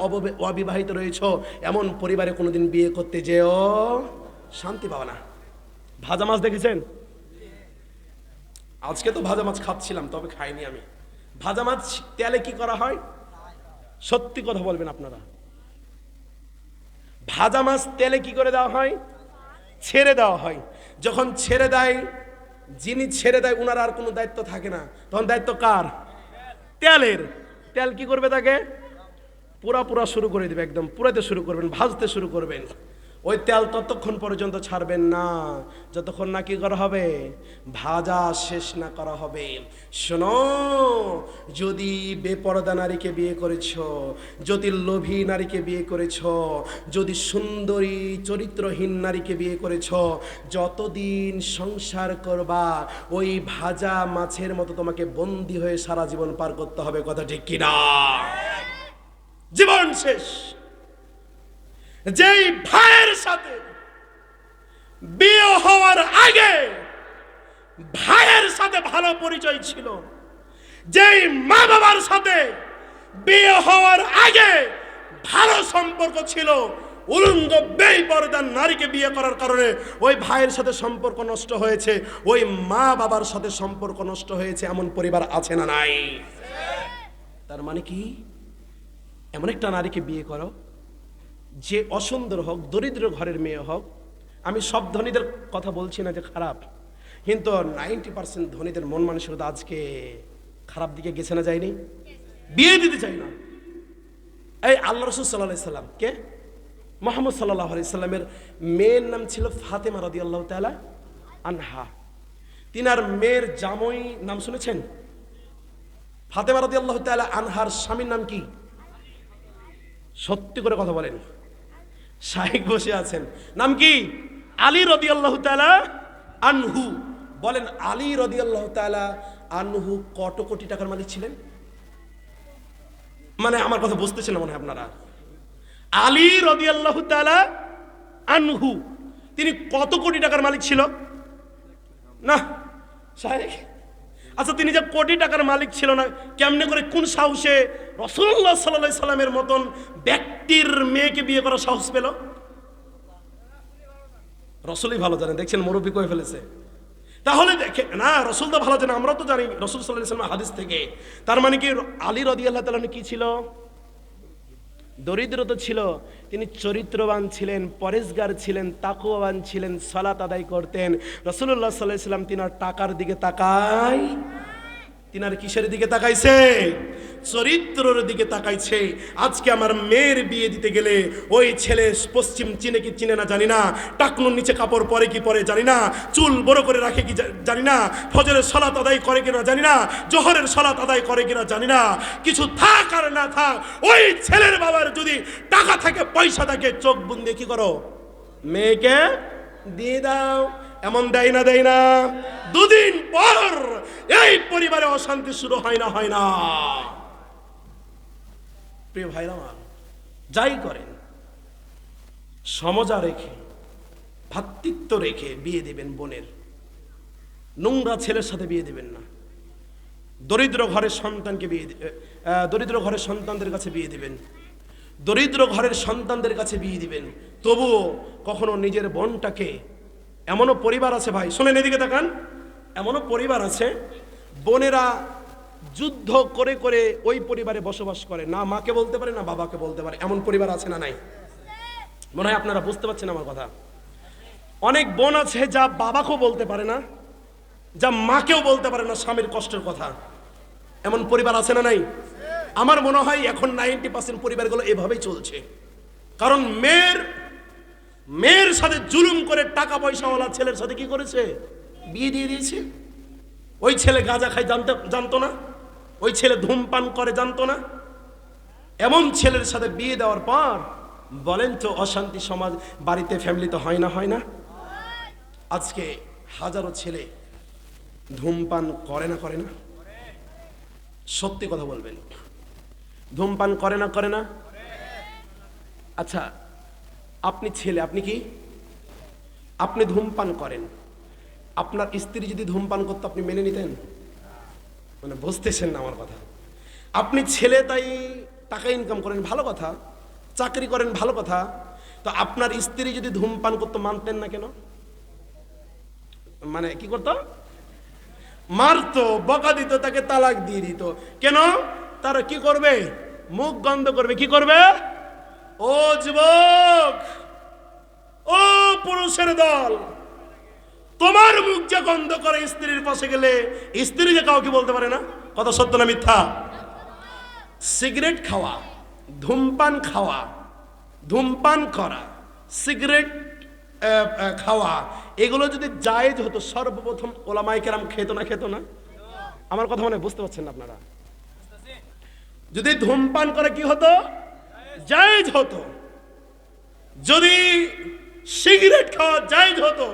অবিবাহিত রয়েছ, এমন পরিবারে কোনোদিন বিয়ে করতে যেও, শান্তি পাবে না। ভাজা মাছ দেখেছেন? আজকে তো ভাজা মাছ খাচ্ছিলাম, তবে খাইনি আমি। ভাজা মাছ তেলে কি করা হয়? সত্যি কথা বলবেন আপনারা, ভাজা মাছ তেলে কি করে দেওয়া হয়? ছেড়ে দেওয়া হয়। যখন ছেড়ে দেয়, যিনি ছেড়ে দেয় উনার আর কোনো দায়িত্ব থাকে না, তখন দায়িত্ব কার? তেলের। তেল কি করবে? তাকে পুরা শুরু করে দিবে, একদম পুরাতে শুরু করবেন, ভাজতে শুরু করবেন। ওই তেল ততক্ষণ পর্যন্ত ছাড়বেন না যতক্ষণ না কি করা হবে, ভাজা শেষ না করা হবে। শোনো, যদি বেপরদা নারীকে বিয়ে করেছ, যদি লোভী নারীকে বিয়ে করেছ, যদি সুন্দরী চরিত্রহীন নারীকে বিয়ে করেছ, যতদিন সংসার করবা ওই ভাজা মাছের মতো তোমাকে বন্দী হয়ে সারা জীবন পার করতে হবে। কথা ঠিক কিনা? জীবন শেষ। যেই ভাইয়ের সাথে বিয়ে হওয়ার আগে ভাইয়ের সাথে ভালো পরিচয় ছিল, যেই মা বাবার সাথে বিয়ে হওয়ার আগে ভালো সম্পর্ক ছিল, উলঙ্গ বেপরদা নারীকে বিয়ে করার কারণে ওই ভাইয়ের সাথে সম্পর্ক নষ্ট হয়েছে, ওই মা বাবার সাথে সম্পর্ক নষ্ট হয়েছে, এমন পরিবার আছে না নাই? তার মানে কি, এমন একটা নারীকে বিয়ে করো যে অসুন্দর হোক, দরিদ্র ঘরের মেয়ে হোক। আমি সব ধনীদের কথা বলছি না যে খারাপ, কিন্তু 90% ধনীদের মন মানসিকতা আজকে খারাপ দিকে গেছে না, যায়নি? বিয়ে দিতে চাই না। এই আল্লাহ রাসূল সাল্লাল্লাহু আলাইহি সাল্লাম কে? মুহাম্মদ সাল্লাল্লাহু আলাইহি সাল্লামের মেয়ের নাম ছিল ফাতেমা রাদিয়াল্লাহু তাআলা আনহা। তিনার মেয়ের জামাই নাম শুনেছেন? ফাতেমা রাদিয়াল্লাহু তাআলা আনহার স্বামীর নাম কি? সত্যি করে কথা বলেন, শাইখ বসে আছেন, নাম কি? আলী রাদিয়াল্লাহু তাআলা আনহু। বলেন, আলী রাদিয়াল্লাহু তাআলা আনহু কত কোটি টাকার মালিক ছিলেন? মানে আমার কথা বুঝতেছেন না মনে হয় আপনারা। আলী রাদিয়াল্লাহু তাআলা আনহু তিনি কত কোটি টাকার মালিক ছিল? না শাইখ, আচ্ছা তিনি যে কোটি টাকার মালিক ছিল না, কেমনে করে, কোন সাহসে রাসূলুল্লাহ সাল্লাল্লাহু আলাইহি সাল্লামের মতন ব্যক্তির মেয়েকে বিয়ে করার সাহস পেল? রাসূলই ভালো জানেন, দেখছেন মুরব্বি কয়ে ফেলেছে। তাহলে দেখে না, রাসূল তো ভালো জানেন, আমরা তো জানি রাসূল সাল্লাল্লাহু আলাইহি ওয়াসাল্লাম হাদিস থেকে। তার মানে কি আলী রাদিয়াল্লাহু তাআলা কি ছিল? দরিদ্র তো ছিল, তিনি চরিত্রবান ছিলেন, পরেশগার ছিলেন, তাকওয়াবান ছিলেন, সালাত আদায় করতেন। রাসূলুল্লাহ সাল্লাল্লাহু আলাইহি ওয়াসাল্লাম তিনার টাকার দিকে তাকায় তিনার কিসের দিকে তাকাইছে? চরিত্রের দিকে তাকাইছে। আজকে আমার মেয়ের বিয়ে দিতে গেলে ওই ছেলে পশ্চিম চিনে কি চিনে না জানি না, টাকনুর নিচে কাপড় পরে কি পরে জানি না, চুল বড় করে রাখে কি জানি না, ফজরের সালাত আদায় করে কিনা জানি না, জোহরের সালাত আদায় করে কিনা জানি না, কিছু থাক আর না থাক, ওই ছেলের বাবার যদি টাকা থাকে পয়সা থাকে, চোখ বুন দিয়ে কি করো? মেয়েকে দিয়ে দাও। এমন দেয় না, দেয় না? দুদিন পর এই পরিবারে অশান্তি শুরু হয় না, হয় না? প্রিয় ভাইরা আমার, যাই করেন সমজা রেখে, ভ্রাতৃত্ব রেখে বিয়ে দিবেন বোনের। নোংরা ছেলের সাথে বিয়ে দিবেন না। দরিদ্র ঘরের সন্তানকে বিয়ে দরিদ্র ঘরের সন্তানদের কাছে বিয়ে দিবেন, দরিদ্র ঘরের সন্তানদের কাছে বিয়ে দিবেন। তবুও কখনো নিজের বোনটাকে, এমনও পরিবার আছে ভাই, শোনেন এদিকে তাকান, এমনও পরিবার আছে বোনেরা যুদ্ধ করে করে ওই পরিবারে বসবাস করে, না মাকে বলতে পারে না বাবাকে বলতে পারে। এমন পরিবার আছে না নাই? মনে হয় আপনারা বুঝতে পারছেন আমার কথা। অনেক বোন আছে যা বাবাকেও বলতে পারে না, যা মাকেও বলতে পারে না স্বামীর কষ্টের কথা। এমন পরিবার আছে না নাই? আমার মনে হয় এখন 90% পরিবারগুলো এভাবেই চলছে। কারণ মেয়ের সাথে জুলুম করে টাকা পয়সাওয়ালা ছেলের সাথে কি করেছে? বিয়ে দিয়ে দিয়েছে। ওই ছেলে গাঁজা খায় জানতো না, ওই ছেলে ধূমপান করে জানতো না। এমন ছেলের সাথে বিয়ে দেওয়ার পর বলেন তো অশান্তি সমাজ বাড়িতে ফ্যামিলিতে হয় না, হয় না? আজকে হাজারো ছেলে ধূমপান করে না, করে না? সত্যি কথা বলবেন, ধূমপান করে না, করে না? আচ্ছা, আপনি ছেলে, আপনি কি, আপনি ধূমপান করেন, আপনার স্ত্রী যদি ধূমপান করতো আপনি মেনে নিতেন? মানে বুঝতেছেন না আমার কথা? আপনি ছেলে তাই টাকা ইনকাম করেন, ভালো কথা, চাকরি করেন, ভালো কথা, তো আপনার স্ত্রী যদি ধূমপান করতো মানতেন না কেন? মানে কি করতো? মারতো, বকা দিত, তাকে তালাক দিয়ে দিত। কেন? তারা কি করবে? মুখ গন্ধ করবে। কি করবে? ও যুবক, ও পুরুষের দল, তোমার মুখ যে গন্ধ করে স্ত্রীর পাশে গেলে, স্ত্রী যে কাউকে বলতে পারে না। কথা সত্য না মিথ্যা? সিগারেট খাওয়া, ধূমপান খাওয়া, ধূমপান করা, সিগারেট খাওয়া, এগুলো যদি জায়েজ হতো সর্বপ্রথম ওলামায়ে কেরাম খেত না, খেত না? আমার কথা মনে বুঝতে পারছেন না আপনারা? যদি ধূমপান করে কি হতো? জায়েজ হতো। যদি সিগারেট খাওয়া জায়েজ হতো,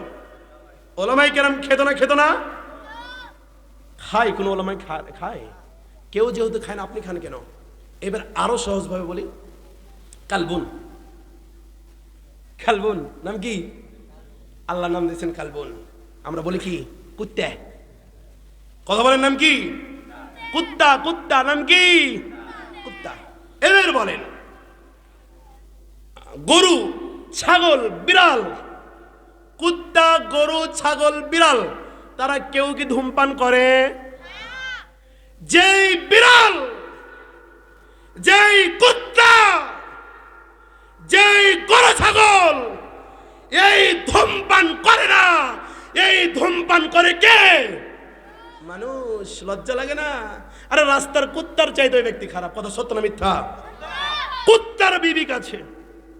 ওলামায়ে কেরাম খেত না, খেত না? খায়, কোন ওলামায়ে খায়? কেউ যেহেতু খায় না, আপনি খান কেন? এবার আরো সহজভাবে বলি, কালবুন, কালবুন নাম কি? আল্লাহ নাম দিয়েছেন কালবুন। আমরা বলি কি? কুত্তা। কথা বলেন, নাম কি? কুত্তা। কুত্তা নাম কি? কুত্তা। এবার বলেন গরু, ছাগল, বিড়াল। কুত্তা, গরু, ছাগল, বিড়াল, তারা কেউ কি ধূমপান করে? যেই বিড়াল, যেই কুত্তা, যেই গরু, ছাগল এই ধূমপান করে না, এই ধূমপান করে কে? মানুষ। লজ্জা লাগে না? আরে রাস্তার কুত্তার চাইতে ওই ব্যক্তি খারাপ। কথা সত্য না মিথ্যা? কুত্তার বিবেক আছে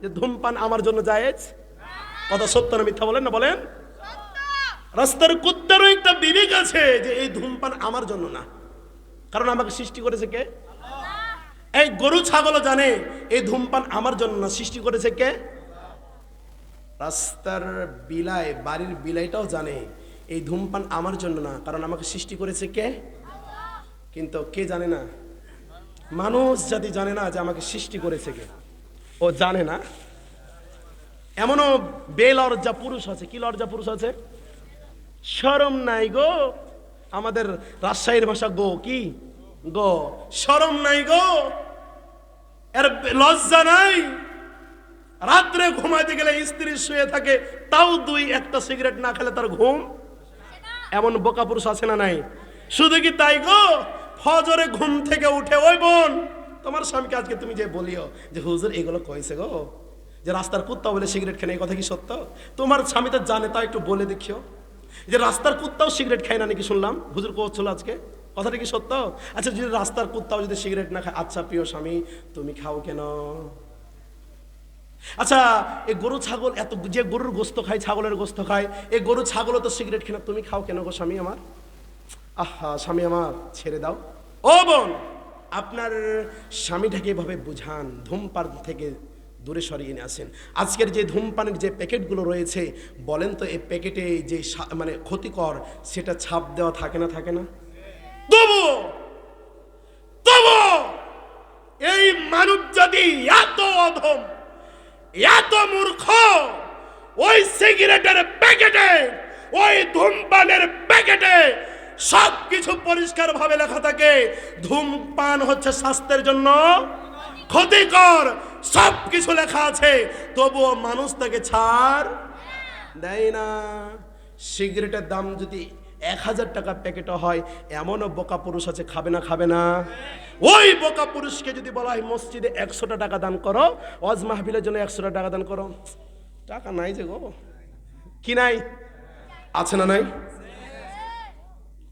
যে ধূমপান আমার জন্য জায়েজ। কথা সত্য না মিথ্যা? বলেন না, বলেন। রাস্তার কুত্তারও একটা বিবেক আছে যে এই ধূমপান আমার জন্য না, কারণ আমাকে সৃষ্টি করেছে কে? এই গরু ছাগলও জানে এই ধূমপান আমার জন্য না, সৃষ্টি করেছে কে? রাস্তার বিলাই, বাড়ির বিলাইটাও জানে এই ধূমপান আমার জন্য না, কারণ আমাকে সৃষ্টি করেছে কে? কিন্তু কে জানে না? মানুষ জাতি জানে না যে আমাকে সৃষ্টি করেছে কে। ও জানে না। এমনও বেলজ্জা পুরুষ আছে। কি লজ্জা পুরুষ আছে? শরম নাই গো। আমাদের রাজশাহীর ভাষা গো, কি গো? শরম নাই গো, এর লজ্জা নাই। রাত্রে ঘুমাইতে গেলে স্ত্রী শুয়ে থাকে, তাও দুই একটা সিগারেট না খেলে তার ঘুম। এমন বোকা পুরুষ আছে না নাই? শুধু কি তাই গো, ফজরে ঘুম থেকে উঠে, ওই বোন তোমার স্বামীকে আজকে তুমি যে বলিও যে হুজুর এগুলো কইছে গো, যে রাস্তার কুত্তা বলে সিগারেট খায়, এই কথা কি সত্য? তোমার স্বামী তো জানে, তাও একটু বলে দেখিও যে রাস্তার কুত্তাও সিগারেট খায় না নাকি, শুনলাম হুজুর কোচ্ছিল আজকে। কথাটা কি সত্য? আচ্ছা, যদি রাস্তার কুত্তাও যদি সিগারেট না খায়, আচ্ছা প্রিয় স্বামী তুমি খাও কেন? আচ্ছা, এই গরু ছাগল এত, যে গরুর গোস্ত খায়, ছাগলের গোস্ত খায়, এই গরু ছাগলও তো সিগারেট খেয়ে না, তুমি খাও কেন গো স্বামী আমার? আহা স্বামী আমার, ছেড়ে দাও। ও বোন, আপনার স্বামীটাকে এভাবে বুঝান, ধূমপান থেকে দূরে সরিয়ে নিয়ে আসেন। আজকের যে ধূমপানের যে প্যাকেটগুলো রয়েছে, বলেন তো এই প্যাকেটে যে মানে ক্ষতিকর, সেটা ছাপ দেওয়া থাকে না, থাকে না? তবু তবু এই মানব জাতি এত অধম, এত মূর্খ, ওই সিগারেটের প্যাকেটে, ওই ধূমপানের প্যাকেটে সবকিছু পরিষ্কার ভাবে লেখা থাকে, ধূমপান হচ্ছে স্বাস্থ্যের জন্য ক্ষতিকর, সবকিছু লেখা আছে, তবুও মানুষ তাকে ছাড় দেয় না। সিগারেটের দাম যদি 1000 টাকা প্যাকেট হয়, এমনও বোকা পুরুষ আছে খাবে না, খাবে না? ওই বোকা পুরুষকে যদি বলা হয় মসজিদে 100টা টাকা দান করো, ওয়াজ মাহফিলের জন্য 100টা টাকা দান করো, টাকা নাই যে গো, কি নাই? আছে না নাই?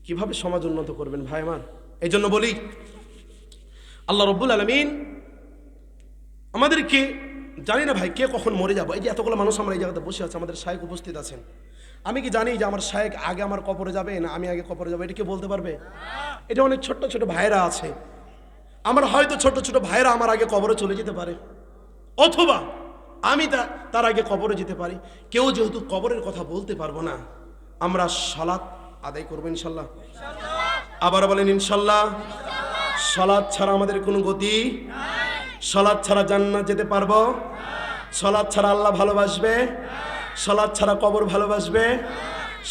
কিভাবে সমাজ উন্নত করবেন ভাই আমার? এই জন্য বলি, আল্লাহ রব্বুল আলামিন আমাদেরকে, জানি না ভাই কে কখন মরে যাবো। এই যে এতগুলো মানুষ আমরা এই জায়গাতে বসে আছে, আমাদের শায়েখ উপস্থিত আছেন, আমি কি জানি যে আমার শায়েখ আগে আমার কবরে যাবে না আমি আগে কবরে যাবো? এটা কে বলতে পারবে? এটা অনেক ছোট্ট ছোট ভাইরা আছে, আমার হয়তো ছোট ছোট ভাইরা আমার আগে কবরে চলে যেতে পারে, অথবা আমি তার আগে কবরে যেতে পারি। কেউ যেহেতু কবরের কথা বলতে পারবো না, আমরা সালাত আদায় করবো ইনশাল্লাহ। আবার বলেন ইনশাল্লাহ। সালাত ছাড়া আমাদের কোনো গতি, সালাত ছাড়া জান্নাত যেতে পারবো? সালাত ছাড়া আল্লাহ ভালোবাসবে? সালাত ছাড়া কবর ভালোবাসবে?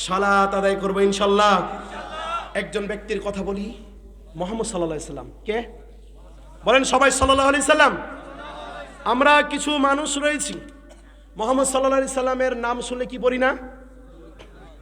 সালাত আদায় করবো ইনশাল্লাহ। একজন ব্যক্তির কথা বলি, মুহাম্মদ সাল্লাল্লাহু আলাইহি সাল্লাম। কে বলেন সবাই? সাল্লাল্লাহু আলাইহি সাল্লাম। আমরা কিছু মানুষ রয়েছি, মুহাম্মদ সাল্লাল্লাহু আলাইহি সাল্লামের নাম শুনলে কি পড়ি না?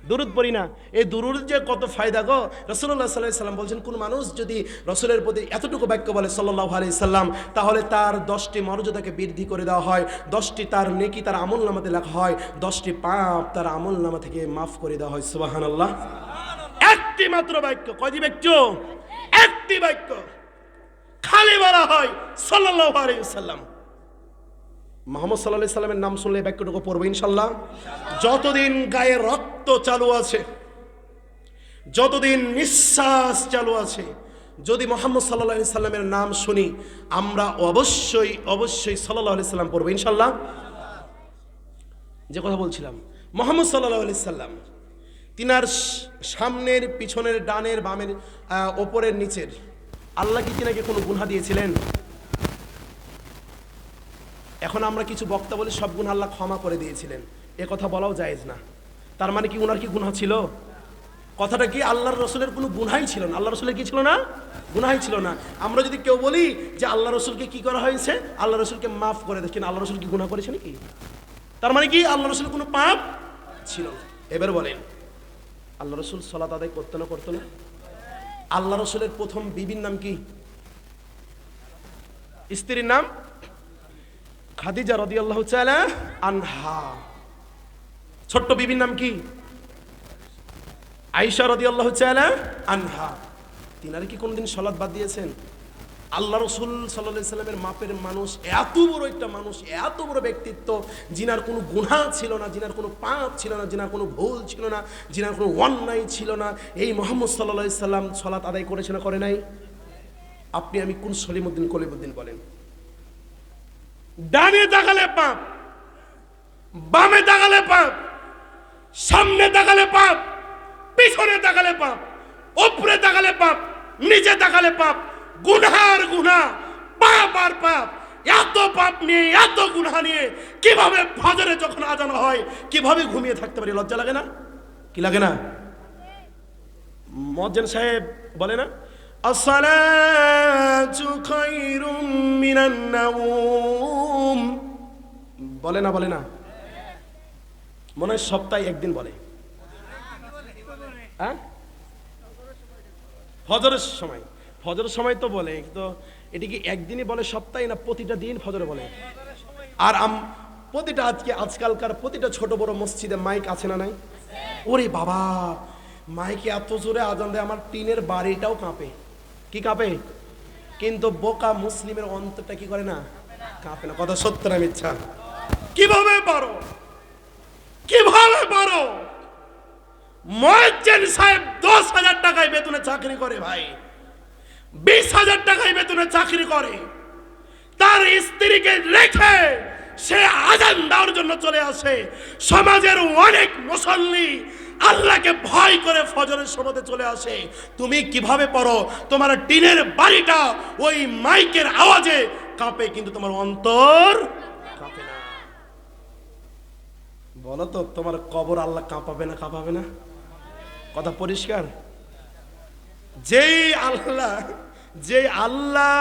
দুরূদ পড়ি না। এই দুরূদ যে কত ফায়দা গো! রাসূলুল্লাহ সাল্লাল্লাহু আলাইহি সাল্লাম বলছেন, কোন মানুষ যদি রাসূলের প্রতি এতটুকু বাক্য বলে সাল্লাল্লাহু আলাইহি সাল্লাম, তাহলে তার 10টি মর্যাদাকে বৃদ্ধি করে দেওয়া হয়, 10টি তার নেকি তার আমলনামাতে লেখা হয়, 10টি পাপ তার আমলনামা থেকে মাফ করে দেওয়া হয়। সুবহানাল্লাহ। একটি মাত্র বাক্য, কয়টি বাক্য? একটি বাক্য খালি বলা হয় সাল্লাল্লাহু আলাইহি সাল্লাম। মুহাম্মদ সাল্লাল্লাহু আলাইহি সাল্লামের নাম শুনলে বাক্যটুকু পড়বো ইনশাল্লাহ। যতদিন গায়ে রক্ত চালু আছে, যতদিন নিঃশ্বাস চালু আছে, যদি মুহাম্মদ সাল্লাল্লাহু আলাইহি সাল্লামের নাম শুনি, আমরা অবশ্যই অবশ্যই সাল্লাল্লাহু আলাইহি সাল্লাম পড়বো ইনশাল্লাহ। যে কথা বলছিলাম, মুহাম্মদ সাল্লাল্লাহু আলাইহি সাল্লাম, তিনার সামনের, পিছনের, ডানের, বামের, ওপরের, নিচের, আল্লাহ কি তিনাকে কোনো গুনাহ দিয়েছিলেন? এখন আমরা কিছু বক্তা বলি সব গুনাহ আল্লাহ ক্ষমা করে দিয়েছিলেন, এ কথা বলাও জায়েজ না। তার মানে কি উনার কি গুনাহ ছিল? কথাটা কি, আল্লাহর রসুলের কোনো গুনাহই ছিল না। আল্লাহ রসুলের কি ছিল না? গুনাহই ছিল না। আমরা যদি কেউ বলি যে আল্লাহ রসুলকে কি করা হয়েছে, আল্লাহ রসুলকে মাফ করে দেখেন, আল্লাহ রসুল কি গুনাহ করেছে নাকি? তার মানে কি আল্লাহ রসুলের কোনো পাপ ছিল না। এবার বলেন, আল্লাহ রসুল সালাত আদায় করতো না, করতো না? আল্লাহ রসুলের প্রথম বিবির নাম কি? স্ত্রীর নাম খাদিজা রাদিয়াল্লাহু তাআলা আনহা। ছোট্ট বিবির নাম কি? আয়েশা রাদিয়াল্লাহু তাআলা আনহা। তিনারা কি কোনদিন সালাত বাদ দিয়েছেন? আল্লাহ রসুল সাল্লাল্লাহু আলাইহি সাল্লামের মাপের মানুষ, এত বড় একটা মানুষ, এত বড় ব্যক্তিত্ব, জিনার কোনো গুনাহ ছিল না, জিনার কোনো পাপ ছিল না, জিনার কোনো ভুল ছিল না, জিনার কোনো অন্যায় ছিল না, এই মুহাম্মদ সাল্লাল্লাহু আলাইহি সাল্লাম সালাত আদায় করেছে না, করে নাই? আপনি আমি কোন সলিমউদ্দিন কলিমউদ্দিন বলেন? ডানে তাকালে পাপ, বামে তাকালে পাপ, সামনে তাকালে পাপ, পিছনে তাকালে পাপ, উপরে তাকালে পাপ, নিচে তাকালে পাপ, গুনহার গুনাহ, পাপ আর পাপ। এত পাপ নিয়ে, এত গুনাহ নিয়ে কিভাবে ফজরে যখন আজান হয় কিভাবে ঘুমিয়ে থাকতে পারি? লজ্জা লাগে না? কি লাগে না? মুয়াজ্জিন সাহেব বলে না, আসসালাতু খায়রুম মিনান নাওম, বলে না? বলে না? মনে হয় সপ্তাহে একদিন বলে। হ্যাঁ, ফজরের সময়, ফজরের সময় তো বলে, তো এটি কি একদিনই বলে সপ্তাহে, না প্রতিটা দিন ফজরে বলে? আর প্রতিটা, আজকালকার প্রতিটা ছোট বড় মসজিদে মাইক আছে না নাই? ওরে বাবা, মাইকে এত জোরে আজান দেয় আমার টিনের বাড়িটাও কাঁপে। কি কাঁপে? কিন্তু বোকা মুসলিমের অন্তরটা কি করে না? কাঁপে না। কথা সত্য না মিথ্যা? কিভাবে পারো, কিভাবে পারো? মুয়াজ্জিন সাহেব 10,000 টাকায় বেতনে চাকরি করে ভাই, 20,000 টাকায় বেতনে চাকরি করে। তার স্ত্রীকে রেখে সে আজান দেওয়ার জন্য চলে আসে। সমাজের অনেক মুসল্লি আল্লাহকে ভয় করে ফজরের সময়তে চলে আসে। তুমি কিভাবে পড়ো? তোমার টিনের বাড়িটা ওই মাইকের আওয়াজে কাঁপে, কিন্তু তোমার অন্তর কাঁপে না। বলো তো, তোমার কবর আল্লাহ কাঁপাবে না? কাঁপাবে না? কথা পরিষ্কার? যে আল্লাহ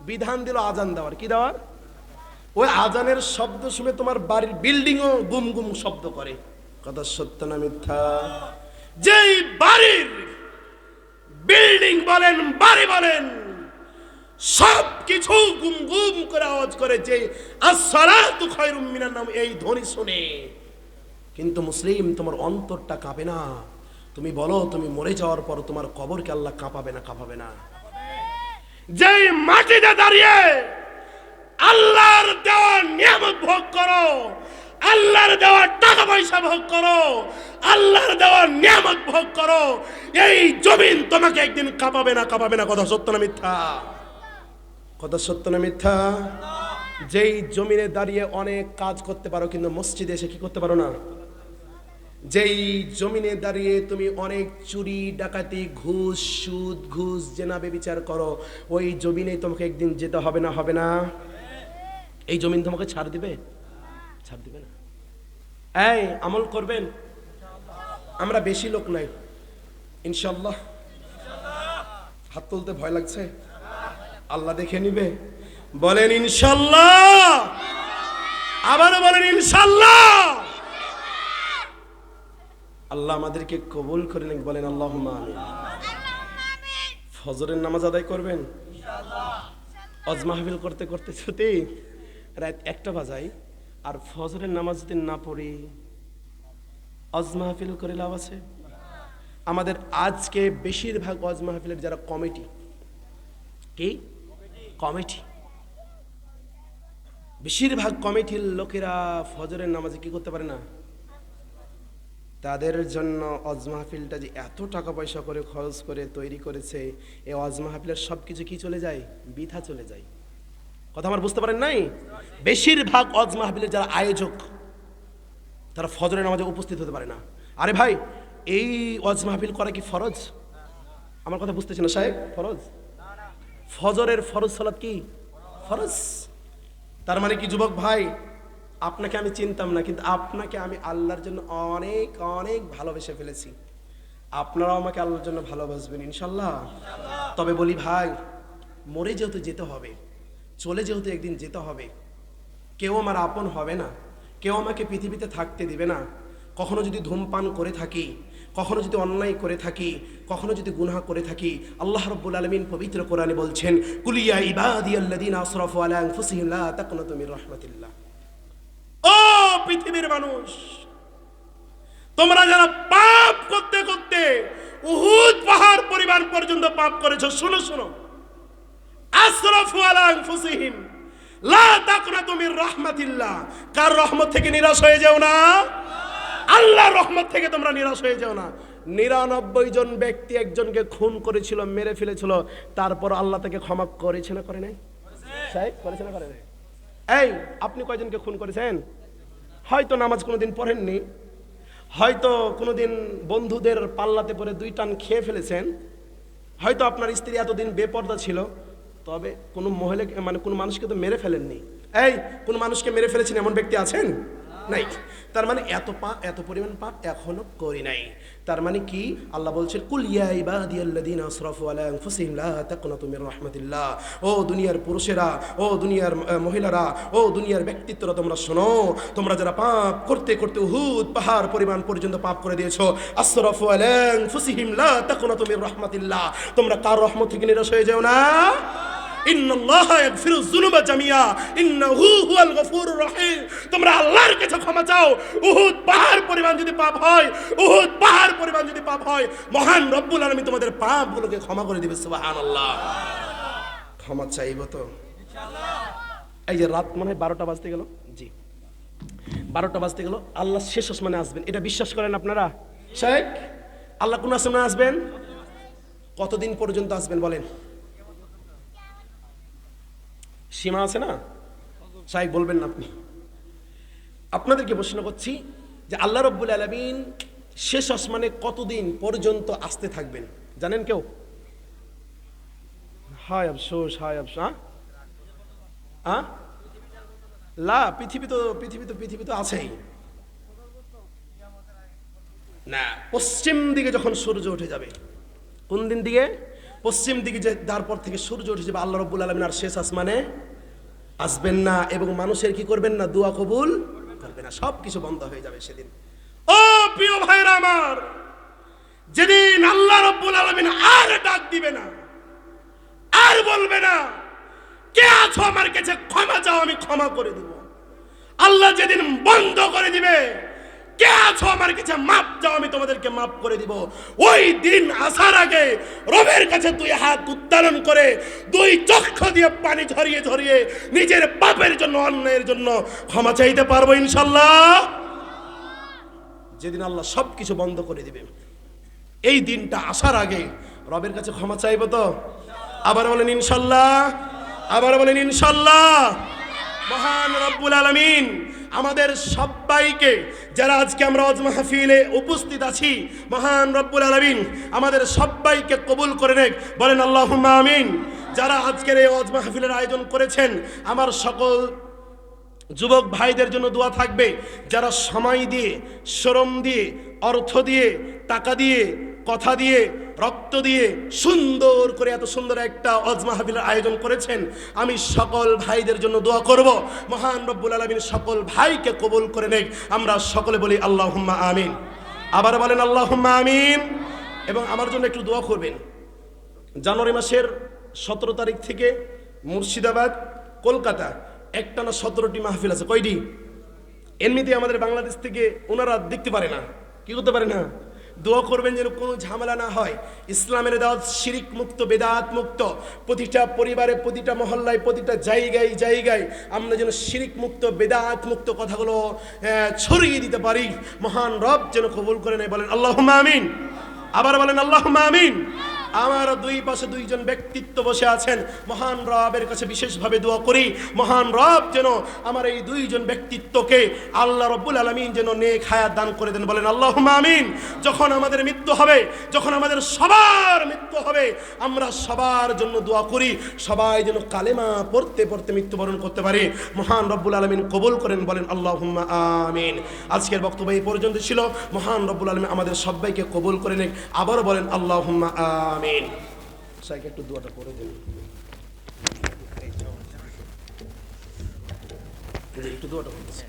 বিধান দিল আজান দেওয়ার, কি দেওয়ার, ওই আজানের শব্দ শুনে তোমার বাড়ির বিল্ডিংও গুম গুম শব্দ করে। কথা সত্য না মিথ্যা? যেই বাড়ির বিল্ডিং বলেন, বাড়ি বলেন, সব কিছু গুম গুম করে আওয়াজ করে, যে আসসালাতু খায়রুম মিনান নাওম এই ধ্বনি শুনে। কিন্তু মুসলিম, তোমার অন্তরটা কাঁপে না। তুমি বলো, তুমি মরে যাওয়ার পর তোমার কবরকে আল্লাহ কাঁপাবে না? কাঁপাবে না? যেই মাটিতে দাঁড়িয়ে আল্লাহর দেওয়া নিয়ামত ভোগ করো, আল্লাহর দেওয়া টাকা পয়সা ভোগ করো, আল্লাহর দেওয়া নিয়ামত ভোগ করো, এই জমিন তোমাকে একদিন কাঁপাবে না? কাঁপাবে না? কথা সত্য না মিথ্যা? কথা সত্য না মিথ্যা? যেই জমিনে দাঁড়িয়ে অনেক কাজ করতে পারো, কিন্তু মসজিদে এসে কি করতে পারো না? যেই জমিনে দাঁড়িয়ে তুমি অনেক চুরি ডাকাতি ঘুষ সুদ ঘুষ জেনা বেবিচার করো, ওই জমিনে তোমাকে একদিন যেতে হবে না? হবে না? এই জমিন তোমাকে ছাড় দিবে? ছাড় দিবে না। এই আমল করবেন? আমরা বেশি লোক নাই, ইনশাআল্লাহ। হাত তুলতে ভয় লাগছে? আল্লাহ দেখে নিবে। বলেন ইনশাআল্লাহ। আবারও বলেন ইনশাআল্লাহ। আল্লাহ আমাদেরকে কবুল করে নিক। বলেন আল্লাহুম্মা আমিন। ফজরের নামাজ আদায় করবেন ইনশাআল্লাহ। ওয়াজ মাহফিল করতে করতে যদি রাত 1টা বাজায় আর ফজরের নামাজ যদি না পড়ি, ওয়াজ মাহফিল করে লাভ আছে? আমাদের আজকে বেশিরভাগ ওয়াজ মাহফিলের যারা কমিটি, কি কমিটি, বেশিরভাগ কমিটির লোকেরা ফজরের নামাজে কি করতে পারে না। তাদের জন্য ওয়াজ মাহফিলটা যে এত টাকা পয়সা করে খরচ করে তৈরি করেছে, এই ওয়াজ মাহফিলের সব কিছু কি চলে যায়? বৃথা চলে যায়। কথা আমার বুঝতে পারেন নাই? বেশিরভাগ ওয়াজ মাহফিলের যারা আয়োজক, তারা ফজরের নামাজে উপস্থিত হতে পারে না। আরে ভাই, এই ওয়াজ মাহফিল করা কি ফরজ? আমার কথা বুঝতেছেন না সাহেব? ফরজ। ফজরের ফরজ সালাত কি ফরজ? তার মানে কি যুবক ভাই, আপনাকে আমি চিনতাম না, কিন্তু আপনাকে আমি আল্লাহর জন্য অনেক অনেক ভালোবেসে ফেলেছি। আপনারাও আমাকে আল্লাহর জন্য ভালোবাসবেন ইনশাল্লাহ। তবে বলি ভাই, মরে যেহেতু যেতে হবে, চলে যেহেতু একদিন যেতে হবে, কেউ আমার আপন হবে না, কেউ আমাকে পৃথিবীতে থাকতে দিবে না। কখনো যদি ধূমপান করে থাকি, কখনো যদি অন্যায় করে থাকি, কখনো যদি গুনাহ করে থাকি, আল্লাহ রাব্বুল আলামিন পবিত্র কোরআনে বলছেন, কুল ইয়া ইবাদিয়াল্লাযীনা আসরাফু আলা আনফুসিহিম লা তাকনাতু মির রাহমাতিল্লাহ। ও পৃথিবীর মানুষ, তোমরা যারা পাপ করতে করতে উহুদ পাহাড় পরিমাণ পর্যন্ত পাপ করেছো, শোনো শোনো, আসরাফু আলা আনফুসিহিম লা তাকনাতু মির রাহমাতিল্লাহ। কার রহমত থেকে নিরাশ হয়ে যাও না? আল্লাহর রহমত থেকে তোমরা নিরাশ হয়ে যাও না। 99 জন ব্যক্তি একজনকে খুন করেছিল, মেরে ফেলেছিল, তারপর আল্লাহ তাকে ক্ষমা করেছে না করে নাই? সাহেব করেছে না করে নাই? এই আপনি কয়জনকে খুন করেছেন? হয়তো নামাজ কোনোদিন পড়েননি, হয়তো কোনোদিন বন্ধুদের পাল্লাতে পড়ে 2 টান খেয়ে ফেলেছেন, হয়তো আপনার স্ত্রী এতদিন বেপর্দা ছিল, তবে কোনো মহিলা মানে কোনো মানুষকে তো মেরে ফেলেননি। এই কোন মানুষকে মেরে ফেলেছেন এমন ব্যক্তি আছেন? নাই। তার মানে এত পরিমাণ পাপ এখনো করি নাই। তার মানে কি? আল্লাহ বলছেন, কুল ইয়া ইবাদিয়াল্লাযীনা আসরাফু আলা আনফুসিহিম লা তাকনাতু মির রাহমাতিল্লাহ। ও দুনিয়ার পুরুষেরা, ও দুনিয়ার মহিলারা, ও দুনিয়ার ব্যক্তিত্বরা, তোমরা শোনো, তোমরা যারা পাপ করতে করতে উহুদ পাহাড় পরিমাণ পর্যন্ত পাপ করে দিয়েছো, আসরাফু আলা আনফুসিহিম লা তাকনাতু মির রাহমাতিল্লাহ, তোমরা কার রহমত থেকে নিরাশ হয়ে যাও না? ইন্নাল্লাহা ইয়াগফিরুয যুনুবা জামিয়া ইন্নাহু হুয়াল গফুরুর রহিম। তোমরা আল্লাহর কাছে ক্ষমা চাও, উহুদ পাহাড় পরিমাণ যদি পাপ হয়, উহুদ পাহাড় পরিমাণ যদি পাপ হয়, মহান রব্বুল আলামিন তোমাদের পাপগুলোকে ক্ষমা করে দিবে। সুবহানাল্লাহ। ক্ষমা চাইবো তো ইনশাআল্লাহ। এই যে রাত মনে হয় 12টা বাজতে গেল, জি 12টা বাজতে গেল, আল্লাহ শেষ আসমানে আসবেন, এটা বিশ্বাস করেন আপনারা? শেখ আল্লাহ কোন আসমানে আসবেন? কতদিন পর্যন্ত আসবেন বলেন? সীমা আছে না? শেখ বলবেন না আপনি? আপনাদেরকে প্রশ্ন করছি যে আল্লাহ রাব্বুল আলামিন শেষ আসমানে কতদিন পর্যন্ত আসতে থাকবেন জানেন কেউ? হায় আফসোস, হায় আফসোস। লা পৃথিবী তো আছেই না। পশ্চিম দিকে যখন সূর্য উঠে যাবে, কোন দিন দিকে? পশ্চিম দিকে, যে তারপর থেকে সূর্য উঠে যাবে, আল্লাহ রাব্বুল আলামিন আর শেষ আসমানে আসবেন না, এবং মানুষের কি করবেন না? দোয়া কবুল করবে না, সব কিছু বন্ধ হয়ে যাবে সেদিন। ও প্রিয় ভাইরা আমার, যেদিন আল্লাহ রাব্বুল আলামিন আর ডাক দিবে না, আর বলবে না কে আছো আমার কাছে ক্ষমা চাও, আমি ক্ষমা করে দিব। আল্লাহ যেদিন বন্ধ করে দিবে, কে আছো আমার কাছে মাপ চাও, আমি তোমাদেরকে মাপ করে দিব, ওই দিন আসার আগে রবের কাছে দুই হাত উত্তোলন করে দুই চক্ষু দিয়ে পানি ঝরিয়ে ঝরিয়ে নিজের পাপের জন্য, অন্যায়ের জন্য ক্ষমা চাইতে পারবো ইনশাআল্লাহ। যেদিন আল্লাহ সবকিছু বন্ধ করে দিবে, এই দিনটা আসার আগে রবের কাছে ক্ষমা চাইবো তো? আবার বলেন ইনশাআল্লাহ, আবার বলেন ইনশাআল্লাহ। মহান রব্বুল আলামিন আমাদের সবাইকে, যারা আজকে আমরা ওয়াজ মাহফিলে উপস্থিত আছি, মহান রব্বুল আলামিন আমাদের সবাইকে কবুল করে নেক, বলেন আল্লাহুম্মা আমিন। যারা আজকের এই ওয়াজ মাহফিলের আয়োজন করেছেন, আমার সকল যুবক ভাইদের জন্য দোয়া থাকবে, যারা সময় দিয়ে, শ্রম দিয়ে, অর্থ দিয়ে, টাকা দিয়ে, কথা দিয়ে, রক্ত দিয়ে সুন্দর করে এত সুন্দর একটা ওয়াজ মাহফিলের আয়োজন করেছেন, আমি সকল ভাইদের জন্য দোয়া করব, মহান রব্বুল আলামিন সকল ভাইকে কবুল করে নেক। আমরা সকলে বলি আল্লাহুম্মা আমিন। আবার বলেন আল্লাহুম্মা আমিন। এবং আমার জন্য একটু দোয়া করবেন। জানুয়ারি মাসের 17 তারিখ থেকে মুর্শিদাবাদ, কলকাতা একটানা 17টি মাহফিল আছে। কয়টি? এমনিতে আমাদের বাংলাদেশ থেকে ওনারা দেখতে পারে না, কি করতে পারে না? দোয়া করবেন যেন কোনো ঝামেলা না হয়। ইসলামের দাওয়াত শিরিক মুক্ত, বেদাত মুক্ত, প্রতিটা পরিবারে, প্রতিটা মহল্লায়, প্রতিটা জায়গায় জায়গায় আমরা যেন শিরিক মুক্ত, বেদাত মুক্ত কথাগুলো ছড়িয়ে দিতে পারি। মহান রব যেন কবুল করে নেয়, বলেন আল্লাহুম্মা আমিন। আবার বলেন আল্লাহুম্মা আমিন। আমার দুই পাশে দুইজন ব্যক্তিত্ব বসে আছেন, মহান রবের কাছে বিশেষভাবে দোয়া করি, মহান রব যেন আমার এই দুইজন ব্যক্তিত্বকে আল্লাহ রব্বুল আলামিন যেন নেক হায়াত দান করে দেন, বলেন আল্লাহুম্মা আমিন। যখন আমাদের মৃত্যু হবে, যখন আমাদের সবার মৃত্যু হবে, আমরা সবার জন্য দোয়া করি, সবাই যেন কালেমা পড়তে পড়তে মৃত্যুবরণ করতে পারে। মহান রব্বুল আলামিন কবুল করেন, বলেন আল্লাহুম্মা আমিন। আজকের বক্তব্য এই পর্যন্ত ছিল। মহান রব্বুল আলামিন আমাদের সবাইকে কবুল করে নেন। আবারও বলেন আল্লাহুম্মা আমিন। সাইকে একটু দোয়াটা করে দেন, একটু দোয়াটা করতেছি।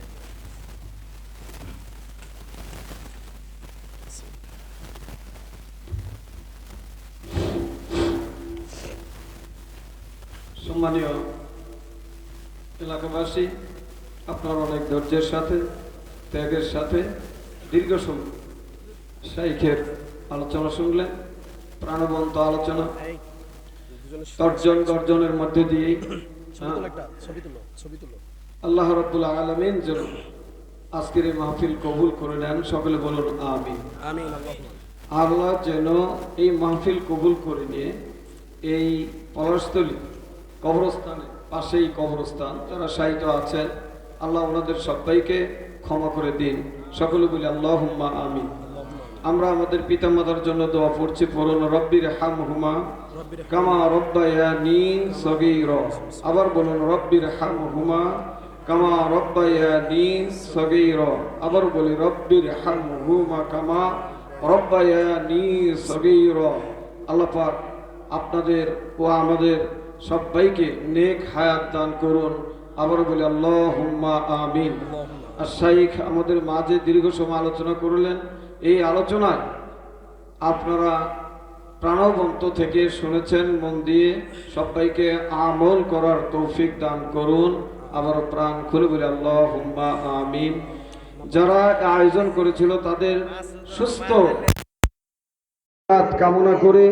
সম্মানীয় এলাকাবাসী, আপনার অনেক ধৈর্যের সাথে, ত্যাগের সাথে দীর্ঘ সময় শাইখের আলোচনা শুনলেন। প্রাণবন্ত আলোচনা, তর্জন গর্জনের মধ্যে দিয়ে আল্লাহ রাব্বুল আলামিন যেন আজকের এই মাহফিল কবুল করে নেন। সকলে বলুন আমিন। আল্লাহ যেন এই মাহফিল কবুল করে নিয়ে এই পলাশতলী কবরস্থানে, পাশেই কবরস্থান, যারা শাহিদ আছেন, আল্লাহ ওনাদের সবাইকে ক্ষমা করে দিন। সকলে বলি আল্লাহুম্মা আমিন। আমরা আমাদের পিতামাতার জন্য দোয়া পড়ছি, পড়ুন রব্বির হামহুমা কামা রব্বায়ানি সগীরা। আবার বলুন রব্বির হামহুমা কামা রব্বায়ানি সগীরা। আবার বলি রব্বির হামহুমা কামা রব্বায়ানি সগীরা। আল্লাহ পাক আপনাদের ও আমাদের সবাইকে নেক হায়াত দান করুন। আবার বলি আল্লাহুম্মা আমিন। আর শাইখ আমাদের মাঝে দীর্ঘ সময় আলোচনা করলেন। এই আলোচনায় আপনারা প্রাণবন্ত থেকে শুনেছেন মন দিয়ে, সবাইকে আমল করার তৌফিক দান করুন। আবার প্রাণ খুলে বলি আল্লাহুম্মা আমিন। যারা আয়োজন করেছিল তাদের সুস্থ কামনা করে